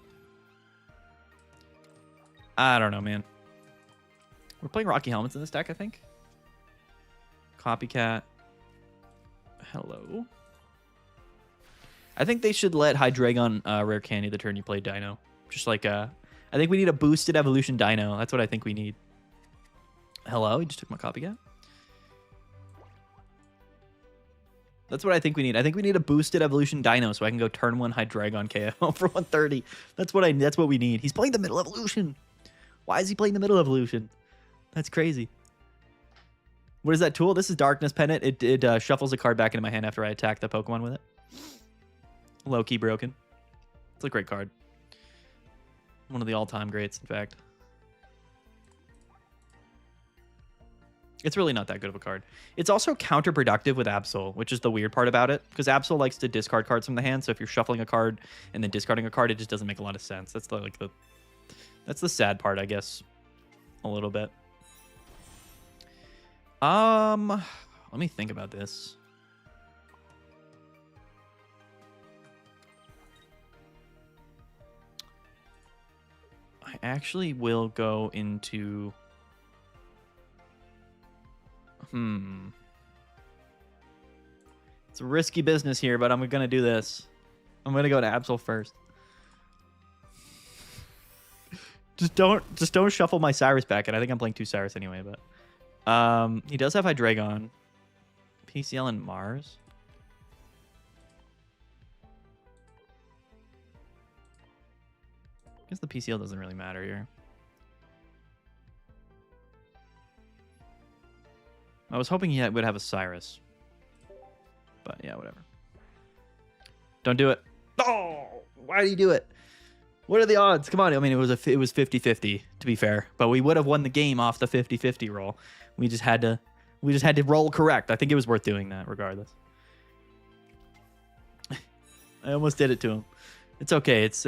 I don't know, man. We're playing Rocky Helmets in this deck, I think. Copycat. Hello. I think they should let Hydreigon rare candy the turn you play Dino. Just like I think we need a boosted evolution Dino. That's what I think we need. Hello, he just took my Copycat. That's what I think we need. I think we need a boosted evolution Dino so I can go turn 1 Hydreigon KO for 130. That's what we need. He's playing the middle evolution. Why is he playing the middle evolution? That's crazy. What is that tool? This is Darkness Pennant. It shuffles a card back into my hand after I attack the Pokemon with it. Low-key broken. It's a great card. One of the all-time greats, in fact. It's really not that good of a card. It's also counterproductive with Absol, which is the weird part about it. Because Absol likes to discard cards from the hand, so if you're shuffling a card and then discarding a card, it just doesn't make a lot of sense. That's that's the sad part, I guess. A little bit. Let me think about this. I actually will go into... It's a risky business here, but I'm going to do this. I'm going to go to Absol first. Just don't shuffle my Cyrus back, and I think I'm playing 2 Cyrus anyway, but he does have Hydreigon, PCL, and Mars. I guess the PCL doesn't really matter here. I was hoping he would have a Cyrus. But yeah, whatever. Don't do it. Oh, why do you do it? What are the odds? Come on. I mean, it was 50-50 to be fair, but we would have won the game off the 50-50 roll. We just had to roll correct. I think it was worth doing that regardless. I almost did it to him. It's okay. It's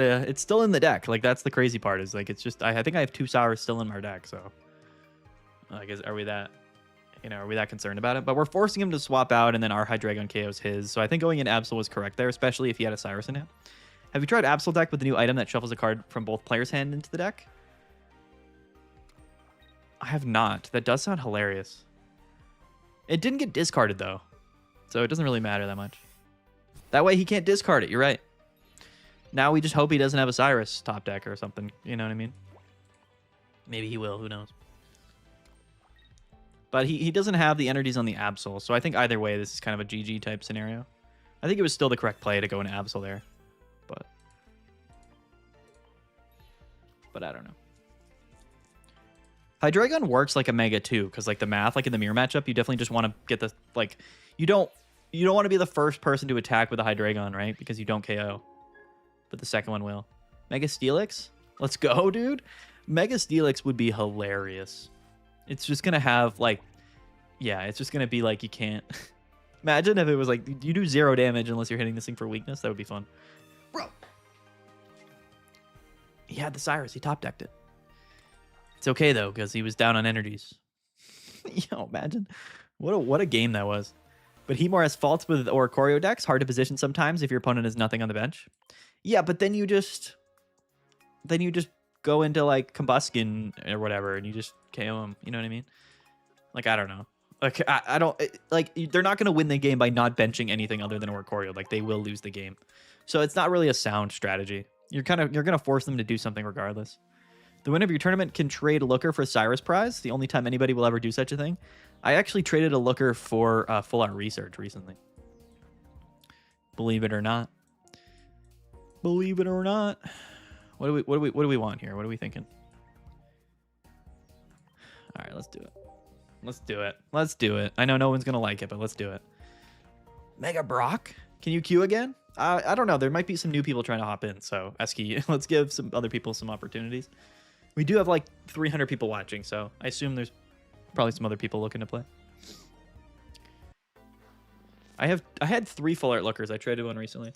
still in the deck. Like that's the crazy part is like it's just I think I have 2 Sours still in my deck, so I guess are we that concerned about it? But we're forcing him to swap out, and then our Hydreigon KO's his. So I think going in Absol was correct there, especially if he had a Cyrus in hand. Have you tried Absol deck with the new item that shuffles a card from both players' hand into the deck? I have not. That does sound hilarious. It didn't get discarded, though. So it doesn't really matter that much. That way he can't discard it. You're right. Now we just hope he doesn't have a Cyrus top deck or something. You know what I mean? Maybe he will. Who knows? But he doesn't have the energies on the Absol. So I think either way, this is kind of a GG type scenario. I think it was still the correct play to go in Absol there. But I don't know. Hydreigon works like a Mega too, because like the math, like in the mirror matchup, you definitely just want to get the like you don't want to be the first person to attack with a Hydreigon, right? Because you don't KO. But the second one will. Mega Steelix? Let's go, dude. Mega Steelix would be hilarious. It's just gonna have like it's just gonna be like you can't imagine if it was like you do 0 damage unless you're hitting this thing for weakness. That would be fun. Bro. He had the Cyrus. He top decked it. It's okay though, because he was down on energies. Yo, imagine what a game that was. But Hemor has faults with Oricorio decks. Hard to position sometimes if your opponent has nothing on the bench. Yeah, but then you just go into like Combuskin or whatever, and you just KO him. You know what I mean? Like I don't know. Like I don't like they're not gonna win the game by not benching anything other than Oricorio. Like they will lose the game. So it's not really a sound strategy. You're gonna force them to do something regardless. The winner of your tournament can trade a Looker for Cyrus prize. The only time anybody will ever do such a thing. I actually traded a Looker for full art research recently. Believe it or not. Believe it or not. What do we want here? What are we thinking? All right, let's do it. Let's do it. Let's do it. I know no one's going to like it, but let's do it. Mega Brock? Can you queue again? I don't know. There might be some new people trying to hop in. So, Eski, let's give some other people some opportunities. We do have like 300 people watching, so I assume there's probably some other people looking to play. I had 3 full art lookers. I traded one recently.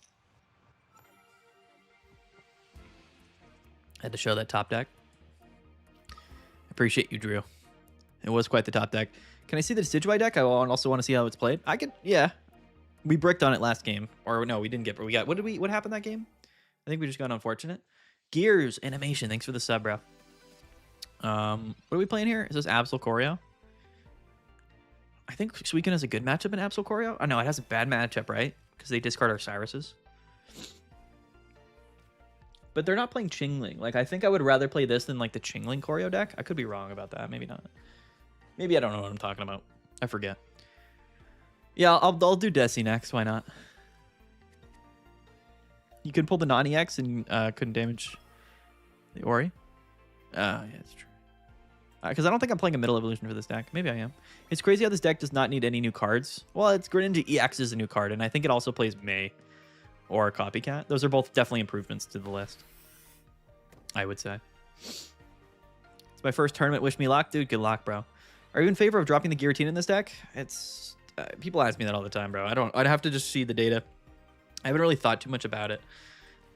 Had to show that top deck. Appreciate you, Drew. It was quite the top deck. Can I see the Decidueye deck? I also want to see how it's played. I could, yeah. We bricked on it last game. Or no, we didn't get, we got, what happened that game? I think we just got unfortunate. Gears Animation, thanks for the sub, bro. What are we playing here? Is this Absol Choreo? I think Suicune has a good matchup in Absol Choreo. Oh, no, it has a bad matchup, right? Because they discard our Cyruses. But they're not playing Chingling. Like, I think I would rather play this than, like, the Chingling Choreo deck. I could be wrong about that. Maybe not. Maybe I don't know what I'm talking about. I forget. Yeah, I'll do Desi next. Why not? You can pull the non-EX and couldn't damage the Ori. Yeah, it's true. Because I don't think I'm playing a middle evolution for this deck. Maybe I am. It's crazy how this deck does not need any new cards. Well, it's Greninja EX is a new card, and I think it also plays May or Copycat. Those are both definitely improvements to the list, I would say. It's my first tournament. Wish me luck. Dude, good luck, bro. Are you in favor of dropping the Guillotine in this deck? It's people ask me that all the time, bro. I'd have to just see the data. I haven't really thought too much about it.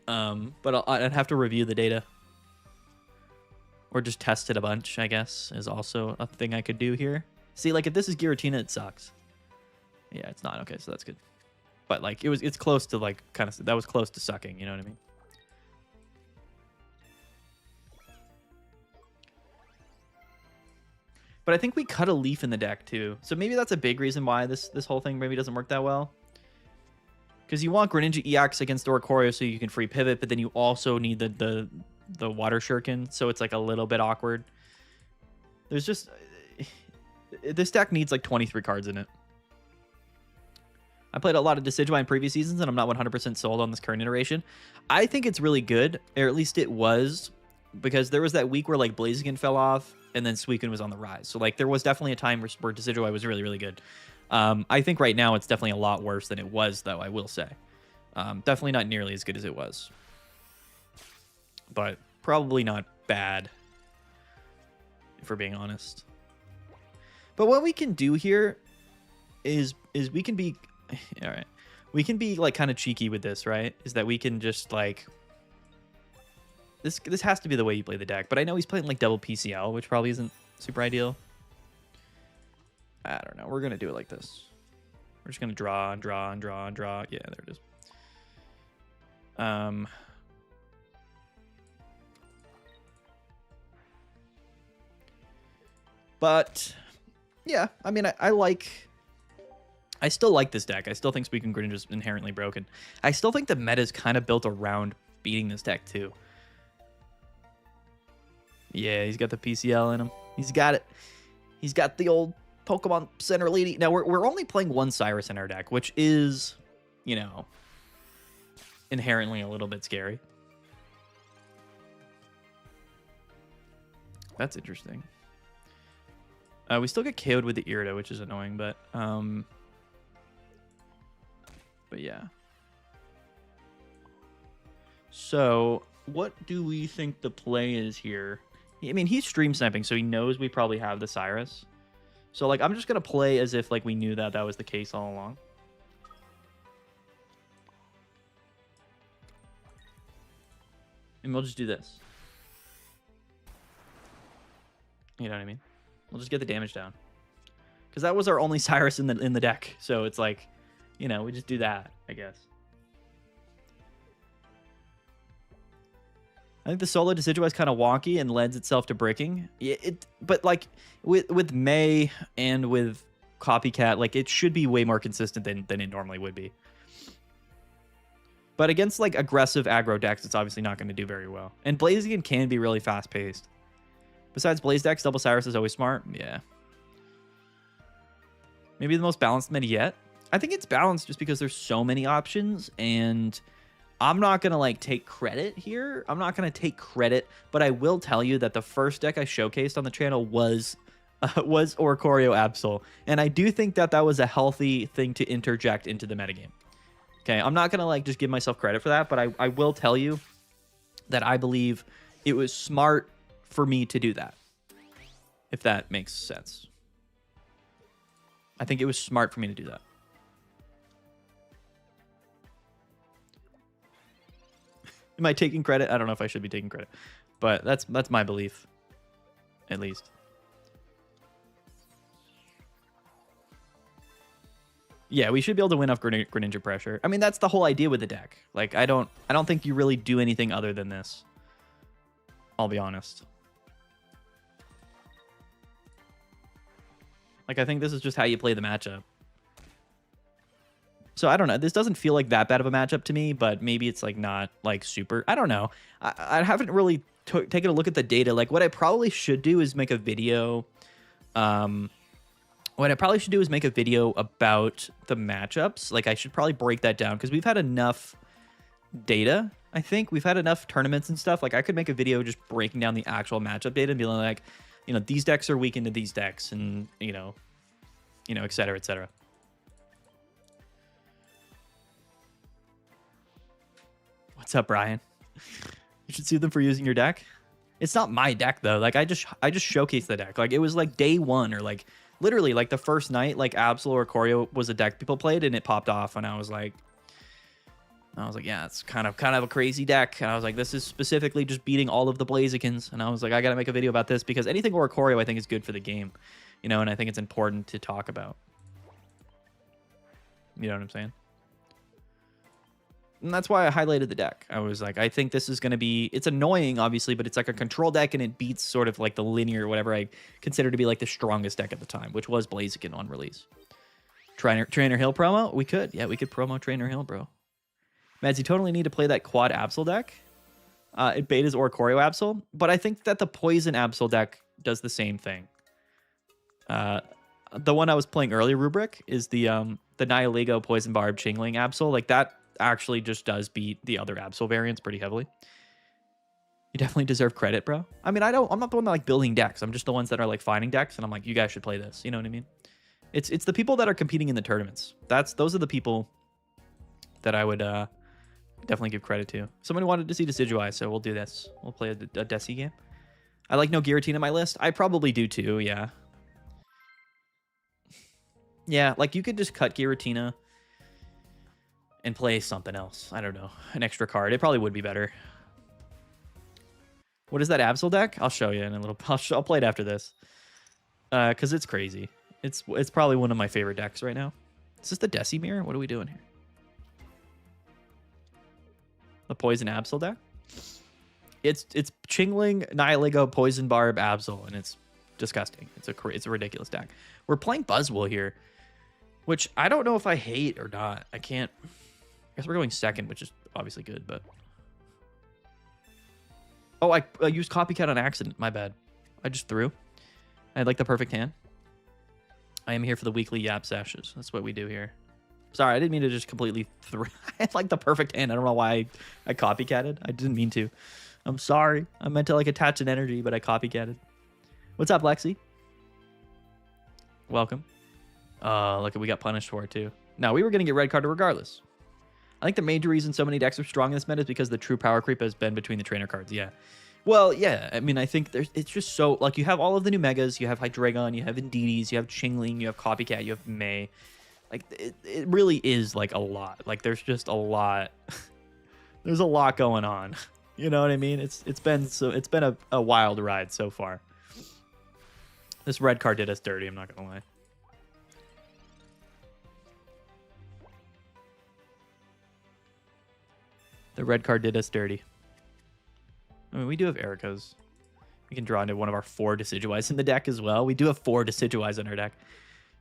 But I'd have to review the data. Or just test it a bunch, I guess, is also a thing I could do here. See, like, if this is Giratina, it sucks. Yeah, it's not. Okay, so that's good. But, like, it's close to, like, kind of... That was close to sucking, you know what I mean? But I think we cut a leaf in the deck, too. So maybe that's a big reason why this whole thing maybe doesn't work that well. Because you want Greninja EX against Oricorio so you can free pivot, but then you also need the Water Shuriken, so it's like a little bit awkward. There's just... This deck needs like 23 cards in it. I played a lot of Decidueye in previous seasons, and I'm not 100% sold on this current iteration. I think it's really good, or at least it was, because there was that week where like Blaziken fell off, and then Suicune was on the rise. So like there was definitely a time where Decidueye was really, really good. I think right now it's definitely a lot worse than it was, though, I will say. Definitely not nearly as good as it was. But probably not bad, if we're being honest. But what we can do here is we can be... All right. We can be, like, kind of cheeky with this, right? Is that we can just, like... This has to be the way you play the deck. But I know he's playing, like, double PCL, which probably isn't super ideal. I don't know. We're going to do it like this. We're just going to draw and draw and draw and draw. Yeah, there it is. But, yeah, I mean, I still like this deck. I still think Suicune Greninja is inherently broken. I still think the meta is kind of built around beating this deck, too. Yeah, he's got the PCL in him. He's got it. He's got the old Pokemon Center lady. Now, we're only playing one Cyrus in our deck, which is, you know, inherently a little bit scary. That's interesting. We still get KO'd with the Irida, which is annoying, but yeah. So, what do we think the play is here? I mean, he's stream sniping, so he knows we probably have the Cyrus. So, like, I'm just going to play as if, like, we knew that was the case all along. And we'll just do this. You know what I mean? We'll just get the damage down. Because that was our only Cyrus in the deck. So it's like, you know, we just do that, I guess. I think the solo Decidueye is kind of wonky and lends itself to bricking. But like with May and with Copycat, like it should be way more consistent than it normally would be. But against like aggressive aggro decks, it's obviously not going to do very well. And Blaziken can be really fast paced. Besides Blaze decks, Double Cyrus is always smart. Yeah. Maybe the most balanced meta yet. I think it's balanced just because there's so many options, and I'm not going to like take credit here. I'm not going to take credit, but I will tell you that the first deck I showcased on the channel was was Oricorio Absol. And I do think that that was a healthy thing to interject into the metagame. Okay, I'm not going to like just give myself credit for that, but I will tell you that I believe it was smart for me to do that, if that makes sense. I think it was smart for me to do that. Am I taking credit? I don't know if I should be taking credit, but that's my belief, at least. Yeah, we should be able to win off Greninja pressure. I mean, that's the whole idea with the deck. Like, I don't think you really do anything other than this. I'll be honest. Like, I think this is just how you play the matchup. So, I don't know. This doesn't feel like that bad of a matchup to me, but maybe it's, like, not, like, super. I don't know. I haven't really taken a look at the data. Like, what I probably should do is make a video. What I probably should do is make a video about the matchups. Like, I should probably break that down because we've had enough data. I think we've had enough tournaments and stuff. Like, I could make a video just breaking down the actual matchup data and be like, you know, these decks are weak into these decks, and you know, et cetera, et cetera. What's up, Brian? You should sue them for using your deck. It's not my deck though. Like, I just showcased the deck. Like, it was like day one, or like literally like the first night. Like, Absol or Corio was a deck people played, and it popped off, and I was like, yeah, it's kind of a crazy deck. And I was like, this is specifically just beating all of the Blazikens. And I was like, I got to make a video about this because anything Oricorio I think is good for the game, you know, and I think it's important to talk about. You know what I'm saying? And that's why I highlighted the deck. I was like, I think this is going to be, it's annoying, obviously, but it's like a control deck, and it beats sort of like the linear, whatever I consider to be like the strongest deck at the time, which was Blaziken on release. Trainer Hill promo? We could. Yeah, we could promo Trainer Hill, bro. Mads, you totally need to play that quad Absol deck. It betas Oricorio Absol, but I think that the Poison Absol deck does the same thing. The one I was playing earlier, Rubric, is the Nihilego Poison Barb Chingling Absol. Like, that actually just does beat the other Absol variants pretty heavily. You definitely deserve credit, bro. I mean, I'm not the one that like building decks. I'm just the ones that are like finding decks, and I'm like, you guys should play this. You know what I mean? It's the people that are competing in the tournaments. Those are the people that I would definitely give credit to. Somebody wanted to see Decidueye, so we'll do this. We'll play a Deci game. I like no Giratina in my list. I probably do too, yeah. Yeah, like you could just cut Giratina and play something else. I don't know. An extra card. It probably would be better. What is that Absol deck? I'll show you in a little. I'll play it after this. Because it's crazy. It's probably one of my favorite decks right now. Is this the Deci mirror? What are we doing here? The Poison Absol deck? It's Chingling, Nihilego, Poison Barb, Absol, and it's disgusting. It's a ridiculous deck. We're playing Buzzwole here, which I don't know if I hate or not. I guess we're going second, which is obviously good, but... Oh, I used Copycat on accident. My bad. I just threw. I had like the perfect hand. I am here for the weekly Yap Sessions. That's what we do here. Sorry, I didn't mean to just completely throw. I had like the perfect hand. I don't know why I copycatted. I didn't mean to. I'm sorry. I meant to like attach an energy, but I copycatted. What's up, Lexi? Welcome. Look, we got punished for it too. No, we were going to get red carded regardless. I think the major reason so many decks are strong in this meta is because the true power creep has been between the trainer cards. Yeah. Well, yeah. I mean, I think it's just so, like, you have all of the new megas. You have Hydreigon, you have Indeedee, you have Chingling, you have Copycat, you have May. Like, it really is, like, a lot. Like, there's just a lot. There's a lot going on. You know what I mean? It's been a wild ride so far. This red card did us dirty, I'm not gonna lie. The red card did us dirty. I mean, we do have Erika's. We can draw into one of our 4 Decidueyes in the deck as well. We do have 4 Decidueyes in our deck.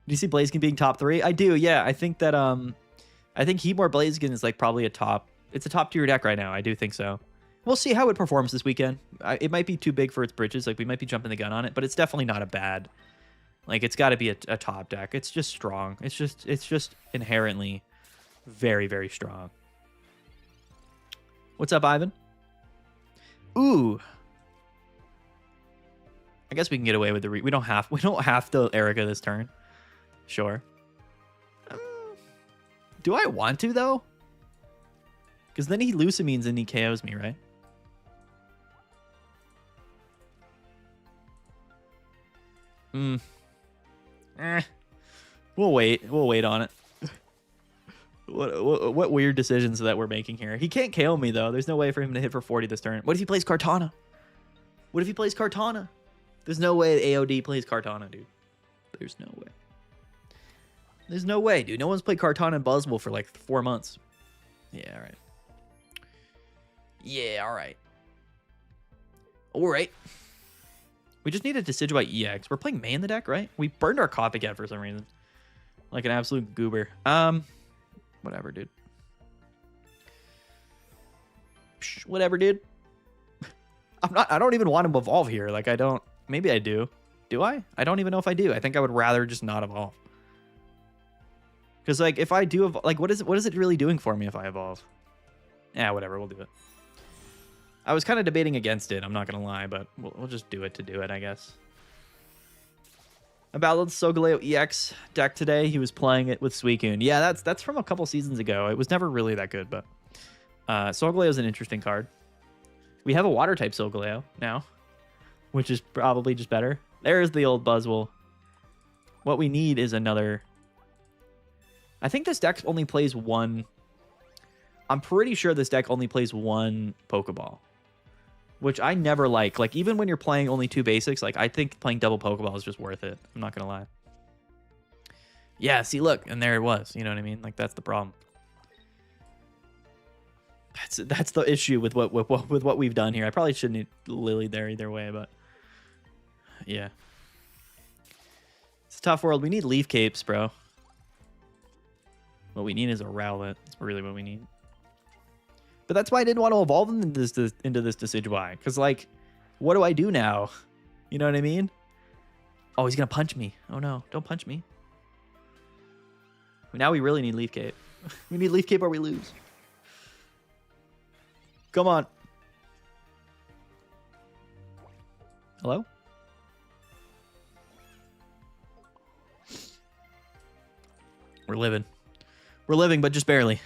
Do you see Blaziken being top 3? I do, yeah. I think that I think Heatmore Blaziken is like probably it's a top tier deck right now. I do think so. We'll see how it performs this weekend. It might be too big for its britches. Like, we might be jumping the gun on it, but it's definitely not a bad. Like, it's got to be a top deck. It's just strong. It's just inherently very, very strong. What's up, Ivan? Ooh. I guess we can get away with the we don't have to Erica this turn. Sure. Do I want to though? Because then he Lucamines and he KOs me, right? We'll wait. We'll wait on it. What weird decisions that we're making here. He can't KO me though. There's no way for him to hit for 40 this turn. What if he plays Kartana? What if he plays Kartana? There's no way AOD plays Kartana, dude. There's no way. There's no way, dude. No one's played Kartana and Buzzwole for like 4 months. Yeah, all right. Yeah, all right. All right. We just need a Decidueye EX. We're playing May in the deck, right? We burned our Copycat for some reason. Like an absolute goober. Whatever, dude. Whatever, dude. I don't even want to evolve here. Like, I don't. Maybe I do. Do I? I don't even know if I do. I think I would rather just not evolve. Because, like, if I do, like, what is it really doing for me if I evolve? Yeah, whatever. We'll do it. I was kind of debating against it. I'm not going to lie, but we'll just do it to do it, I guess. I battled Solgaleo EX deck today. He was playing it with Suicune. Yeah, that's from a couple seasons ago. It was never really that good, but Solgaleo is an interesting card. We have a water type Solgaleo now, which is probably just better. There's the old Buzzwole. What we need is another. I think this deck only plays one. I'm pretty sure this deck only plays one Pokeball, which I never like. Like, even when you're playing only 2 basics, like, I think playing double Pokeball is just worth it. I'm not going to lie. Yeah, see, look, and there it was. You know what I mean? Like, that's the problem. That's the issue with what we've done here. I probably shouldn't need Lily there either way, but yeah. It's a tough world. We need Leaf Capes, bro. What we need is a Rowlet. That's really what we need. But that's why I didn't want to evolve into this Decidueye. Because, like, what do I do now? You know what I mean? Oh, he's going to punch me. Oh, no. Don't punch me. Now we really need Leaf Cape. We need Leaf Cape or we lose. Come on. Hello? We're living. We're living, but just barely.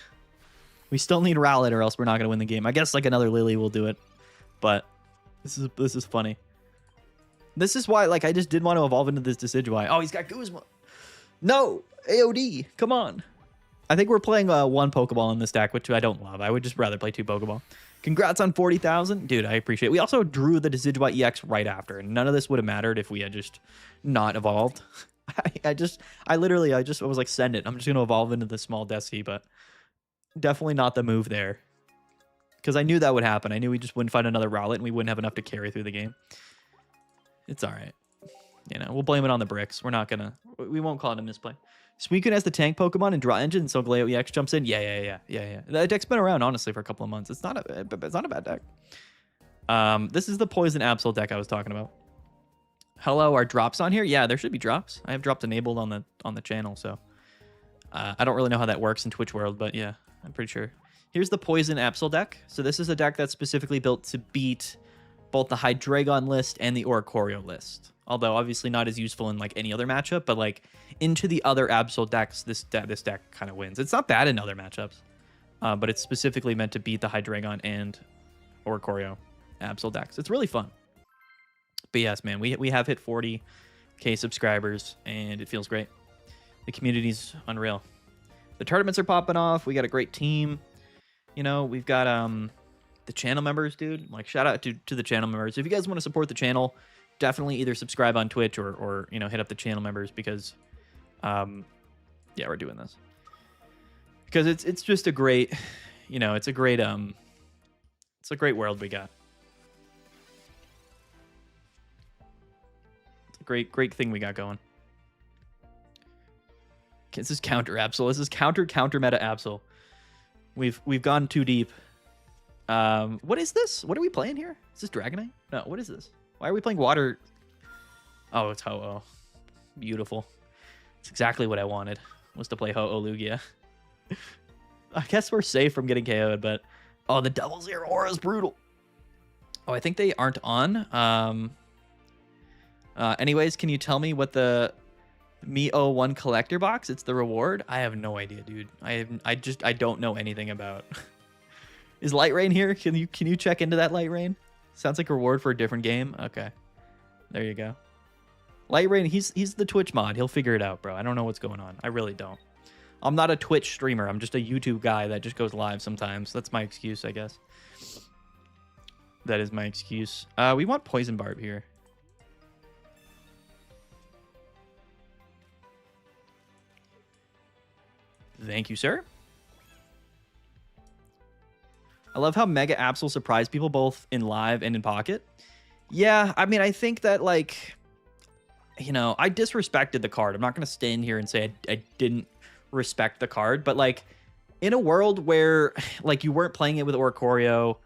We still need Rowlet or else we're not going to win the game. I guess like another Lily will do it. But this is funny. This is why, like, I just didn't want to evolve into this Decidueye. Oh, he's got Guzma. No! AOD! Come on. I think we're playing one Pokeball in this deck, which I don't love. I would just rather play 2 Pokeball. Congrats on 40,000. Dude, I appreciate it. We also drew the Decidueye EX right after. None of this would have mattered if we had just not evolved. I was like, send it. I'm just going to evolve into the small Desi, but definitely not the move there. Because I knew that would happen. I knew we just wouldn't find another Rowlet and we wouldn't have enough to carry through the game. It's all right. You know, we'll blame it on the bricks. We won't call it a misplay. Suicune has the tank Pokemon and Draw Engine, so Galeo EX jumps in. Yeah. That deck's been around, honestly, for a couple of months. It's not a bad deck. This is the Poison Absol deck I was talking about. Hello, are drops on here? Yeah, there should be drops. I have drops enabled on the channel, so I don't really know how that works in Twitch World, but yeah, I'm pretty sure. Here's the Poison Absol deck. So this is a deck that's specifically built to beat both the Hydreigon list and the Oricorio list. Although obviously not as useful in like any other matchup, but like into the other Absol decks, this deck kind of wins. It's not bad in other matchups, but it's specifically meant to beat the Hydreigon and Oricorio Absol decks. It's really fun. But yes, man, we have hit 40K subscribers, and it feels great. The community's unreal. The tournaments are popping off. We got a great team. You know, we've got the channel members, dude. Like, shout out to the channel members. If you guys want to support the channel, definitely either subscribe on Twitch or you know, hit up the channel members because yeah, we're doing this. Because it's just a great, you know, it's a great world we got. It's a great thing we got going. This is counter Absol. This is counter meta Absol. We've gone too deep. What is this? What are we playing here? Is this Dragonite? No, what is this? Why are we playing water? Oh, it's Ho-Oh. Beautiful. It's exactly what I wanted, was to play Ho-Oh Lugia. I guess we're safe from getting KO'd, but oh, the Devil's Ear Aura is brutal. Oh, I think they aren't on. Anyways, can you tell me what the Me01 collector box? It's the reward? I have no idea, dude. I don't know anything about. Is Light Rain here? Can you check into that, Light Rain? Sounds like a reward for a different game. Okay. There you go. Light Rain, he's the Twitch mod. He'll figure it out, bro. I don't know what's going on. I really don't. I'm not a Twitch streamer. I'm just a YouTube guy that just goes live sometimes. That's my excuse, I guess. That is my excuse. We want Poison Barb here. Thank you, sir. I love how Mega Absol surprised people both in live and in pocket. Yeah, I mean, I think that, like, you know, I disrespected the card. I'm not going to stand here and say I didn't respect the card, but, like, in a world where, like, you weren't playing it with Oricorio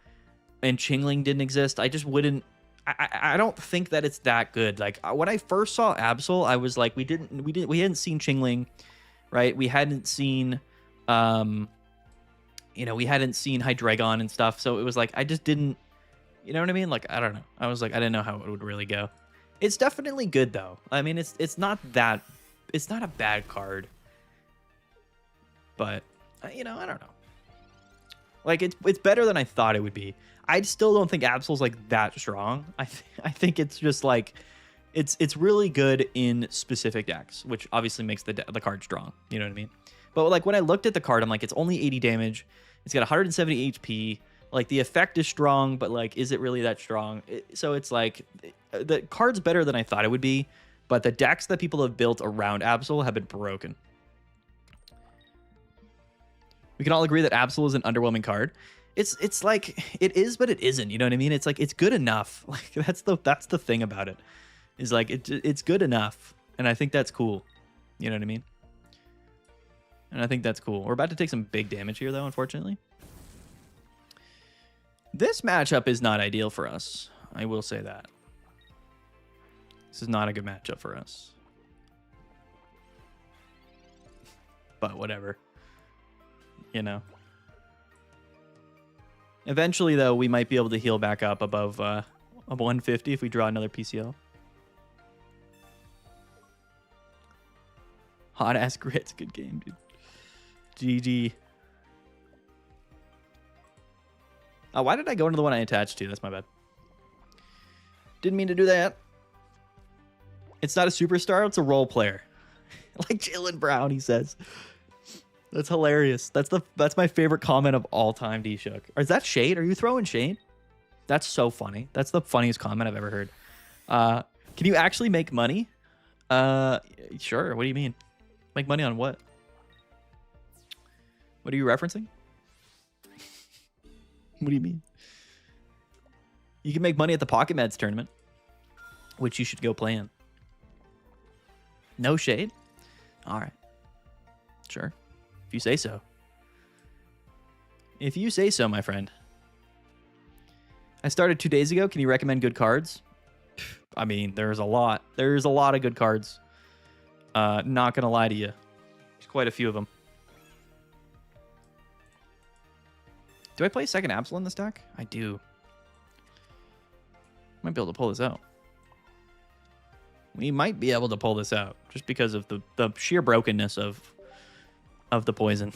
and Chingling didn't exist, I just wouldn't. I don't think that it's that good. Like, when I first saw Absol, I was like, we hadn't seen Chingling, right? We hadn't seen, you know, we hadn't seen Hydreigon and stuff, so it was like I just didn't, you know what I mean? Like, I don't know. I was like, I didn't know how it would really go. It's definitely good though. I mean, it's not a bad card, but you know, I don't know. Like, it's better than I thought it would be. I still don't think Absol's like that strong. I think it's just like it's really good in specific decks, which obviously makes the card strong. You know what I mean? But like when I looked at the card, I'm like, it's only 80 damage. It's got 170 HP. Like, the effect is strong, but like, is it really that strong? So it's like the card's better than I thought it would be, but the decks that people have built around Absol have been broken. We can all agree that Absol is an underwhelming card. It's like, it is, but it isn't. You know what I mean? It's like, it's good enough. Like, that's the thing about it. Is like, it's good enough, and I think that's cool. You know what I mean? And I think that's cool. We're about to take some big damage here, though, unfortunately. This matchup is not ideal for us. I will say that. This is not a good matchup for us. But whatever. You know. Eventually, though, we might be able to heal back up above a 150 if we draw another PCL. Hot ass grits, good game, dude. GG. Oh, why did I go into the one I attached to? That's my bad. Didn't mean to do that. It's not a superstar, it's a role player. Like Jalen Brown, he says. That's hilarious. That's my favorite comment of all time, D-Shook. Is that shade? Are you throwing shade? That's so funny. That's the funniest comment I've ever heard. Can you actually make money? Sure. What do you mean? Make money on what? What are you referencing? What do you mean? You can make money at the Pocket Meds tournament, which you should go play in. No shade? All right. Sure. If you say so. If you say so, my friend. I started 2 days ago. Can you recommend good cards? I mean, there's a lot. There's a lot of good cards. Not going to lie to you. There's quite a few of them. Do I play second Absol in this deck? I do. Might be able to pull this out. We might be able to pull this out just because of the sheer brokenness of the poison.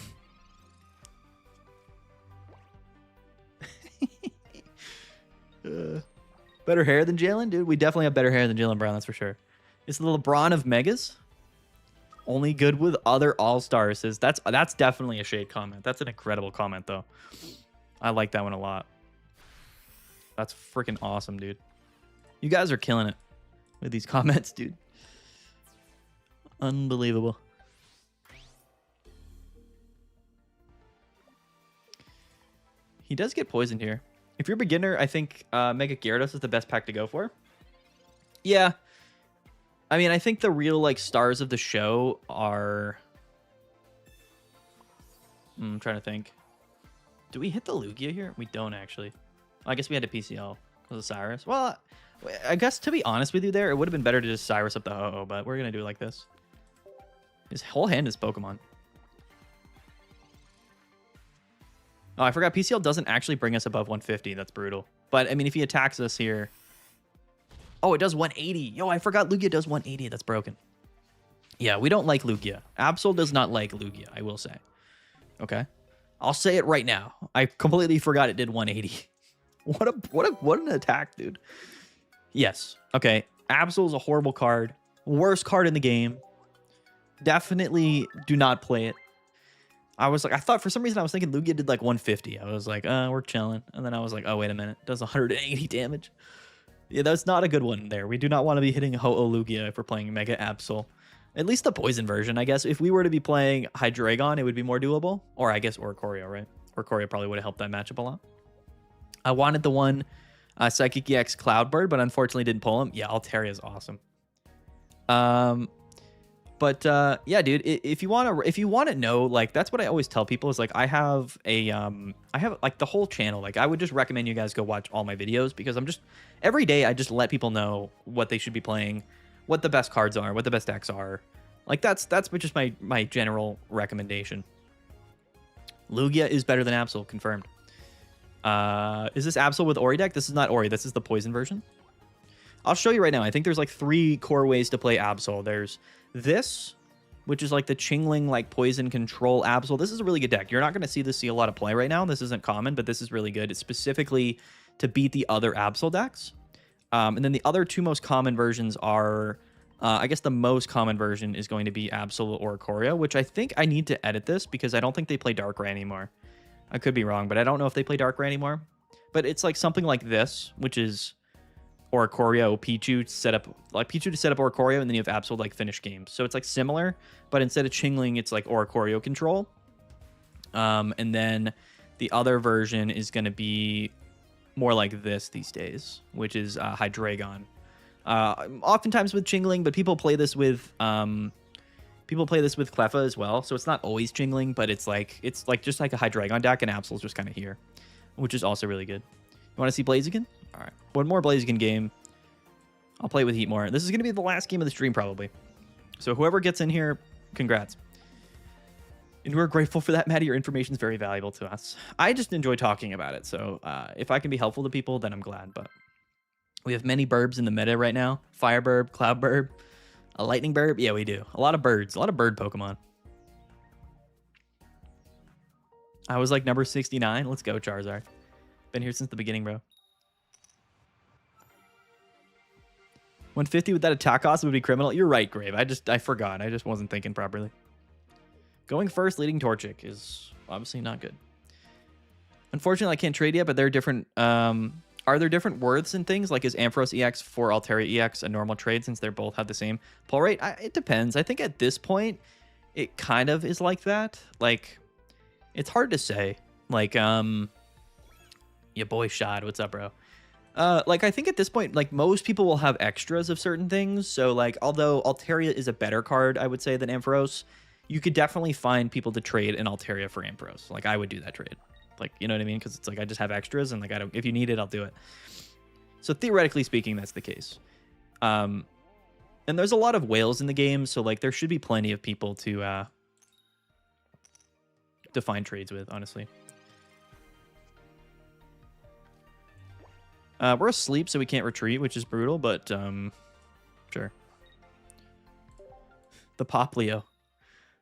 Better hair than Jalen? Dude, we definitely have better hair than Jalen Brown, that's for sure. It's the LeBron of Megas. Only good with other all-stars. That's definitely a shade comment. That's an incredible comment, though. I like that one a lot. That's freaking awesome, dude. You guys are killing it with these comments, dude. Unbelievable. He does get poisoned here. If you're a beginner, I think Mega Gyarados is the best pack to go for. Yeah. I mean, I think the real, like, stars of the show are... I'm trying to think. Do we hit the Lugia here? We don't, actually. I guess we had a PCL because of Cyrus. Well, I guess, to be honest with you there, it would have been better to just Cyrus up the Ho-Oh, but we're going to do it like this. His whole hand is Pokemon. Oh, I forgot PCL doesn't actually bring us above 150. That's brutal. But, I mean, if he attacks us here... Oh, it does 180. Yo, I forgot Lugia does 180. That's broken. Yeah, we don't like Lugia. Absol does not like Lugia, I will say. Okay. I'll say it right now. I completely forgot it did 180. What an attack, dude. Yes. Okay. Absol is a horrible card. Worst card in the game. Definitely do not play it. I thought for some reason I was thinking Lugia did like 150. I was like, we're chilling. And then I was like, oh, wait a minute. It does 180 damage. Yeah, that's not a good one there. We do not want to be hitting Ho-Oh Lugia if we're playing Mega Absol. At least the poison version, I guess. If we were to be playing Hydreigon, it would be more doable. Or I guess Oricorio, right? Oricorio probably would have helped that matchup a lot. I wanted the one Psychic EX Cloudbird, but unfortunately didn't pull him. Yeah, Altaria is awesome. But yeah, dude, if you want to know, like, that's what I always tell people is like, I have like the whole channel. Like, I would just recommend you guys go watch all my videos because every day I just let people know what they should be playing, what the best cards are, what the best decks are. Like, that's just my general recommendation. Lugia is better than Absol, confirmed. Is this Absol with Ori deck? This is not Ori. This is the poison version. I'll show you right now. I think there's like 3 core ways to play Absol. There's this, which is like the Chingling, like poison control Absol. This is a really good deck. You're not going to see a lot of play right now. This isn't common, but this is really good. It's specifically to beat the other Absol decks. And then the other 2 most common versions are, I guess the most common version is going to be Absol or Oricorio, which I think I need to edit this because I don't think they play Darkrai anymore. I could be wrong, but I don't know if they play Darkrai anymore. But it's like something like this, which is Oricorio, Pichu to set up Oricorio, and then you have Absol like finish games. So it's like similar, but instead of Chingling, it's like Oricorio control. And then the other version is going to be more like this these days, which is Hydreigon. Oftentimes with Chingling, but people play this with Cleffa as well. So it's not always Chingling, but it's like just like a Hydreigon deck, and Absol's just kind of here, which is also really good. You want to see Blaziken? All right, one more Blaziken game. I'll play with Heat more. This is going to be the last game of the stream probably. So whoever gets in here, congrats. And we're grateful for that, Maddie. Your information is very valuable to us. I just enjoy talking about it. So if I can be helpful to people, then I'm glad. But we have many burbs in the meta right now. Fire burb, cloud burb, a lightning burb. Yeah, we do. A lot of birds. A lot of bird Pokemon. I was like number 69. Let's go, Charizard. Been here since the beginning, bro. 150 with that attack cost would be criminal. You're right, Grave. I forgot. I just wasn't thinking properly. Going first, leading Torchic is obviously not good. Unfortunately, I can't trade yet, but there are different... are there different worths and things? Like, is Ampharos EX for Altaria EX a normal trade since they both have the same pull rate? It depends. I think at this point, it kind of is like that. Like, it's hard to say. Like, your boy Shad, what's up, bro? Like, I think at this point, like, most people will have extras of certain things. So, like, although Altaria is a better card, I would say, than Ampharos, you could definitely find people to trade an Altaria for Ampharos. Like, I would do that trade. Like, you know what I mean? Because it's like, I just have extras, and, like, if you need it, I'll do it. So, theoretically speaking, that's the case. And there's a lot of whales in the game, so, like, there should be plenty of people to find trades with, honestly. We're asleep, so we can't retreat, which is brutal, but, sure. The Poplio.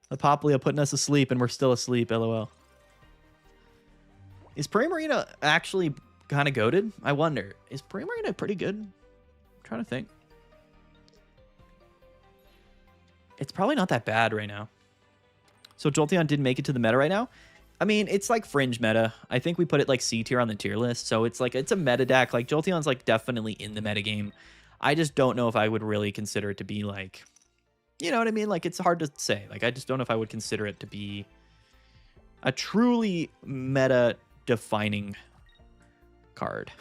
The Poplio putting us asleep, and we're still asleep, lol. Is Primarina actually kind of goated? I wonder. Is Primarina pretty good? I'm trying to think. It's probably not that bad right now. So Jolteon did make it to the meta right now. I mean, it's like fringe meta. I think we put it like C tier on the tier list. So it's like, it's a meta deck. Like, Jolteon's like definitely in the meta game. I just don't know if I would really consider it to be like, you know what I mean? Like, it's hard to say. Like, I just don't know if I would consider it to be a truly meta defining card.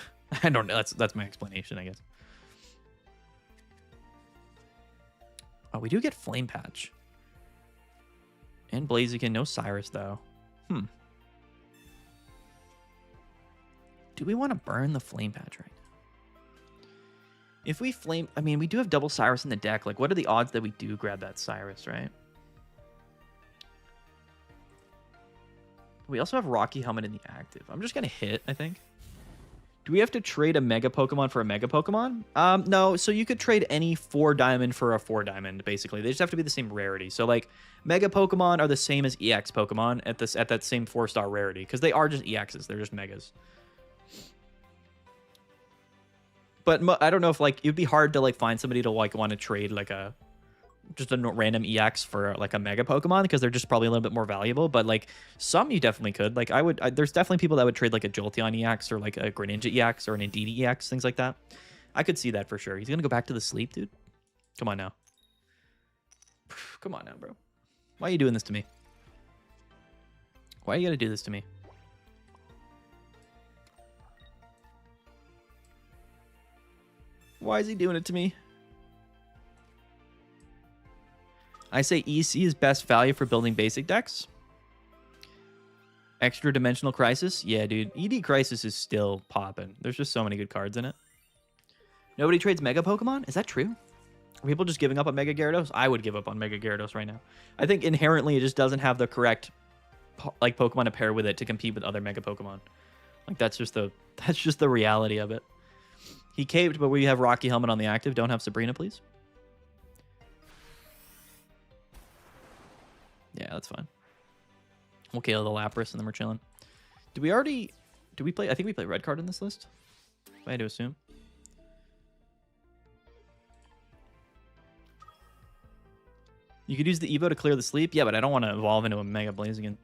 I don't know. That's my explanation, I guess. Oh, we do get Flame Patch. And Blaziken. No Cyrus, though. Do we want to burn the Flame Patch right now? If we flame... I mean, we do have double Cyrus in the deck. Like, what are the odds that we do grab that Cyrus, right? We also have Rocky Helmet in the active. I'm just going to hit, I think. Do we have to trade a Mega Pokemon for a Mega Pokemon? No. So you could trade any 4 Diamond for a 4 Diamond, basically. They just have to be the same rarity. So, like, Mega Pokemon are the same as EX Pokemon at that same 4-star rarity, because they are just EXs. They're just Megas. But I don't know if, like, it'd be hard to, like, find somebody to, like, want to trade, like, just a random EX for, like, a Mega Pokemon, because they're just probably a little bit more valuable. But, like, some you definitely could. Like, there's definitely people that would trade, like, a Jolteon EX or, like, a Greninja EX or an Indeedee EX, things like that. I could see that for sure. He's going to go back to the sleep, dude. Come on now. Come on now, bro. Why are you doing this to me? Why are you going to do this to me? Why is he doing it to me? I say EC is best value for building basic decks. Extra Dimensional Crisis? Yeah, dude. ED Crisis is still popping. There's just so many good cards in it. Nobody trades Mega Pokemon? Is that true? Are people just giving up on Mega Gyarados? I would give up on Mega Gyarados right now. I think inherently it just doesn't have the correct like Pokemon to pair with it to compete with other Mega Pokemon. Like that's just the reality of it. He caved, but we have Rocky Helmet on the active. Don't have Sabrina, please. Yeah, that's fine. We'll KO the Lapras and then we're chilling. Do we play? I think we play red card in this list. If I had to assume. You could use the Evo to clear the sleep. Yeah, but I don't want to evolve into a Mega Blaziken.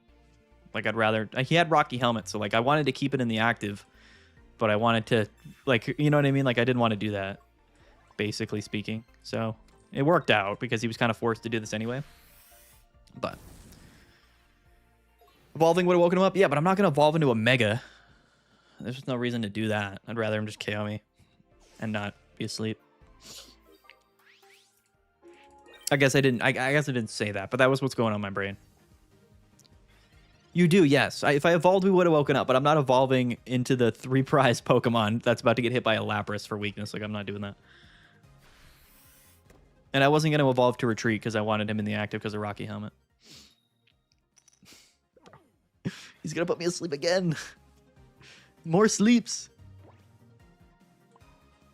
Like, I'd rather... He had Rocky Helmet, so, like, I wanted to keep it in the active. But I wanted to, like, you know what I mean? Like, I didn't want to do that, basically speaking. So, it worked out because he was kind of forced to do this anyway. But... Evolving would have woken him up? Yeah, but I'm not going to evolve into a Mega. There's just no reason to do that. I'd rather him just KO me and not be asleep. I guess I didn't say that, but that was what's going on in my brain. You do, yes. If I evolved, we would have woken up, but I'm not evolving into the 3-prize Pokemon that's about to get hit by a Lapras for weakness. Like, I'm not doing that. And I wasn't going to evolve to Retreat because I wanted him in the active because of Rocky Helmet. He's going to put me asleep again. More sleeps.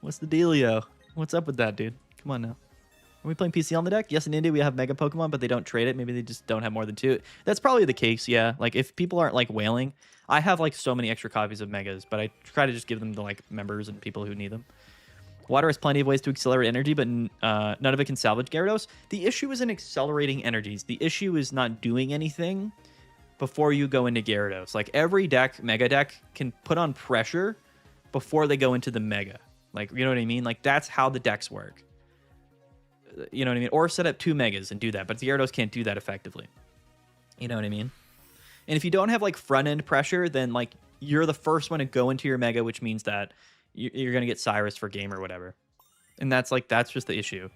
What's the dealio? What's up with that, dude? Come on now. Are we playing PC on the deck? Yes, in India we have Mega Pokemon, but they don't trade it. Maybe they just don't have more than 2. That's probably the case, yeah. Like, if people aren't, like, whaling, I have, like, so many extra copies of Megas, but I try to just give them to, like, members and people who need them. Water has plenty of ways to accelerate energy, but none of it can salvage Gyarados. The issue isn't accelerating energies. The issue is not doing anything before you go into Gyarados. Like, every deck, Mega deck, can put on pressure before they go into the Mega. Like, you know what I mean? Like, that's how the decks work. You know what I mean? Or set up 2 Megas and do that. But the Gyarados can't do that effectively. You know what I mean? And if you don't have, like, front-end pressure, then, like, you're the first one to go into your Mega, which means that you're going to get Cyrus for game or whatever. And that's, like, that's just the issue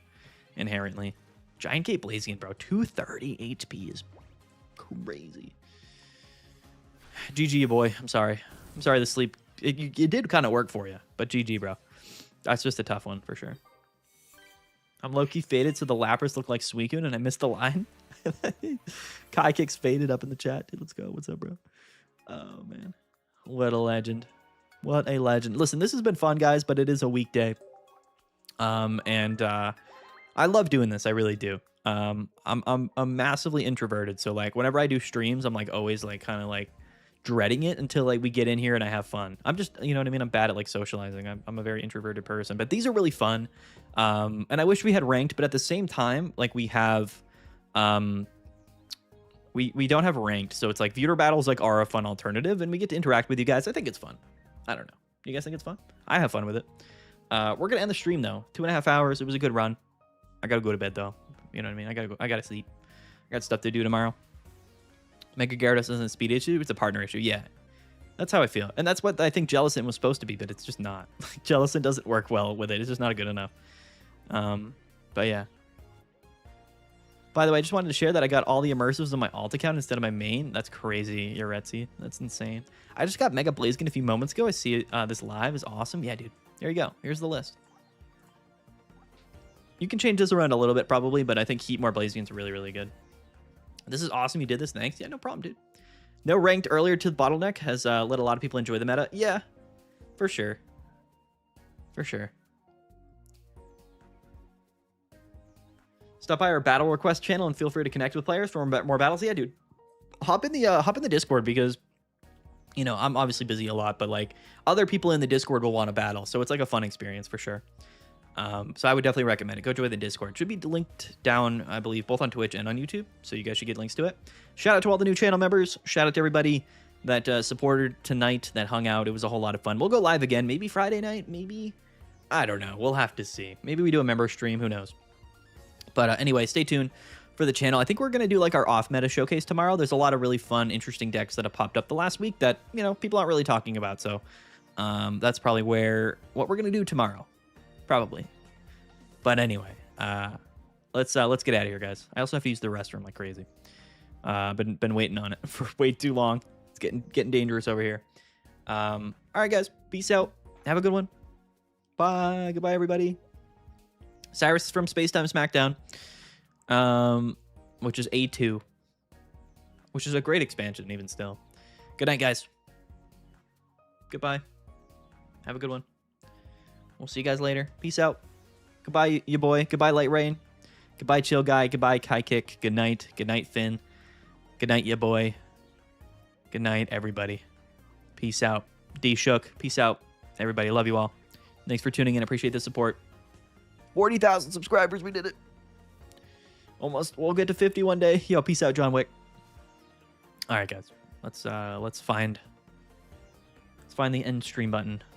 inherently. Giant Gate Blaziken, bro. 230 HP is crazy. GG, you boy. I'm sorry. I'm sorry the sleep... It did kind of work for you. But GG, bro. That's just a tough one for sure. I'm low-key faded, so the Lapras look like Suicune, and I missed the line. Kai Kicks faded up in the chat. Dude, let's go. What's up, bro? Oh, man. What a legend. What a legend. Listen, this has been fun, guys, but it is a weekday. I love doing this. I really do. I'm massively introverted, so, like, whenever I do streams, I'm, like, always, like, kind of, like, dreading it until, like, we get in here and I have fun. I'm just, you know what I mean? I'm bad at, like, socializing. I'm a very introverted person, but these are really fun. And I wish we had ranked, but at the same time, like, we have, we don't have ranked. So it's like viewer battles, like, are a fun alternative and we get to interact with you guys. I think it's fun. I don't know. You guys think it's fun? I have fun with it. We're going to end the stream though. 2.5 hours. It was a good run. I got to go to bed though. You know what I mean? I got to sleep. I got stuff to do tomorrow. Mega Gyarados isn't a speed issue, it's a partner issue. Yeah, that's how I feel. And that's what I think Jellicent was supposed to be, but it's just not. Jellicent doesn't work well with it. It's just not good enough. But yeah. By the way, I just wanted to share that I got all the immersives on my alt account instead of my main. That's crazy, Yoretzi. That's insane. I just got Mega Blaziken a few moments ago. I see this live is awesome. Yeah, dude. There you go. Here's the list. You can change this around a little bit probably, but I think Heatmore Blaziken's really, really good. This is awesome. You did this. Thanks. Yeah, no problem, dude. No ranked earlier to the bottleneck has let a lot of people enjoy the meta. Yeah, For sure. For sure. Stop by our battle request channel and feel free to connect with players for more battles. Yeah, dude. Hop in the Discord because, you know, I'm obviously busy a lot, but like other people in the Discord will want to battle. So it's like a fun experience for sure. So I would definitely recommend it. Go join the Discord. It should be linked down, I believe, both on Twitch and on YouTube. So you guys should get links to it. Shout out to all the new channel members. Shout out to everybody that supported tonight, that hung out. It was a whole lot of fun. We'll go live again, maybe Friday night, maybe. I don't know. We'll have to see. Maybe we do a member stream. Who knows? But anyway, stay tuned for the channel. I think we're going to do like our off-meta showcase tomorrow. There's a lot of really fun, interesting decks that have popped up the last week that, you know, people aren't really talking about. So that's probably what we're going to do tomorrow. Probably. But anyway, let's get out of here, guys. I also have to use the restroom like crazy. Been waiting on it for way too long. It's getting dangerous over here. All right, guys. Peace out. Have a good one. Bye. Goodbye, everybody. Cyrus is from Spacetime Smackdown, which is A2, which is a great expansion even still. Good night, guys. Goodbye. Have a good one. We'll see you guys later. Peace out. Goodbye, you boy. Goodbye, Light Rain. Goodbye, Chill Guy. Goodbye, Kai Kick. Good night. Good night, Finn. Good night, ya boy. Good night, everybody. Peace out. D Shook. Peace out, everybody. Love you all. Thanks for tuning in. Appreciate the support. 40,000 subscribers. We did it. Almost. We'll get to 50 one day. Yo, peace out, John Wick. All right, guys. Let's find the end stream button.